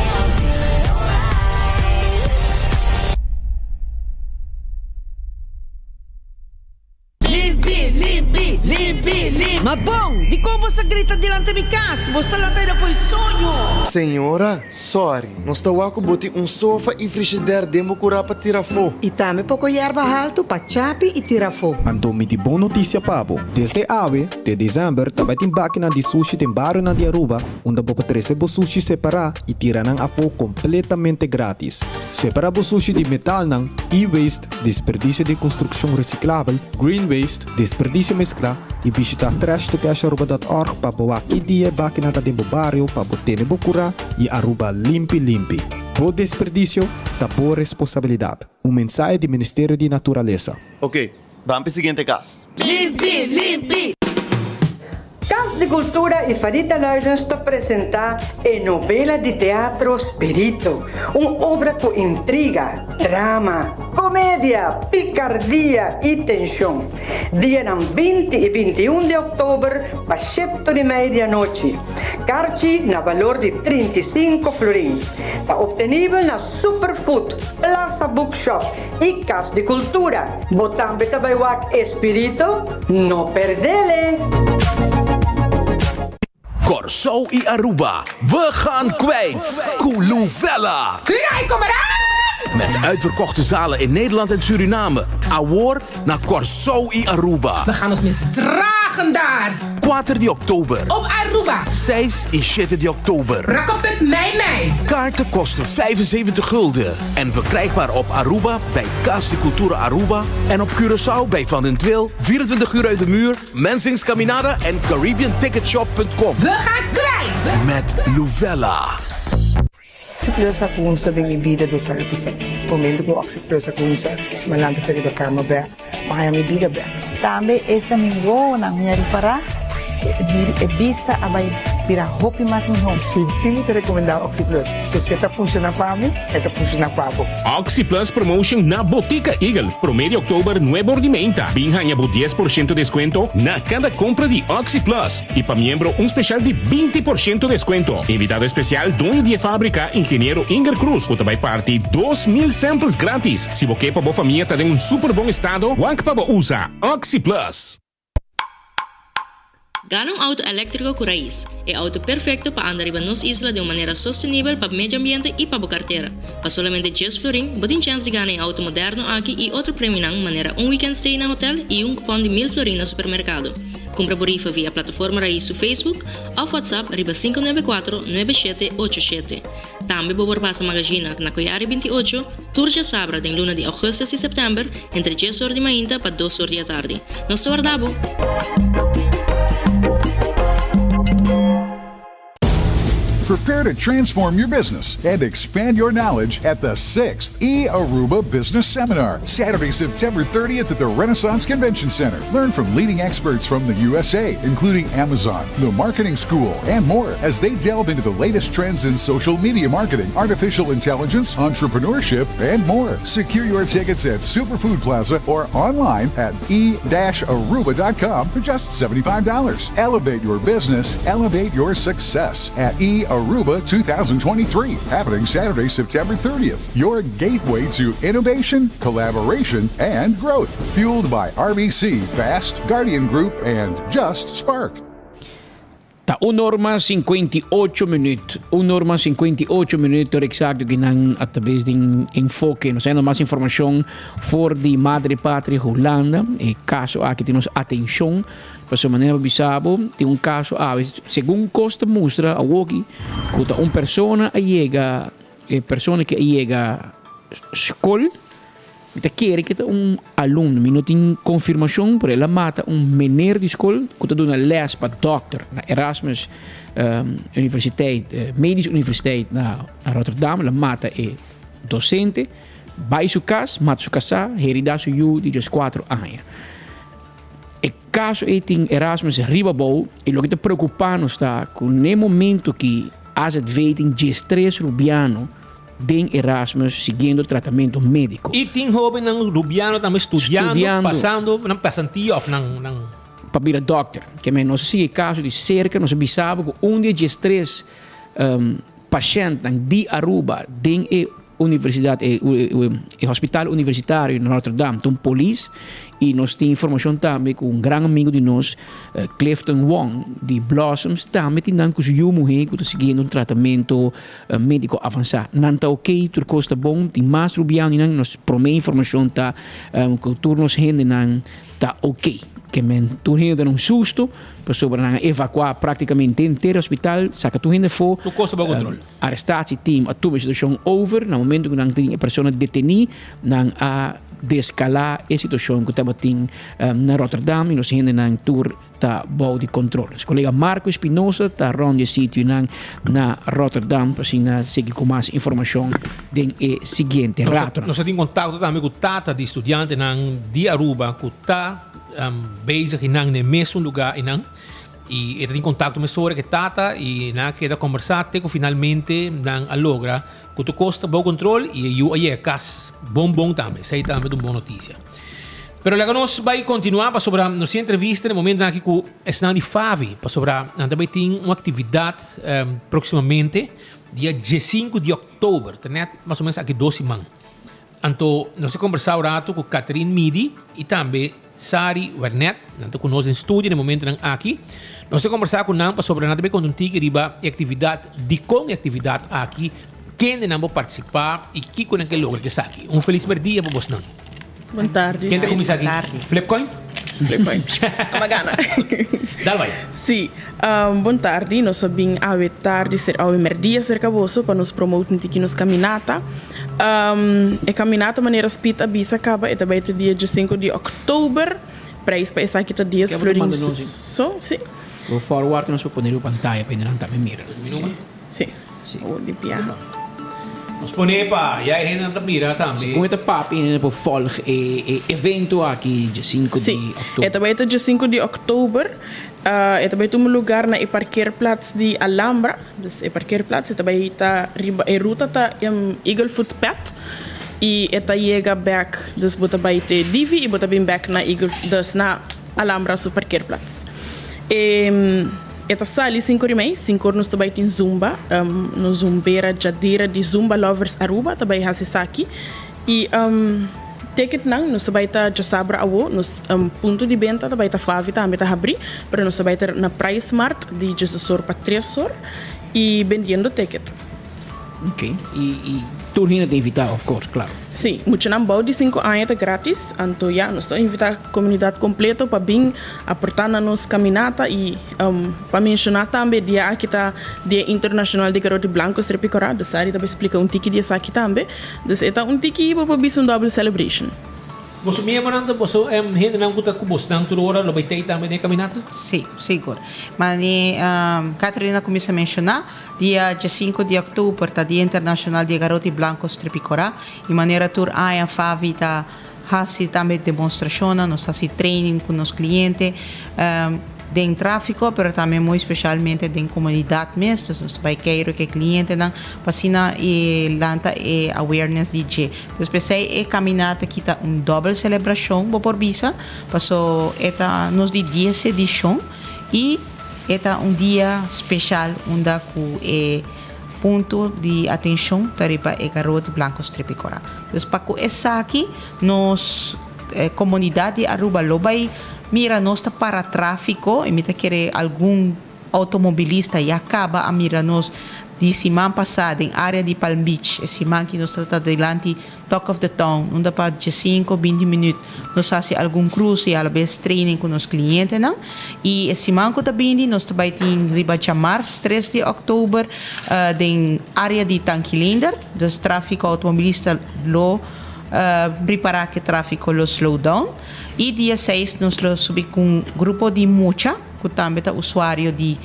Limpi. Ma bom, di como sa grita dilante mi casa, basta lá tayo foi sonho. Senhora, sorry, não estou a botar sofá e frigideira demo curar para tirar fogo. E também pouco yerba alto para chapi e tirar fogo. Antomi di boa notícia, Pabo. Desde ave, de dezembro, também tem máquina de sushi tem barro na de Aruba, onde você recebe sushi separar e tirar a fogo completamente grátis. Separar o sushi de metal ng e-waste, desperdício de construção reciclável, green waste, desperdício mescla e visitar trashtocash.org para boa que dia máquina da tempo barrio para botar bocura e Aruba limpi. Bo desperdício, da boa responsabilidade. Mensagem do Ministério de Natureza. Ok, vamos para o seguinte caso. Limpi. Casa de Cultura e Farita Luijens te apresentar a novela de teatro Spirito, uma obra com intriga, drama, comédia, picardia e tensão. Dia 20 e 21 de outubro, para 7 de meia-noite. Carci na valor de 35 florins. Está obtenível na Superfood, Plaza Bookshop e Casa de Cultura. Botam betabaiwak Espírito, não perdele! Corso e Aruba, we gaan kwijt. Kuluvella. Krijg, kom eraan! Met uitverkochte zalen in Nederland en Suriname. Awor naar Corso e Aruba. We gaan ons misdragen daar. 4 de oktober. Op Aruba. 6 en 7 de oktober. Rakopet mij. Kaarten kosten 75 gulden. En verkrijgbaar op Aruba bij Casa de Cultura Aruba. En op Curaçao bij Van den Twil, 24 uur uit de muur, Mensings Caminada en CaribbeanTicketShop.com. We gaan kwijt. Met Luvella. Oxiplosa kung sa ding ibida do sa episode. Momento ko oxiplosa kung sa malante sa riba kama ba. Makayang ibida ba. Tambe esta mingo na minha para e vista abay pira hopi mas mi home. Sim, te recomendar Oxiplos. So se esta funciona para mim, esta funciona para você. Oxyplus Promotion na Botica Eagle. Promedio October, nuevo ordimenta. Binhanya por 10% descuento na cada compra de Oxyplus. Y para miembro, un especial de 20% descuento. Invitado especial, dueño de fábrica, ingeniero Inger Cruz. O também parte 2,000 samples grátis. Si você para a família está em super bom estado, wank para usa Oxyplus. Ganong auto eléctrico com raiz. É auto perfeito para andar em nossa isla de uma maneira sustentável para o meio ambiente e para a carteira. Para solamente 10 florin, você tem chance de ganhar auto moderno aqui e outro prêmio de maneira weekend stay na hotel e cupom de 1,000 florin no supermercado. Compra por rifa via plataforma Raiz no Facebook ou WhatsApp riba 594-9787. Também por passa magazina na Coiari 28, Turja Sabra de luna de agosto e setembro, entre 10 horas de manhã para 2 horas da tarde. Nos guardamos! Prepare to transform your business and expand your knowledge at the 6th eAruba Business Seminar, Saturday, September 30th at the Renaissance Convention Center. Learn from leading experts from the USA, including Amazon, the Marketing School, and more, as they delve into the latest trends in social media marketing, artificial intelligence, entrepreneurship, and more. Secure your tickets at Superfood Plaza or online at e-aruba.com for just $75. Elevate your business, elevate your success at eAruba 2023, happening Saturday, September 30th. Your gateway to innovation, collaboration, and growth. Fueled by RBC, Fast, Guardian Group, and Just Spark. Tá 1:58 minutos. 1:58 minutos exacto que nang através de enfoque. Nós temos mais informação for de Madre Patria Holanda. E caso aqui temos atenção. Para maneira bisabo, tem caso segundo Costa mostra a Woki, que persona que chega escola, que quer que aluno, não tem confirmação, por ela mata menino de escola, que está dando les para doctor na Erasmus Universiteit, Medische Universiteit na Rotterdam, ela mata docente, vai sua casa, mata sua casa, herida sua de 4 anos. E caso tem Erasmus Ribabou, e o que está preocupando está com no momento que as weten G3 Rubiano tem Erasmus seguindo tratamento médico. E tem jovem ng Rubiano também estudando, passando ng pasantía ou ng para virar doctor. Que nós sigue caso de cerca, nós sabemos que dia G3 paciente de Aruba tem universidade, o hospital universitário em Rotterdam, tem polícia, e nós temos informação também com grande amigo de nós, Clifton Wong, de Blossoms, também tem que o mulher que está seguindo tratamento médico avançado. Não está ok, tudo custa bom, tem mais rubiano, e nós promete informação que o turno nos rende, está ok. Que tu rende um susto, para evacuar praticamente inteiro o hospital, saca tu rende for. Tu custa bom controle. Arrestatie team, a tua situação over, no momento que não tem a pessoa detenida, não a descalar a situação que estava na Rotterdam, e nós rende na tour tá bom de controle. O colega Marco Espinosa está ronde sítio na Rotterdam para seguir com mais informação do seguinte rato. Nós temos contato também com o Tata de estudante de Aruba, que está bezig no mesmo lugar e ele tem contato com a que Tata e queda conversar com finalmente logra que tu costa bom controle e eu aí é cas bom também, sei também uma boa notícia. Pero lá nós vai continuar para sobre nossa entrevista no momento aqui com estão de Favi para sobre também tem uma atividade proximamente dia 5 de outubro, né? Mais ou menos aqui 2 semanas. Então, nós conversamos com Catherine Midi e também Sari Wernet, que conosco em estúdio no momento aqui. Nós conversamos com ela sobre também com um tique de atividade, atividade aqui, quem não vai participar e que com aquele lugar que está aqui. Feliz dia para vocês. Boa tarde. Quem começa aqui? Flipcoin? Flipcoin. Amagana. Dá vai. Sim. Boa tarde. Nós sabemos a tarde ser a merdia cerca vosso para nos promover aqui nos caminata. A caminata maneira spita bisa acaba e também dia 5 de outubro. Para isso para estar aqui tá dias florinhos. So, sim. Vou forward que nós vamos pôr a pantalla para não também mira. Sim. Vou limpar. Nós põe para e aí não mira também. Com esse papo ainda por volg evento aqui dia 5 de outubro. É também dia 5 de outubro. É também um lugar na parkeerplaats de Alhambra. Dus é parkeerplaats, é também tá a ruta tá Eagle Foot Path. E é chega back, dus bota bij te Divi e bota bem back na Eagle, dus na Alhambra su parkeerplaats. Esta sali 5:30, 5 horas também tem Zumba, no Zumbeira Jadeira de Zumba Lovers Aruba, também Hasisaki. E ticket nang nós também tá já sabra awo, nos ponto de venda também tá Favi também tá abrir, para nós também tá na Price Mart de Jesus para 3 horas e vendendo ticket. Ok. E turno de invitar, of course, claro. Sim, muito não bom de 5 anos é grátis, então já nós estamos invitar a comunidade completa para vir aportar na nossa caminata e para mencionar também dia aqui tá dia internacional de garoto branco Strepicora, da Sari também explica tique dia aqui também, então é tique para bir double celebration. Você mesmo não posso gente não conta com você não toda hora lo vai ter também de caminata? Sim, seguro. Mas Catarina começa a mencionar dia 5 de outubro tá dia internacional de garoto branco Strepicora e maneira tur a Favi tá hasi também demonstração, nós tá training com os clientes em tráfico, pero também muito especialmente em comunidade mesmo, nós vai querer que cliente não passina e lanta e awareness de G. Então pensei caminhada que tá double celebração por visa, passou eta nos de 10 edição e eta dia especial onde com ponto de atenção para o garoto branco Strepicora. Então para essa aqui nos comunidade Aruba Lobai mira nós para tráfico e me querer algum automobilista e acaba a mirar-nos de semana passada em área de Palm Beach, esse semana que nós está delante Talk of the Town, onde para 5, 20 minutos nós fazemos algum cruze e às training com os clientes, não? E esse semana que também nós também temos riba chamar 3 de outubro em área de Tanquilinder, dus tráfego automobilista lo preparar que tráfego lo slow down. E dia 6 nós subimos com um grupo de mucha, que também é usuário de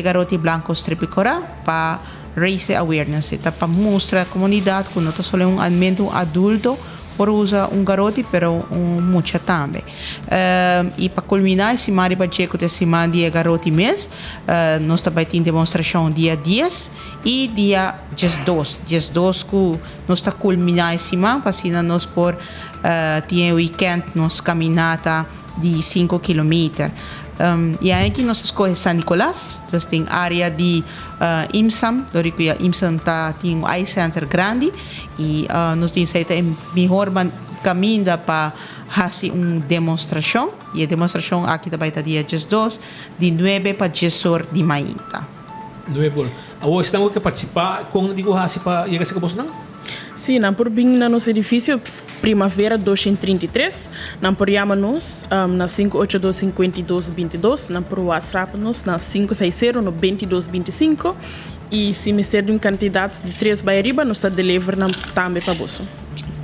Garoti Blancos Tripicora, para raise awareness, para mostrar à comunidade que não é só um alimento adulto por usar garoto, pero mucha também. E para culminar, esse mari para checo de semana de garoti mês, nós também temos demonstração dia 10 e dia 2. Dia 2 que nós está culminar esse semana, para assim nós por tinha weekend nós caminhada de 5 km. E aqui nós escolhemos San Nicolás, então tem área de IMSAM, IMSAM tem um eye center grande e nós temos melhor caminho para fazer uma demonstração e a demonstração aqui também está dia 2 de 9 para 10 horas de manhã. 9 horas. Estamos que participar com digo hasi para chegar a esse não? Sim, não por bem no nosso edifício Primavera 233, não por chama-nos na 582-5222, não por WhatsApp-nos na 560-2225 e se me ser de um quantidade de 3 bairiba, nós está deliver também para você.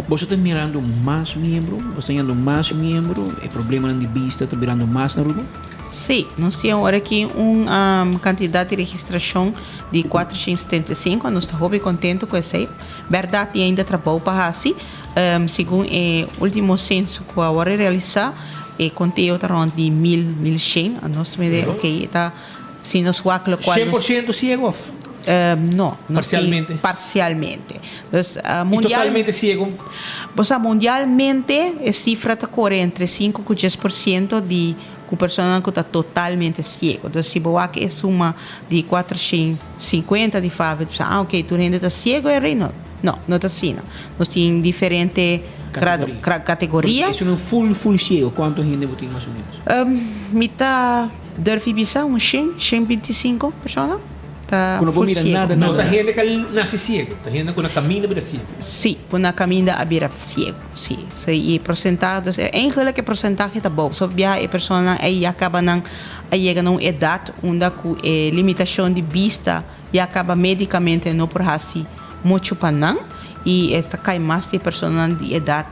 Você está mirando mais membro? Você está mirando mais membro? É problema de vista, está mirando mais na rua? Sim, nós temos aqui uma quantidade de registração de 475, nós estamos bem contentes com isso. Verdade, ainda trabalho para assim, segundo o último censo que agora realizar, contei around de 1.100, nós também, ok, está, se nós vamos... 100% ciego? Não. Parcialmente? Parcialmente. E totalmente ciego? Mundialmente, a cifra está entre 5 e 10% de pessoas que estão totalmente ciego. Então, se você é suma de 450 de fábrica, ok, tu ainda está ciego, não está assim. Nós temos diferentes categorias. Isso não é full ciego, quanto gente você tem mais ou menos? Mitad deve ser 125 pessoas. Quando não mira nada. Não, tem gente que nasce ciego, tem gente que caminha para ciego. Sim, quando caminha a vira ciego, sim. E porcentagem, eigenlijk que porcentagem está bom. Só que a pessoa aí acaba não chega numa idade onde a limitação de vista e acaba medicamente não por assim muito para não e esta cai mais de pessoas de idade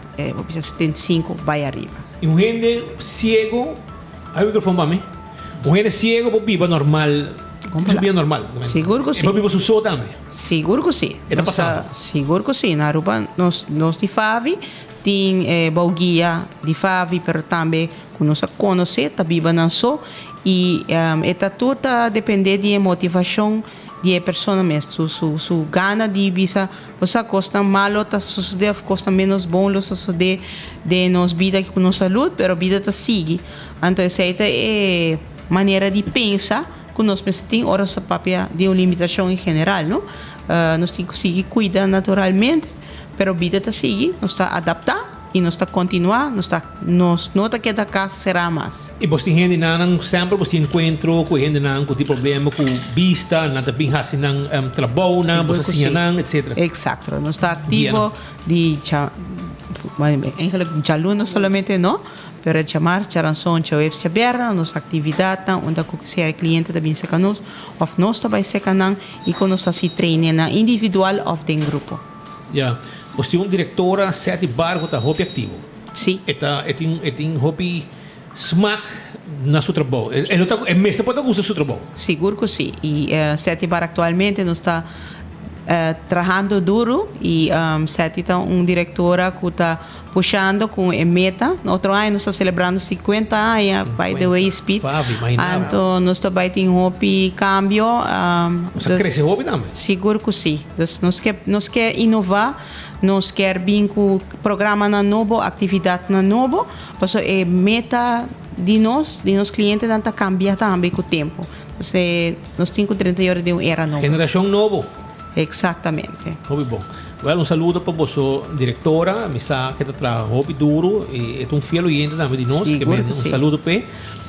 75 vai arriba. E um gente ciego, aí o microfone para mim. Um gente ciego pode viver normal. Isso é normal. Seguro que sim. E para você também? Seguro que sim. Está passando? Seguro que sim. Na Aruba, nós de FAVI, tem guia de FAVI, mas também nós conhecemos, está viva não só. E esta tudo depende de motivação de pessoa mesmo. Su gana de visa, você custa malo, sucede, custa menos bom, sucede de nos vida com nossa saúde, mas a vida está sigue. Então, essa é maneira de pensar. Nós temos horas de uma limitação em geral, não? Nós temos que seguir cuidar naturalmente, mas a vida está seguindo, nós está adaptar e nós está continuar, nós nota que da casa será mais. E você tem gente não sempre você encontra com gente não com problema com vista, não também assim não trabalho, não você assim não, etc. Exato, nós está ativo de já não solamente não. Para chamar charanson webs aberta nossa atividade onde o cliente também se conosco ou nós também se canam e conosco se treina individual ou em grupo. Já, você tem diretora 7 barco está hobby ativo. Sim. Tem hobby smack na seu trabalho. É mesmo pode gostar do seu trabalho. Seguro que sim. E 7 bar atualmente nós está trabalhando duro e 7 está diretora que está puxando com a meta. No outro ano nós estamos celebrando 50 anos, by the way, speed. Então, nós também temos hobby cambio. Você cresce hobby também? Seguro que sim. Nós quer inovar, nós quer vir com programa na novo, atividade na novo, mas a meta de nós clientes, não está cambiando também com o tempo. Nós temos 30 horas de uma era nova. Geração novo. Exatamente. Hobby bom. Well, saludo para você, diretora, misa que está hobby duro e é fiel oyente também de nós. Saludo para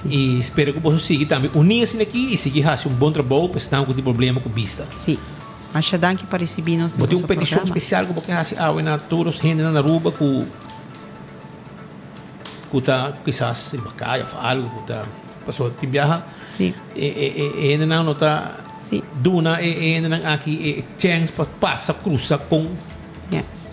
E espero que você siga também unir-se aqui e seguir fazendo bom trabalho para estar com o problema com vista. Sim. Mas danke para receber-nos. Vou ter uma petição especial que você faz na todos os gente na Aruba que tá quizás em Bacaia ou algo que tá passou tem viaja. Sim. E não tá duna e não aqui chance para passar cruza com. Yes.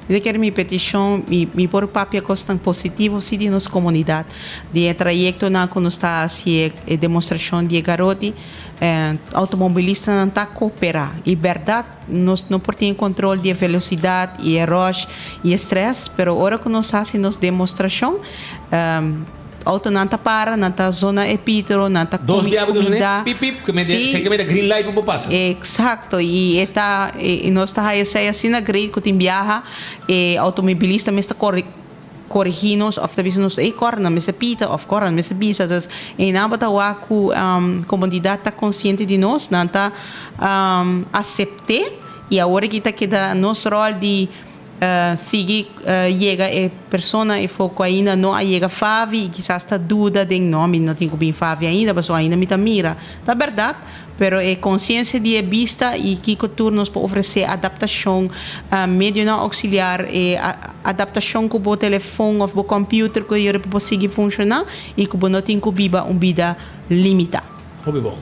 Eu quero minha petição, me por papel costan positivo sim de nossa comunidade. De trajeto na que nós está assim demonstração de garoti, automobilista não está cooperar. E verdade, nós não podemos controle de velocidade e rush e estresse, mas agora que nós fazemos demonstração, auto não está para, não está zona epítero, não está comida. Pip, que me da green light para passar. Exato, e nós está assim na grade que tem viaja, e automobilista me está corrigindo, ou talvez nós correm, me pita, ou correm, me bisa, então, em nada da a comunidade está consciente de nós, não está aceitar, e agora que está queda nosso rol de seguir chega a pessoa e foco ainda não chega Favi e quizás está dúvida de nome não tem bem Favi ainda mas ainda me mira tá verdade pero é consciência de vista e que turnos para oferecer adaptação meio não auxiliar e adaptação com o telefone ou o computer que eu para conseguir funcionar e que não tem que viver uma vida limitada. Muito bom.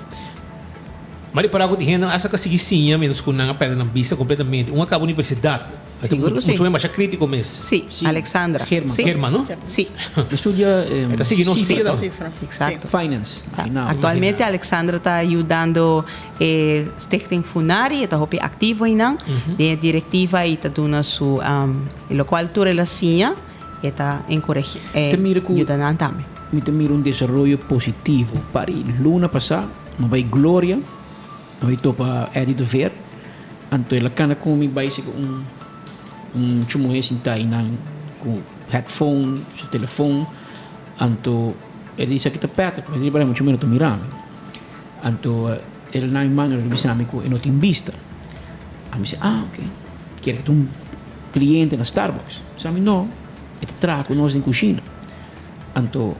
Mas para algo de renda, essa que seguir sim, menos com não perder na vista completamente. Uma acaba a universidade. Seguro sim. Muito mais crítico mesmo. Sim, Alexandra. Germa, não? Sim. Estudia cifra. Exato. Finance. Atualmente, a Alexandra está ajudando Stichting Funari, está ativo ainda, de diretiva e está dando su lo qual tu relação e está ajudando também. Me mira desenvolvimento positivo para Luna passar, não vai glória. Eu estou para edit ver, então ela cana com me vai ser chumo esse tá com headphone, seu telefone, então ele disse que tá perto, mas ele vai muito menos mirar, então ele não manga ele disse amigo eu não tenho vista, a mim disse ok, quer que um cliente na Starbucks, sabe não, ele trago nós em cozinha, então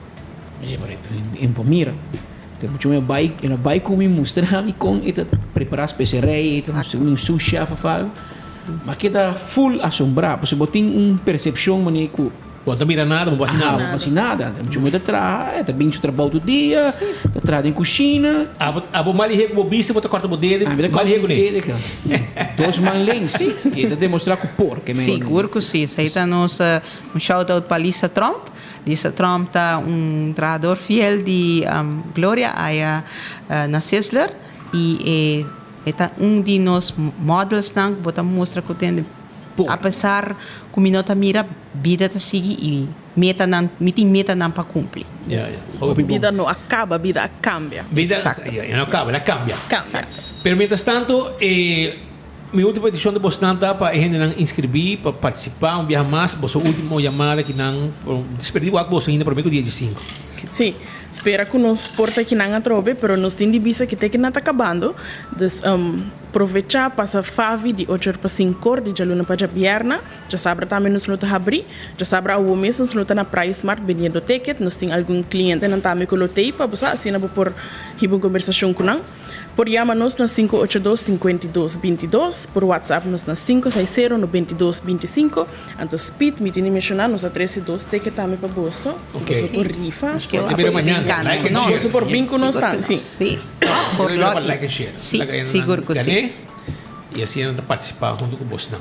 ele vai em pomira. Muito meu pai, ela vai comigo mostrar-me com ele preparar especiarias, um sushi afafado, mas que está full assombrado, porque você tem uma percepção maneira que não mira nada, não faz nada, muito muito atrás, está bem de trabalho todo dia, está atrás em cozinha, abo mal e rego bobista, você corta o dedo, mal e rego nele, dois manlens, e está demonstrar que porco, seguro que sim, isso aí está nossa shout out para Lisa Trump. Lisa Trump está treinador fiel de Glória na Sisler e está de nos models que bota mostra que tem apesar que o não mira vida tá sigue e meta não para cumprir. Vida não acaba, vida cambia. Vida não acaba, ela cambia. Pero mientras tanto, minha última edição de Bostanta para a gente não inscrever, para participar, viajar mais, a última chamada que não desperdimos a você ainda para o dia de 5. Sim, espera que nos porta que não atrobe, pero nos tem de vista que tem que não está acabando. Então, aproveitar, passar Favi de 8 para 5 de jaluna para Bierna, já sabe também nos luta abrir, já sabe o mês nos luta na Praia Smart vendendo ticket, nos tem algum cliente não também que lotei para você, assim não por riba conversação com não. Por llama-nos na 582-5222, por WhatsApp nos na 560-9225, então speed, me tem mencionar nos a 13-2, tem que também para bolso, por rifa, não, super bingo não está, sim. Por like and share. Sim, seguro que sim. E assim a gente participar junto com o Boston.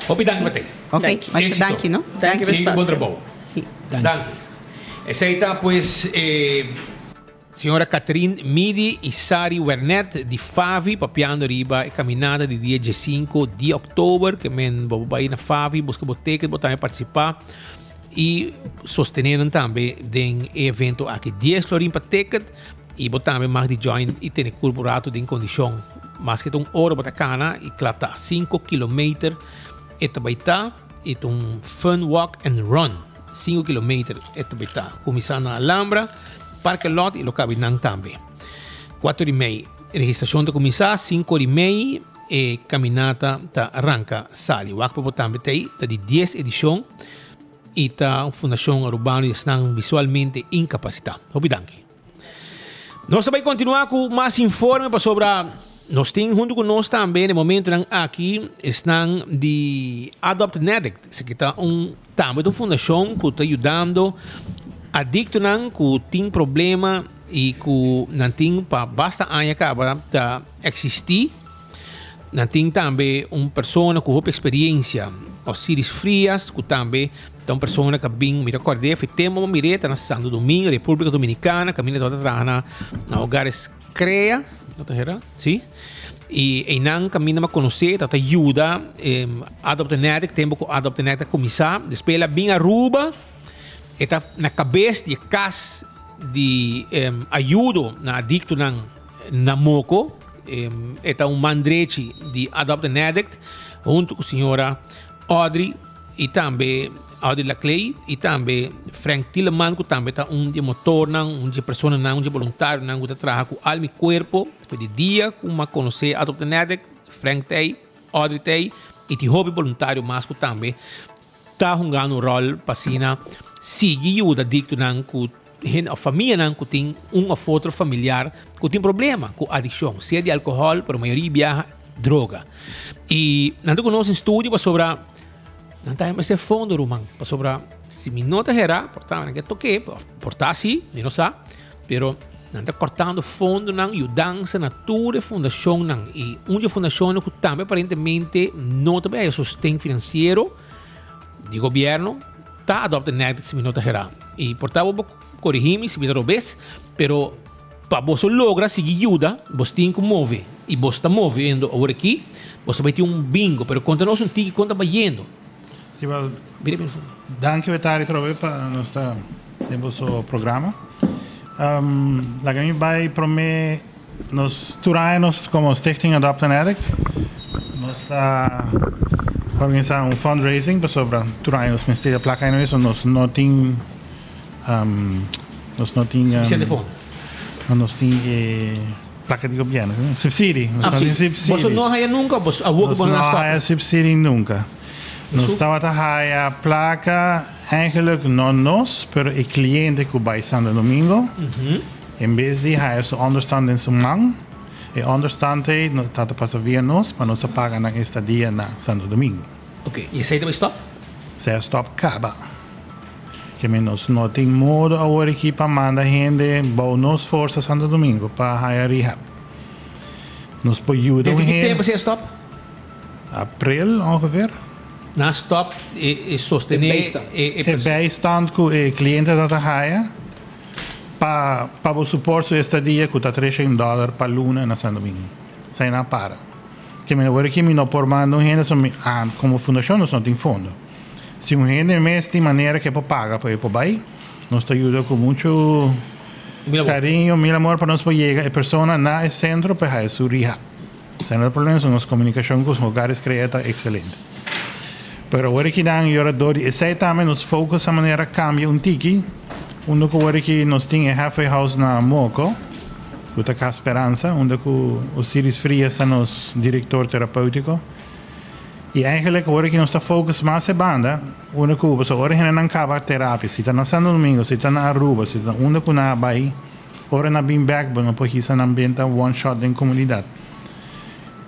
Obrigado, Matei. Ok, mas danke, não? Danke, sim, bom trabalho. Danke. Essa aí está, pues, Senhora Catherine Midi e Sari Wernet de Favi, papiando riba a caminhada de dia 5 de outubro, que men vai na Favi, busca boteca, botar participar e sosteneram também do evento aqui 10 florim para ticket e botar mais de join e ter corporado em condição mais que hora para cana e clata 5 km eta baita e fun walk and run 5 km eta baita começar na Alhambra Parque Lot e lo cabinang também 4:30 registração de começar 5:30 e caminhada ta arranca sali o akpo também tem tá de 10 edição ita uma fundação urbana que estão visualmente incapacitados. Obrigado. Nós também continuar com mais informes sobre nós temos junto com nós também no momento aqui estão de Adopt an Addict, que está também uma fundação que está ajudando adictos que têm problema e que não tem para basta anos para existir. Não tem também uma pessoa com experiência Osiris Frias, que também é uma pessoa que vem me recordei, foi tema uma mireta na Santo Domingo, República Dominicana, caminha toda na lugares CREA, sim? E não caminha a conhecer, tá ajuda, Adopt an Addict, tempo que Adopt an Addict começar, depois ela vem a Aruba, está na cabeça de casa de ajuda na adicto na Moco, está mandrete de Adopt an Addict, junto com a senhora Audrey e também Audrey Laclay e também Frank Tilleman, que também está de motor, de pessoa, de voluntário, que trabalha com alma e corpo, de dia, como conhecer Adopt an Addict, Frank tem, Audrey tem, e de hobby voluntário, mas que também está jogando um rol para seguir o adicto, a família que tem um ou outro familiar que tem problema com adicção, seja de álcool, pero a maioria viaja droga. E nós temos um estudo sobre não temos esse fundo, Roman, sobre se me nota gerar, portanto, que toque, portar sim, não sabe, pero não está cortando fundo, não ajudança na tua fundação, não, e uma fundação que também aparentemente não tem sustento financeiro do governo, está adoptando nada se me nota gerar. E portanto, vou corrigir-me se me roubes, pero para você lograr seguir ajuda, você tem que mover, e você está movendo agora aqui, você vai ter um bingo, pero conta-nos um tique quanto vai indo. Sì, danke per ritrovare per il nostro programma. La che mi vai per me, nos turanos come Stichting Adopt an Addict, nos sta organizzando un fundraising per sopra turanos mestiere placa in eso, nos noting sufficiente fondo. Nos ting placa di governo, subsidi, Você não há nunca, você a não há subsidi nunca. Nós estamos a placa, eigenlijk não nós, pero o cliente que vai Santo Domingo, em vez de há esse understand em sua mão, e understand não está passando via nós, mas nós paga na estadia na Santo Domingo. Ok, e esse também stop? Se é stop, acaba. Que nós não tem modo agora aqui para mandar gente, bom, nós força Santo Domingo para hire rehab. Nós podemos ajudar. Desde que tempo se é stop? April, ongeveer. Na stop e sostener bijstand que o cliente está trabalhando para o suporte da estadia que está $300 para luna na Santo Domingo. Sai na para. Que me agora que me não formando gente como fundação nós não tem fundo. Se um gente mês tem maneira que paga para ir para baixo, nós ajuda com muito carinho, mil amor para nós poder chegar a pessoa na centro para fazer sua rehab. Sem o problema são as comunicações com os lugares criados excelente. Pero agora que dan eu adoro e sei também nos focus a maneira cambia tiki onde que agora que nós tem halfway house na Moco que está com a Esperança onde que o Osiris Frias é nosso diretor terapêutico e eigenlijk agora que nós está focus mais a banda onde que o pessoal agora não acaba terapia se está na Santo Domingo se está na Aruba se está onde que na Bahia agora na bem backbone porque isso é um ambiente one shot em comunidade.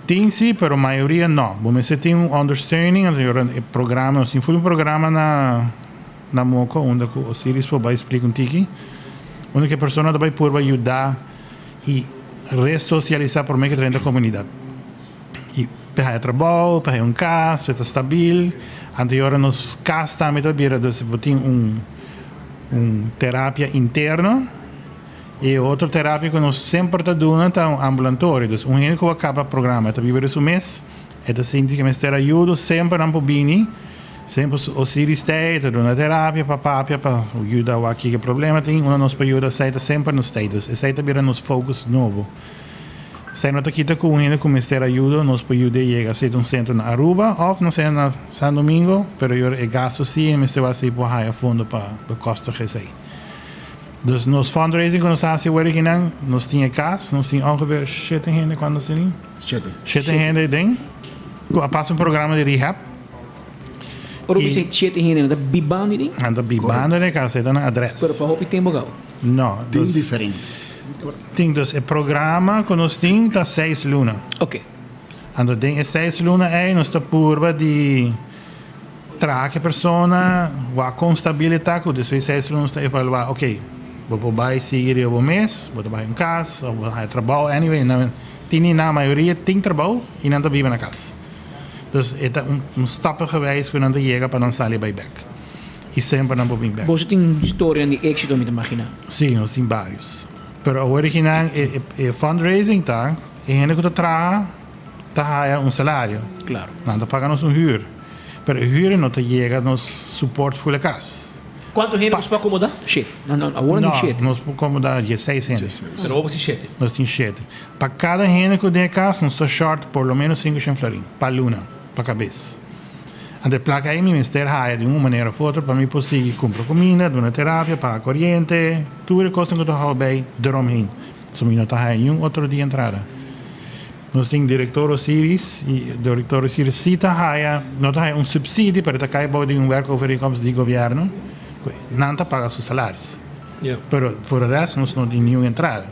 Tem sim, mas a maioria não. Você tem understanding, o programa, nós temos um programa na Moco, onde o Osiris vai explicar tiki, onde a pessoa vai poder ajudar e ressocializar por meio da comunidade. E para trabalho, para casa, para estar estável, anterior nos casas também tem terapia interna. E outra terapia que nós sempre estamos dando é um ambulatório. Então, gente que acaba o programa, está vivendo esse mês, está sentindo que me está ajuda, sempre não pode sempre o Osiris está dando terapia para ajudar aqui que problema tem, uma nos ajuda a sempre nos estados. Esse é também nos focus novo. Se não está aqui com gente que me está ajuda, nós podemos chegar a ser um centro na Aruba, ou não sei na São Domingo, mas eu gasto sim, me está a ser por a fundo para o custo que sei. Dus nos fundraising que nós fazemos aqui nós tínhamos casa, nós tínhamos ongeveer 7 gente quando nós tínhamos? 7 gente dentro. Passa programa de rehab. Oro que se chete hine na bibando ni. Anda bibando ne casa está na adresse. Pero para hopi tempo gao. No, Tem diferente. Tem dus o programa que nós tem tá 6 luna. Ok. Ando tem 6 luna é nós tá purba de traque persona, wa com stabilidade que desses 6 luna está evaluar, ok. Vou vai seguir o mês, vou trabalhar em casa, vou trabalhar anyway, na maioria tem trabalho e não tá vive na casa. Dus het is stappen geweest kunnen de llegar para lanzarle back. Y siempre no voy back. Vos tem história de éxito me imagina. Sí, nós tem vários. Pero o original fundraising tá, e gente que trabalha tá salário. Claro. Não tá pagando huur. Pero huur não te llega nos suporte full casa. Quanto gente você pode acomodar? 7. Não, agora não 7. Nós podemos acomodar 16 gente. Pero vamos 7. Nós tem 7. Para cada gente que tem casa, nós só short por lo menos 5 florin para luna. Para cabeça. A placa aí, o Ministério há de uma maneira ou outra para mim conseguir comprar comida, dar uma terapia, pagar corrente, tudo o custo que eu estou bem, dormir. Se eu não estou em outro dia entrada. Nós temos diretor Osiris, e o diretor Osiris cita não está subsídio para estar de werkovereenkomst do governo, não está paga seus salários. Mas, por o resto, nós não temos nenhuma entrada.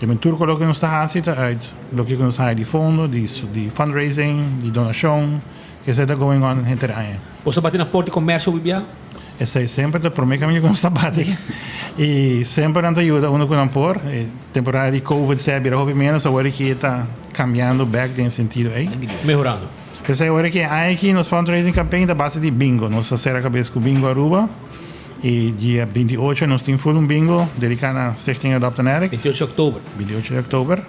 Também tudo o que nós está uit, o que nós está de fundo, de fundraising, de donação, que está going on entre aí. Você bate na porta de comércio, Bibia? Esse é sempre o primeiro caminho que nós está batendo. E sempre não ajuda uno com por. Temporada de Covid se abre um menos, agora que está cambiando back nesse sentido aí. Melhorando. Então agora que aqui nos fundraising campaign da base de bingo, nós fazemos a cabeça com bingo Aruba. E dia 28 nós temos um bingo dedicado a Stichting Adopt an Addict. 28 de outubro. 28 de outubro.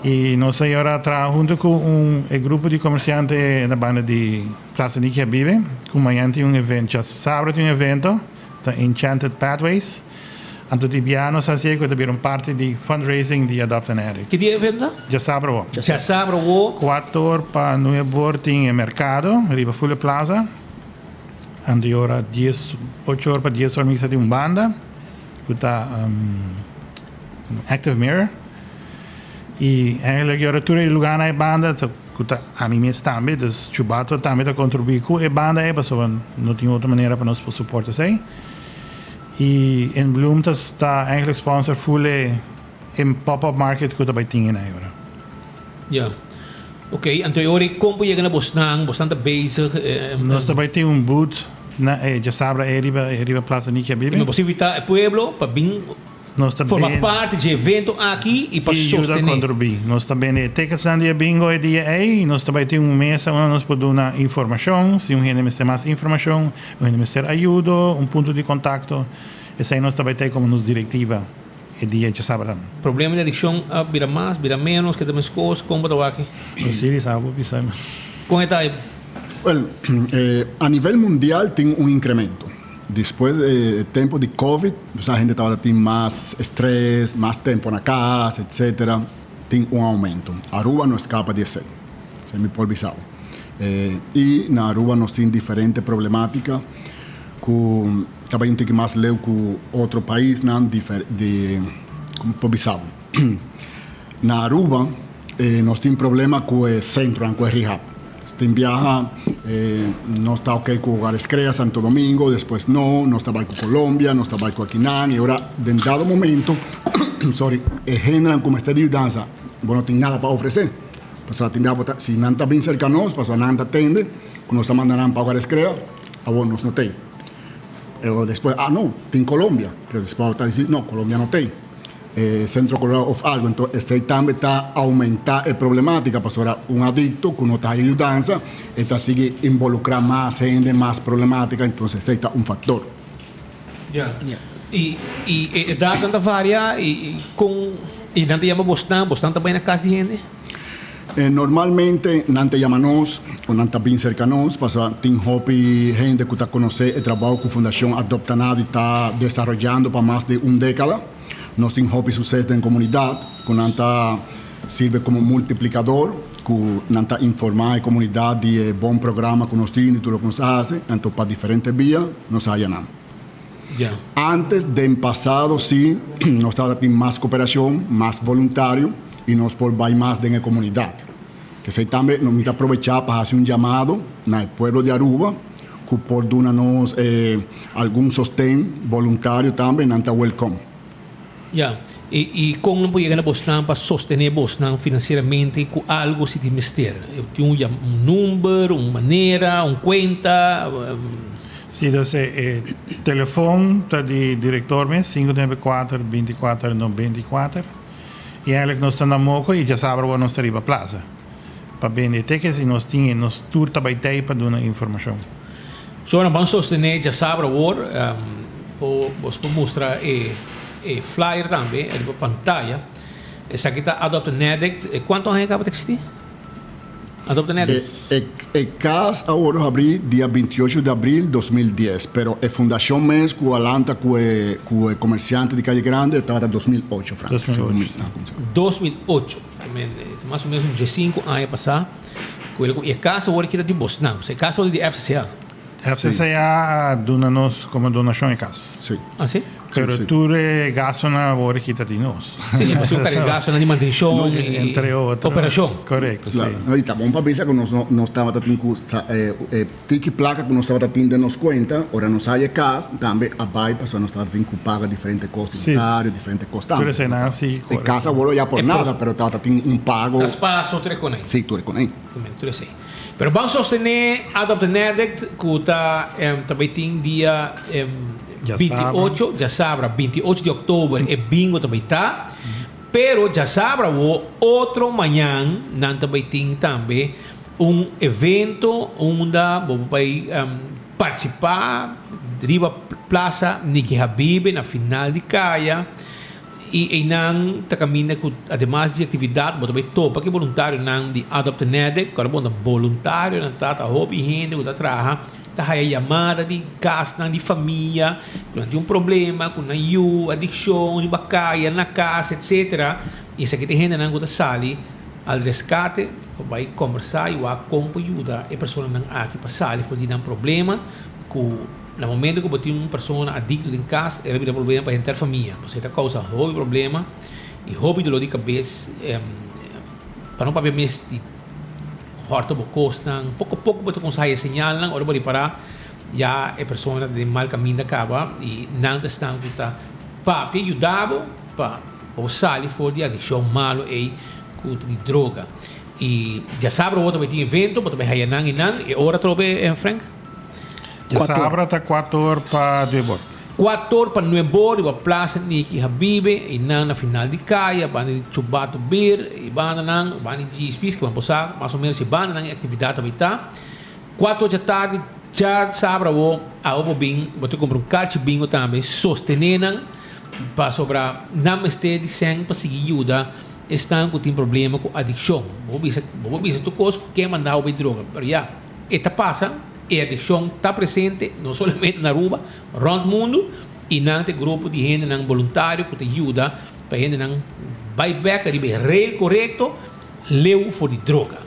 E nós agora trabalhamos junto com grupo de comerciantes da banda de Praça Nikia Bibe, com amanhã tem evento, já sábado tem evento, da Enchanted Pathways. Anto di piano stasera che abbiamo parte di fundraising di Adopt an Addict. Che dia è evento? Già sabato. Già sabato. 4 ore per noi aborti in mercato, arriva full plaza. Anto ora 8 ore per 10 ore mixati un banda, tutta Active Mirror. E eigenlijk ora tutte le lugana e banda, tutta a mie stambe, dus ciubato tambe da contribuire con e banda e passo non tinha outra maneira para nós supportar sei. E in Bloem está eigenlijk sponsor full in pop-up market que também tinha na hora. Ja. Ok, então ora como chega na Bosnang, bastante bezig. Nós também tem booth na já sabe arriba Plaza Nikia Bibi. Mas você invita o pueblo para vir formar parte de evento aqui e para sostener. Contribuir. Nós também tickets na dia bingo e dia aí, nós também tem mesa onde nós podemos dar informação, se um gente tem mais informação, um gente tem ajuda, ponto de contato. Esse aí nós também tem como nos diretiva e dia de sábado. Problema de adicção vira mais, vira menos, que também coisas como para aqui. Sim, sabe, pensamos. Com esta Well, a nível mundial tem incremento. Después de tiempo de COVID, a gente estaba teniendo más estrés, más tiempo en la casa, etc. Tiene un aumento. Aruba no escapa de eso. Se me polvisado. Y en Aruba nos tiene diferentes problemáticas. También tiene más leo que otro país, como polvisado. En Aruba nos tiene problemas con el centro, con el rehab. Tem viaja, no está ok con Hogares Crea, Santo Domingo, después no estaba con Colombia, no estaba con Aquinán, y ahora, en dado momento, generan como esta ayudanza, bueno, no tienen nada para ofrecer. Pues si no está bien cercanos, pues no atende, cuando se mandan para Hogares Crea, bueno, no tienen. Después, no, tiene Colombia, pero después está diciendo, no, Colombia no tiene. Centro Colorado of algo, entonces también está aumentando la problemática, pues ahora un adicto que no está ayudando, está sigue involucrar más gente, más problemática, entonces está un factor. Ya. Y da tanta varia y Nante llama Boston también en casa de gente. Normalmente Nante llamanos o Nante bien cercanos, pasa tin hopi gente que está conoce el trabajo que Fundación Adopt an Addict está desarrollando para más de una década. Nos tiene hobby suceso en comunidad, que Nanta sirve como multiplicador, que Nanta informa a la comunidad de buen programa que nos tiene y todo lo que nos hace, entonces para diferentes vías nos hallan. Yeah. Antes del pasado sí, nos estaba teniendo más cooperación, más voluntario y nos por más de la comunidad. Que se también nos aprovechar para hacer un llamado en el pueblo de Aruba, que por darnos algún sostén voluntario también, anta welcome. Ja. E como não pode Bosnan para sostener Bosnan financeiramente com algo se de mister? Eu tinha número, uma maneira, conta. Sim, então, telefone do diretor meu 594-2494 e eigenlijk nós estamos na moco e já sabe onde nós estamos na plaza. Para bem, até que se nós tínhamos, nós turta by day para dar informação. So, nós vamos sostener, já sabe agora, vou mostrar flyer também, ali para pantalla. Essa aqui está Adopt NEDEC. Quanto anos acaba de existir? Adopt NEDEC? El CAS ahora abrió día 28 de abril de 2010, pero la fundación MES, que alanta que comerciante de Calle Grande, estaba en 2008, Frank. 2008. Mais ou menos uns 5 anos passados. E a casa agora era de Bosnan. A casa era de FCA. FCA dona-nos como donação em casa. Sim. Ah, sim? Pero tu gasto na hora que está de nós. Sim, sim, você gasto na manutenção entre outros. Operação. Correto, claro. sim. E tá bom para pensar que nós estava tendo tique placa que nós estava tendo nos conta, ora nós sai casa, também a vai para nós estava tendo que pagar diferentes custos diários, diferentes custos. Por isso é assim. E casa agora já por nada, pero estava tendo pago. Traspasso, tu reconhece. Sim, tu reconhece. Tu sei. Pero vamos sostener Adopt NEDEC, que está também tem dia 28, já sabe, 28 de outubro é bingo também tá. Pero já sabe, outro manhã, nós também tem também evento onde vai participar riba Plaza Niki Habib na final de Caia. E não tá caminha com además de atividade, mas também topa que voluntário não de Adopt NEDEC, cara bom voluntário não tá hobby gente que tá trabalha, tá a chamada de casa não de família, quando tem problema com adicção, bacaia na casa, etc. E isso aqui tem gente não que tá sali al rescate, vai conversar e vai ajuda a pessoa não aqui para sali, foi de um problema com no momento que eu tenho uma pessoa adicta em casa, ela vira problema para a gente família. Você está causando hobby problema e hobby de cabeça para não parar mais de horta bocosta, pouco a pouco você consegue sinal, ora pode parar já a pessoa de mal caminho acaba e não está para ajudar para sair fora de adicção malo e de droga. E já sabe o outro evento, para também não e hora trobe Frank. Já sabe, está 4 horas para 2 horas. 4 horas para 9 horas, para a Plaza Niki Habib, e na final de Caia, para o Chubato Beer, e para o GSP, que vão passar, mais ou menos, e para a atividade também está. 4 horas da tarde, já sabe, a Obo Bing, você compra carte bingo também, sostenendo, para sobrar, não estar de sangue, para seguir ajuda, estão com problema com adicção. Vou dizer tu coisa, quer mandar o droga, mas já, esta passa. E a adicção está presente não somente na Aruba, around o mundo, e nante grupo de gente não voluntário que te ajuda para gente não vai back a real correto, leu for de droga.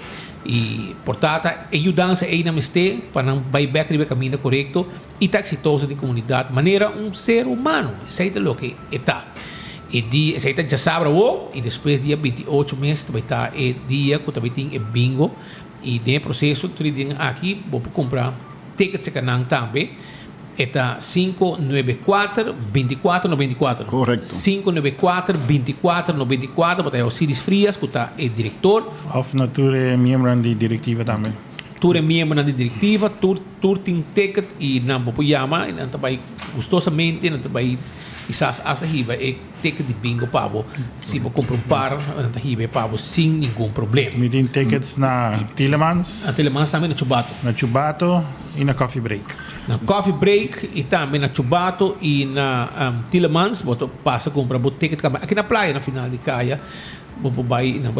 E portanto, a ajudança é não este para não vai back a caminho correto e está exitoso de comunidade, maneira ser humano, isso é o que está. E isso já sabe e depois dia 28 meses vai estar o dia que também tem bingo. E no processo, aqui, vou comprar tickets que não também. Está 594-2494. Correto. 594-2494. Para os CDs frias, que está o diretor. Of natuurlijk membro da diretiva também. Tu é membro da diretiva, tu tem ticket e não vou chamar, e não vai gostosamente, não vai quizás hasta hiba e ticket de bingo pabo se vou comprar par na hiba pabo sem nenhum problema. Se me tem tickets na Tillemans. Na Tillemans também na Chubato. Na Chubato e na Coffee Break. Na Coffee Break e também na Chubato e na Tillemans, você passa a comprar o ticket aqui na praia na final de Caia, você vai na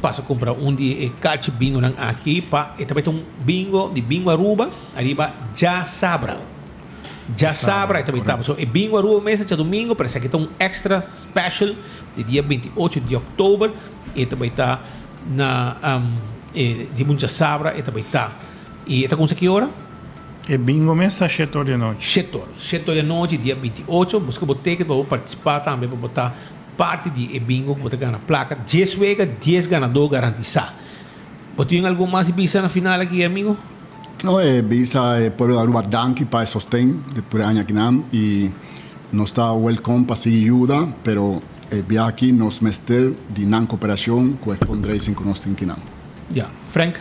passa a comprar de carte bingo aqui para e também tem bingo de bingo Aruba, arriba já sabra. Já sabe, também tá. So, bingo Aruba mês de domingo, parece que tem extra special de dia 28 de outubro e também tá na de muita sabra e também tá. E está com que hora? E bingo mês está 7 horas da noite. 7 horas da noite, dia 28, busca o ticket para participar também para botar parte de bingo, botar ganhar placa, 10 vezes, 10 ganador garantizado. Você tem algo mais de bisa na final aqui, amigo? No, visa el pueblo de Aruba danki para el sostén de Tureaña Quinam y nos está welcome para seguir ayuda, pero viaje aquí nos mester de nan cooperación con el fundraising con nos Quinam. Ya, Frank.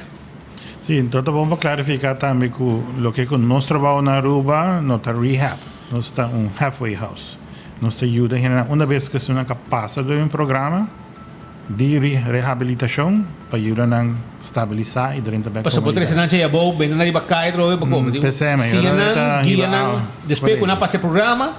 Sí, entonces vamos a clarificar también que lo que con nuestro trabajo en Aruba no está rehab, no está un halfway house. Nos ayuda a generar, una vez que se una capaz de un programa de rehabilitação para ajudar a estabilizar e durante a Passo por 3 anos já bom, bem na riba cai, trove para como. Sianan, guianan, depois quando passa o programa,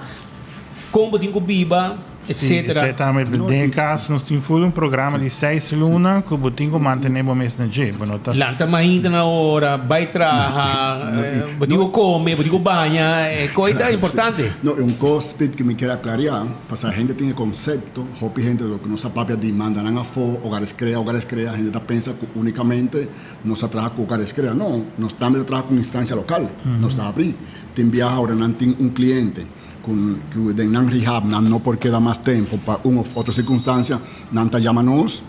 como tem que biba, etc. Exatamente. Em caso, nós temos um programa de 6 lunas que o tem que manter o mês na dia. Lanta mainta na hora, vai trabalhar, botigo come, botigo banha, é coisa importante. No, é cospit que me quer aclarar, para a gente tem conceito, hopi gente do que nossa papia de mandan a fo, hogares crea, a gente tá pensa que unicamente nós trabalha com hogares crea, não, nós também trabalha com instância local, nós tá abrir, tem viaja agora não tem cliente que de nan rehab no porque da más tiempo para una u otra circunstancia nanta llama-nos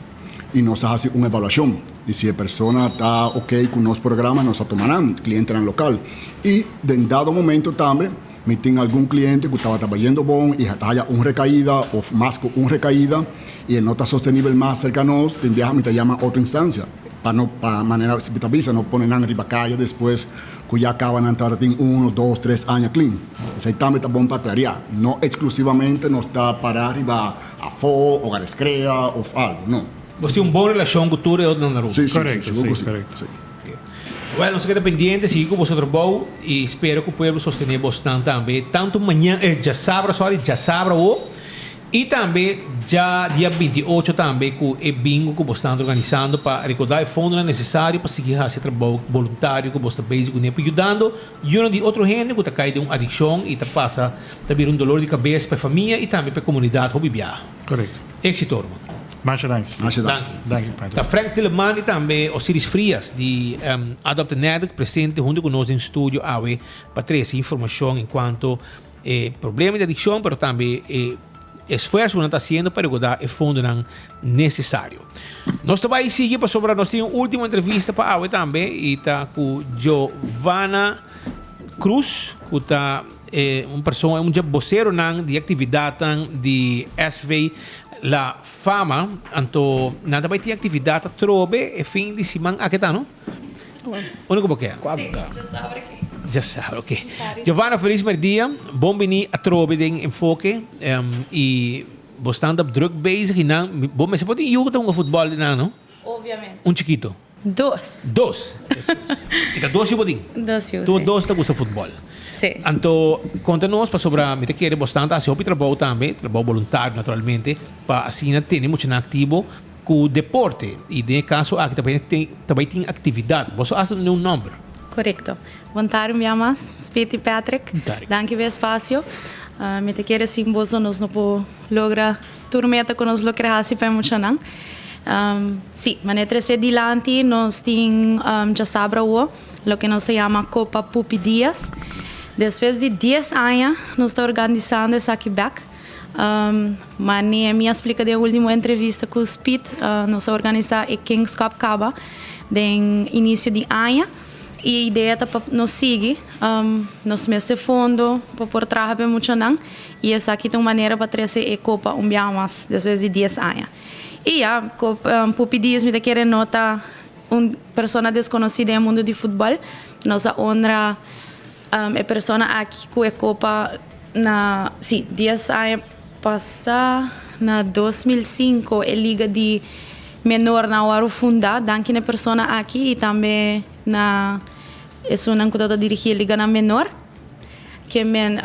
y nos hace una evaluación y si la persona está ok con los programas nos tomarán cliente en local y en dado momento también me tengo algún cliente que estaba trabajando bon y haya una recaída o más que una recaída y no está sostenible más cercanos te envía me te llama a otra instancia para manera visa no ponen en riba calle después que ya acaban de entrar en 1, 2, 3 años clean. Eso también está bueno para aclarar. No exclusivamente no está para arriba a FO, hogares crea o algo, no. Você uma boa relação com o Ture ou não na rua? Sim, correto. Sim. Bueno, nós queda pendente, sigo com você trabalho e espero que o povo sostenha bastante também. Tanto amanhã, já sábado ou e também já dia 28 também com o bingo que você está organizando para recordar o fundo necessário para seguir esse trabalho voluntário que você está básico nem ajudando e um de outro gente que está caindo de uma adicção e está passa também dolor de cabeça para a família e também para a comunidade que vive. Correto. Éxito, irmão. Muchas gracias. Tá Frank Tilleman e também Osiris Frias de Adopt Network presente junto conosco no estúdio AWE para trazer informação enquanto problema de adicção, mas também esforço que está fazendo para ajudar o fundo necessário. Nós também seguimos para sobre nós temos uma última entrevista para AWE também e está com Giovanna Cruz, que está vocero de atividade de SV La Fama, então nada vai ter atividade trobe e fim de semana aqui tá, não? Onde que é? Sim, já sabe aqui. Já sabe, ok. Giovanna, feliz dia. Bom venir a Trobe em Enfoque. E bastante druk bezig. Bom, mas você pode ir jogar um futebol, não? Obviamente. Um chiquito? Dois. Então, dois eu digo? Dois está gosta de futebol. Sim. Então, conta-nos para sobre me te quer bastante assim, o trabalho também, trabalho voluntário naturalmente, para assim ter muito ativo com o deporte. E nesse caso, aqui também tem atividade. Você acha um número? Correcto. Voluntário me amas, Spiti Patrick. Danke pelo espaço. Me te quer assim, você nos não pode lograr turmeta com nos lograr assim para muito não. Sim, mas nesse dilante nós tem já sabe o que nós chama Copa Pupi Dias. Depois de 10 anos, nós estamos organizando essa aqui back. Mas me explica de última entrevista com o Speed, nós organizamos a Kings Cup Caba no início de ano. E a ideia é para nós seguir, nós mestre fundo, para por trás para muito não. E essa aqui tem uma maneira para trazer a Copa mais depois de 10 anos. E a Pupi Dias me quer nota uma pessoa desconhecida no mundo de futebol. Nossa honra é pessoa aqui com a Copa na 10 anos passar na 2005 a liga de menor na hora fundada, danke na pessoa aqui e também na é uma que dirigir a liga na menor que men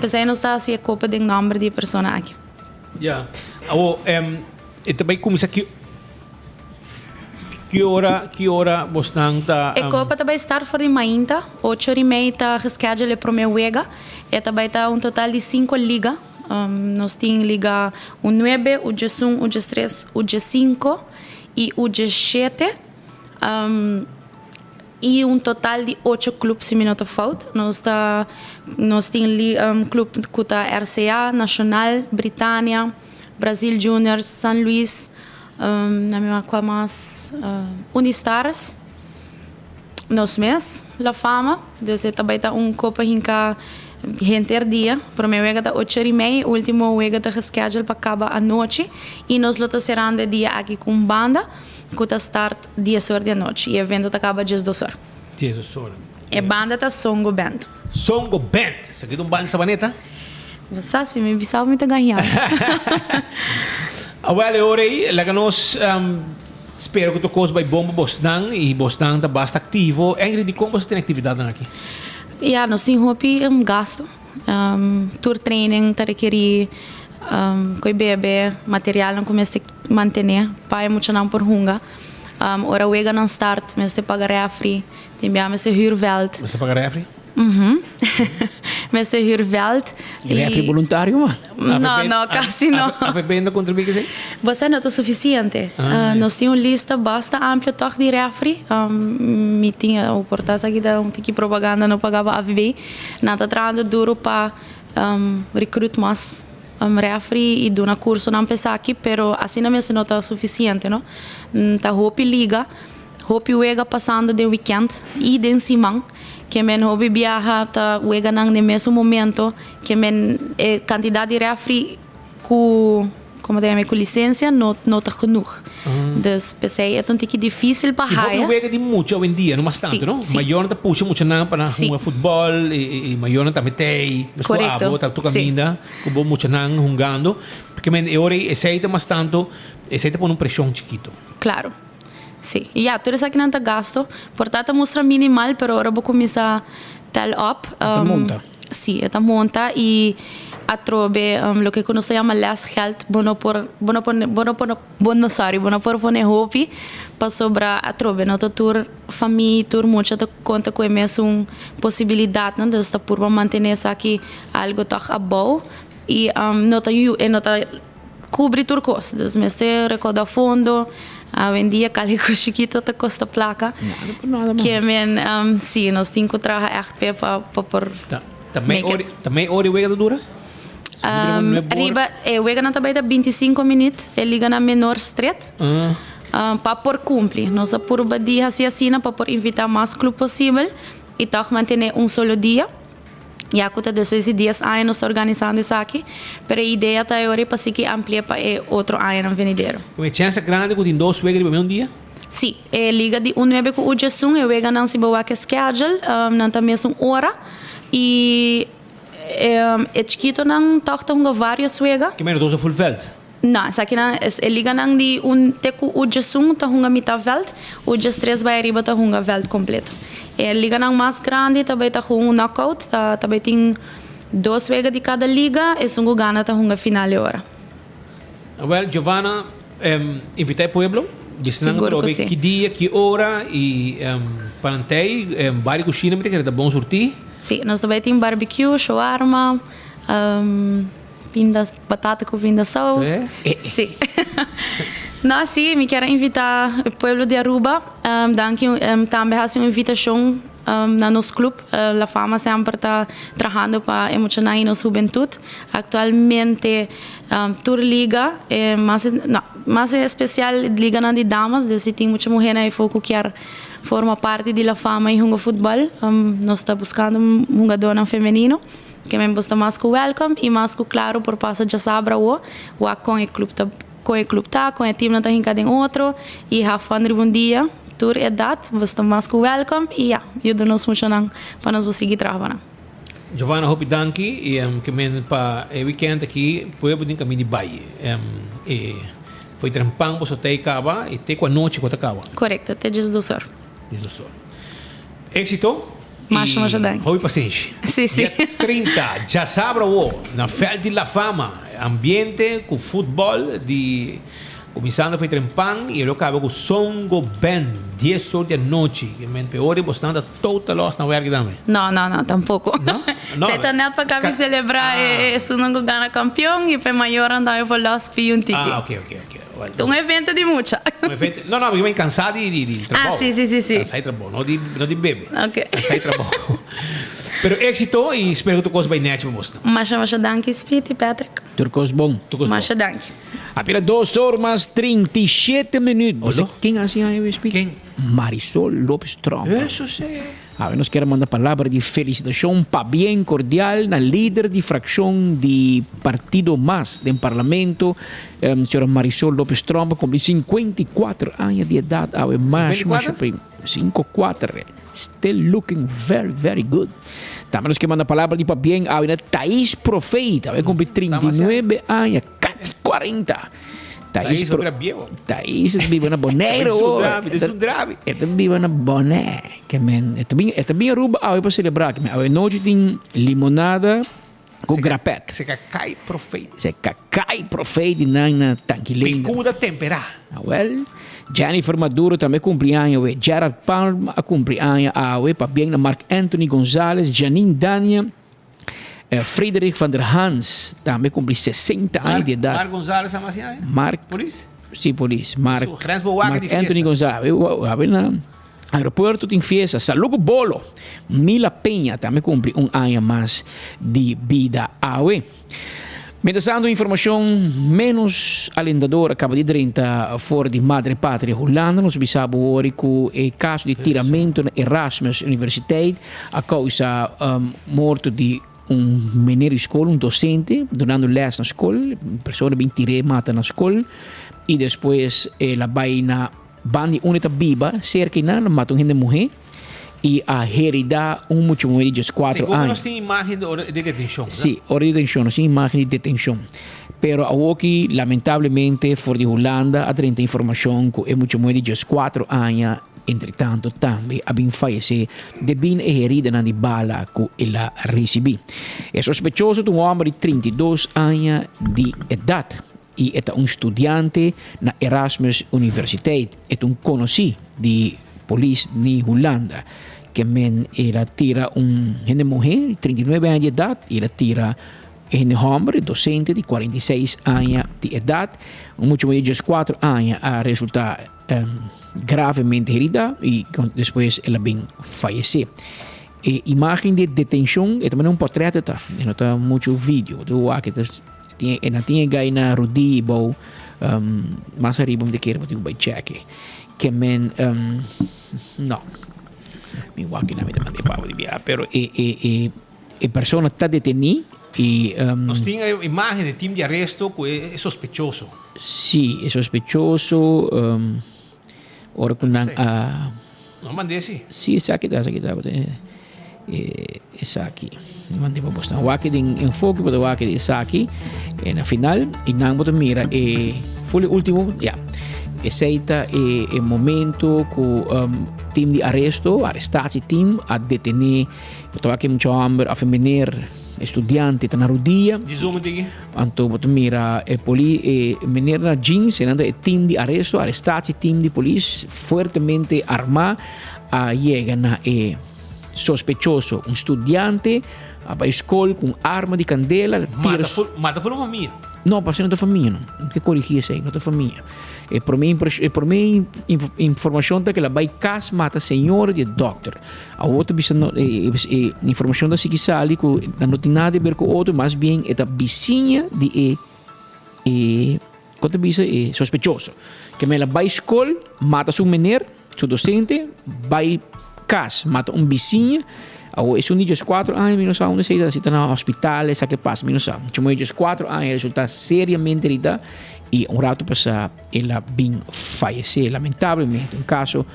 pensei não está assim a Copa de número de pessoa aqui. Já. E também começa aqui. Que hora você está? A Copa também está fora de mainta, 8h30 está reschedule para o meu wega. E também está total de 5 ligas. Nós temos liga o 9, o 11, o 13, o 5 e o 7. E total de 8 clubes, se me não falta. Nós temos clube que está RCA, Nacional, Britânia, Brasil Juniors, San Luis, na minha mais Unistars, nos mês, La Fama, dus também tá copa hinka gente dia, primeiro wega tá 8h30, último wega tá schedule para acabar à noite, e nós lota serão de dia aqui com banda, que tá start 10 horas da noite, e o evento tá acaba às 2 horas. 10 horas. E banda tá Songo Band. Songo Band, sa kitong band sa Baneta? Você se me visava muito ganhar. Well, orei, laga nos spero que tu coisa vai bomba Bosnang e Bosnang tá bastante ativo. É de como você tem atividade aqui? Ja, nós temos gasto. Tour training, tá requerir coi bebê, material não começa a manter, pai muito não por hunga. Ora wega não start, mas te paga refri, te enviamos te huurveld. Mas te paga refri? Mas te huurveld. Refri voluntário, mano? Não, quase não. A FB não contribui, assim? Você não é suficiente. Nós temos uma lista bastante ampla de refri. Me tinha o portal aqui da propaganda, não pagava a FB. Nada trabalhando duro para recrutar mais refri e dar curso não pensar aqui, pero assim não é suficiente, não? Tá hopi liga, hopi wega passando de weekend e de semana. Que men hobby viaja ta wega nang no mesmo momento que men quantidade de refri com licença não tá genoeg. Dus pensei é um tique difícil para hire. E hobby wega de muito hoje em dia, não bastante, não? Maior não tá puxa muito não para jogar futebol e maior não tá metei, mas correto. Tá tu caminha, com muito não jogando, porque men ore aceita bastante, aceita por pressão chiquito. Claro. Sim, tudo isso aqui não está gasto, portanto mostra minimal, pero agora vou começar a tell up. monta. Sim, está monta e a trobe, o que nós chamamos less health, bono por poner hopi, para sobrar a trobe, não tá tur família, tur muita tá conta com mesmo possibilidade, não, então por manter isso aqui algo tá above e não tá cobrir tur costas, mas te recorda fundo. Hoje em dia, calico chiquito te custa placa. Nada por nada, mano. Que men, sim, nós temos que trabalhar echt para por. Também hora wega dura? Arriba, wega na também 25 minutos, liga na menor street. Para por cumprir, nós por dia assim para por invitar mais clube possível e toch manter solo dia. Já que desde 10 anos nós estamos organizando isso aqui, mas a ideia está agora para que ampliar para outro ano venidero. Uma chance grande que tem 2 wegas para um dia? Sim, liga de 9 com o Jason, eu wega não se boa que schedule, não tem mesmo hora e chiquito não toca várias wegas. Que menos 2 full veld? Não, isso aqui não, liga não de teco o Jason tá hunga mitad veld, o Jas 3 vai arriba tá hunga veld completo. Liga não mais grande também tá com knockout, também tem 2 wegas de cada liga e são gana tá hunga final de hora. Well, Giovanna, invitei pueblo, seguro que sim. Que dia, que hora e plantei, vários cozinhas, que era bom sortir. Sim, nós também tem barbecue, shawarma, batata com vinda sauce. Sim. Não, sim, me quero invitar o povo de Aruba. Também faço uma invitação na nosso clube. La Fama sempre está trabalhando para emocionar a nossa juventude. Atualmente, tour liga, mais especial liga de damas. Então, tem muita mulher que quer formar parte da La Fama em o futebol. Nós estamos buscando um jogador feminino. Que me gosta mais que welcome e mais que claro por passar de sabra o com o clube com o time tá hincado em outro e have fun um dia tour é dat gosta mais que welcome e ajuda-nos muito para nós seguir trabalhando. Giovanna, hope danke e que men para o weekend aqui puedo din caminho de baie foi trampang você tem cava e te com a noite com a cava. Correto, até 2 horas. 2 horas. Éxito. Macho danke. Hoi paciência. Sim, sim. Dia 30, já sabe na Festa de La Fama, ambiente com futebol de começando foi trempang e eu acabo com Songo Band 10 horas da noite. Que men pior bastante total loss na werk também. Não, tampouco. Não? Você tá net para cá celebrar se não ganhar campeão e para maior andar eu vou lá spy um ticket. Ok. Um evento de mucha. Não, porque eu cansado de trabalho. Sim. Cansado de trabalho, não de bebê. Ok. Cansado de trabalho. Pero éxito e espero que tu coisa vai net para mostrar. Masha danke, Spiti, Patrick. Turcos bom. Masha danke. Apenas 2 horas 37 minutos. Quem assim aí eu explico? Quem? Marisol Lopes Trompa. Isso sim. Nós queremos mandar palavra de felicitação para bem cordial na líder de fração de Partido MAS do Parlamento, senhora Marisol Lopes Trompa, com 54 anos de idade. 54? Still looking very, very good. Também nós queremos mandar palavra de para bem a Thaís Profeita, com 39 anos, 40. Thaís vive na Bonaire. Isso drame. Ito vive na Bonaire. Ito bem Aruba, para celebrar. A noite tem limonada com grapete. Se cacai profeita. Se cacai profeita na tanquilinha. Picuda temperada. Well, Jennifer Maduro também cumpre anos. Gerard Palma cumpre anos. Para bem na Mark Anthony Gonzalez, Janine Dania, Frederik van der Hans também cumpre 60 anos de idade. Mark Gonzalez é mais aí? Polícia? Sim, polícia. Mark de Anthony Gonzalez. No aeroporto tem festa. Salugo Bolo. Mila Penha também cumpre ano mais de vida. Mientras tanto, informação menos alentadora acaba de 30 fora de Madre Patria Holanda. Nós sabemos hoje que o caso de tiramento na Erasmus Universiteit a causa morte de menino escola, docente, donando les na escola, pessoa bem tirei mata na escola, e depois ela vai na banda unita viva, cerca de nada, mata uma mulher, e a herida muito mais de 4 anos. Segundo nós temos imagem de detenção. Sim, hora de detenção, nós temos imagem de detenção. Pero aqui, lamentavelmente, fora de Holanda, a 30 informação que é muito mais de 4 anos. Entretanto, também a bem fallecer de bem herida na bala que ela recebeu. É sospechoso de homem de 32 anos de idade e é estudante na Erasmus Universiteit. É conhecido de polícia de Holanda que ela tira uma mulher de 39 anos de idade e ela tira um homem docente de 46 anos de idade, muito mais de 4 anos a resultar gravemente herida e depois ela bem falecer. Imagem de detenção é também portreto, tá? Não está muito vídeo do que ela tinha ganho na Rudi Bow, mas arriba de querer botar um check que não me que não me demandei para viajar, pero a pessoa está detenida. Nós temos imagem de time de arresto que é sospechoso. Sim, é sospechoso. Ora com não mandei sim. Sim, essa aqui. Essa aqui. Não mandei para postar. O aqui tem enfoque para o aqui essa aqui. E na final, e não botar mira. Foi o último. Esse é o momento que o time de arresto, arrestado time, a detener. Porque aqui muito homem a feminir. Estudante na rodia. Anto boto mira menina na jeans e nanda team de arresto, arrestati team de polícia fortemente armado a llega na sospechoso estudante a escola com arma de candela mata foi uma família. Não, para não da família, não. Que corrigir isso aí, não da família. Por mim informação da que ela vai casa mata senhor de doctor. A outra informação da que sali que não tem nada a ver com o outro, mas bem é a vizinha de quanto bisa é sospechoso. Que ela vai escola, mata seu menino, seu docente, vai casa, mata vizinho. É de 4 anos, não sabe onde se está no hospital, sabe o que passa, não sabe. De 4 anos, resulta seriamente herida e rato passa, ela bem falecer, lamentavelmente. Um caso,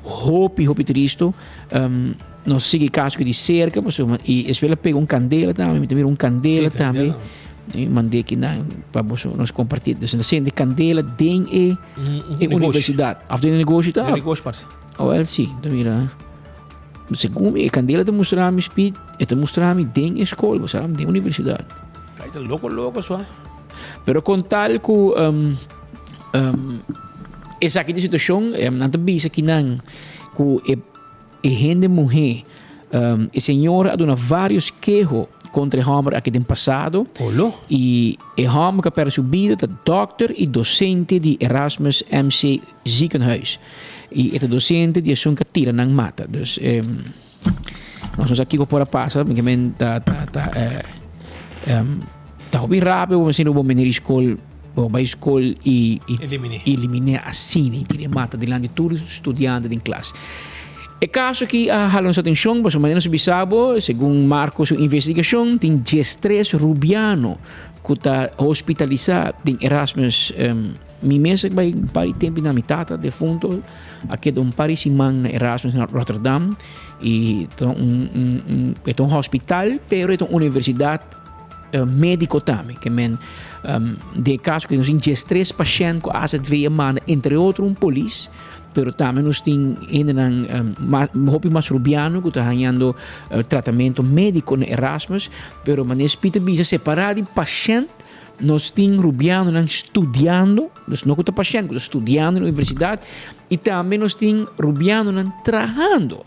hope triste, não sei caso que de cerca, e ela pega candela também, candela também. Mandei aqui para nós compartilhar. Então, candela dentro da universidade. After o negócio, tá? Negócio, parceiro. Sim, então mira. Segundo a candela te mostrar-me speed, te mostrar-me dentro da escola, sabe, dentro da universidade. Está louco, só. Pero com tal que essa aqui de situação, não te bisa que não, que gente mulher, a senhora ha dado vários quejos contra o homem aqui no passado. E o homem que perde sua vida é doctor e docente de Erasmus MC Ziekenhuis. E é docente de assunto que tira na mata. Dus, nós estamos aqui por a passar, porque está bem rápido, vamos ser um bom menino escola bij school e elimine assim, e tira mata delante de todos os estudantes em classe. E caso que halamos atenção, mas maneira bisabo, segundo Marcos sua investigação, tem 13 rubiano que está hospitalizado em Erasmus. Mi mesa vai pari tempo na mitad defunto, aqui de pari semana na Erasmus na Rotterdam e é hospital, pero é universidade médico também, que men de caso que nós temos 3 pacientes com asa 2 semanas, entre outros polícia, pero também nós temos hopi mais rubiano que está ganhando tratamento médico na Erasmus, pero manes pita bisa separado de paciente. Nós temos rubiano estudando, nós não estamos paciente, estudando na universidade, e também nós temos rubiano trabalhando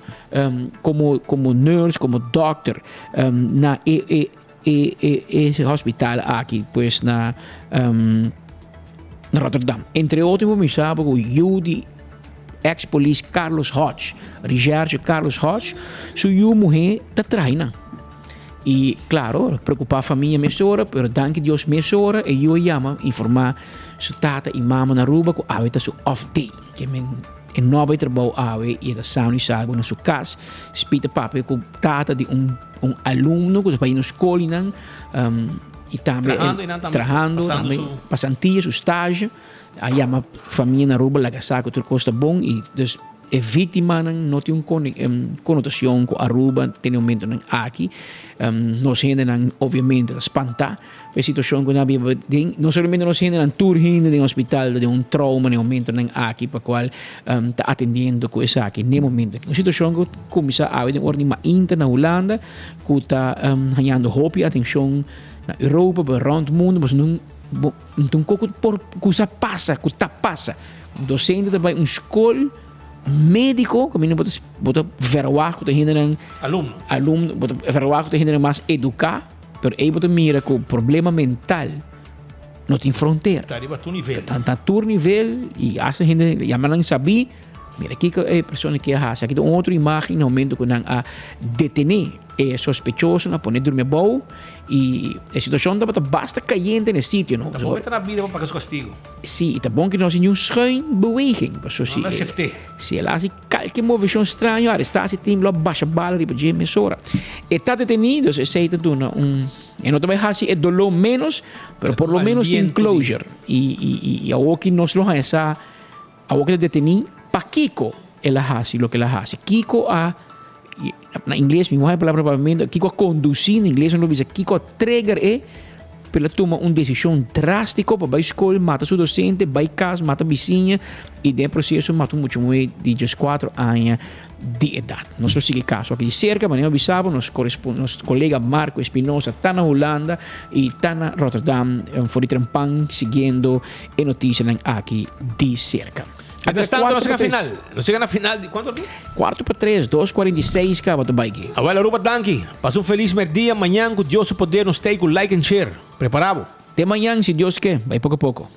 como nurse, como doctor na esse hospital aqui, pois na Rotterdam. Entre outros, eu me sabe o Judy ex-police Carlos Hodge, Richard Carlos Hodge, sua mulher está traindo. E, claro, preocupar a família mesora, pero danke Deus mesora, e eu chamo, informar sua tata e mama na Aruba que a está off day, que é nova trabalho e está sound e salvo na sua casa. Spita papo com tata de aluno que vai na escola e também trabalhando, passantia, seu estágio. A chama família na Aruba, lá que tudo custa bom e dus é vítima não tem conotação com Aruba, tem um momento aqui, nós ainda obviamente espantar a situação que não somente nós ainda tour no hospital de trauma no momento aqui para qual está atendendo com isso aqui no momento a situação que começa a haver ordem mais interna na Holanda que está ganhando hope atenção na Europa around o mundo mas não pouco por coisa passa docente também escola médico, que não pode verwaar que hinderen aluno verwaar que hinderen mais educar, pero aí pode mirar que o problema mental não tem fronteira. Tá tu nível e essa gente já não sabe. Mira aqui que é a pessoa que é aqui tem outra imagem no momento que não a detener é sospechoso na poner dormir bom e a situação está basta caliente no sítio não. Tá bom na vida para que castigo. Sim, tá bom que nós temos schuin beweging, so se ela se qualquer movimento estranho, arrestasse team lá baixa bala de bem mesora. E tá detenido, se aceita tu e não também assim é dolor menos, pero por lo menos tem closure e a que nós lo essa a que detenido para Kiko ela hace lo que ela hace. Kiko na inglês, minha mãe palavra provavelmente Kiko a conduzir, em inglês não diz Kiko a trigger pela toma uma decisão drástica para a escola, mata seu docente, vai casa, mata a vizinha e de processo mata muito mais de 14 anos de idade. Nós seguimos caso aqui de cerca, mas não avisava, nosso colega Marco Espinosa está na Holanda e está na Rotterdam, fora de Trampang, seguindo a notícia aqui de cerca. Até tanto, nós chegamos na final de quanto? 4-3, 2:46 acaba de bike. Agora, Aruba, danke. Passa feliz dia. Amanhã, com Deus poder, nos take o like and share. Preparado? Até amanhã, se Deus quer. Vai pouco a pouco.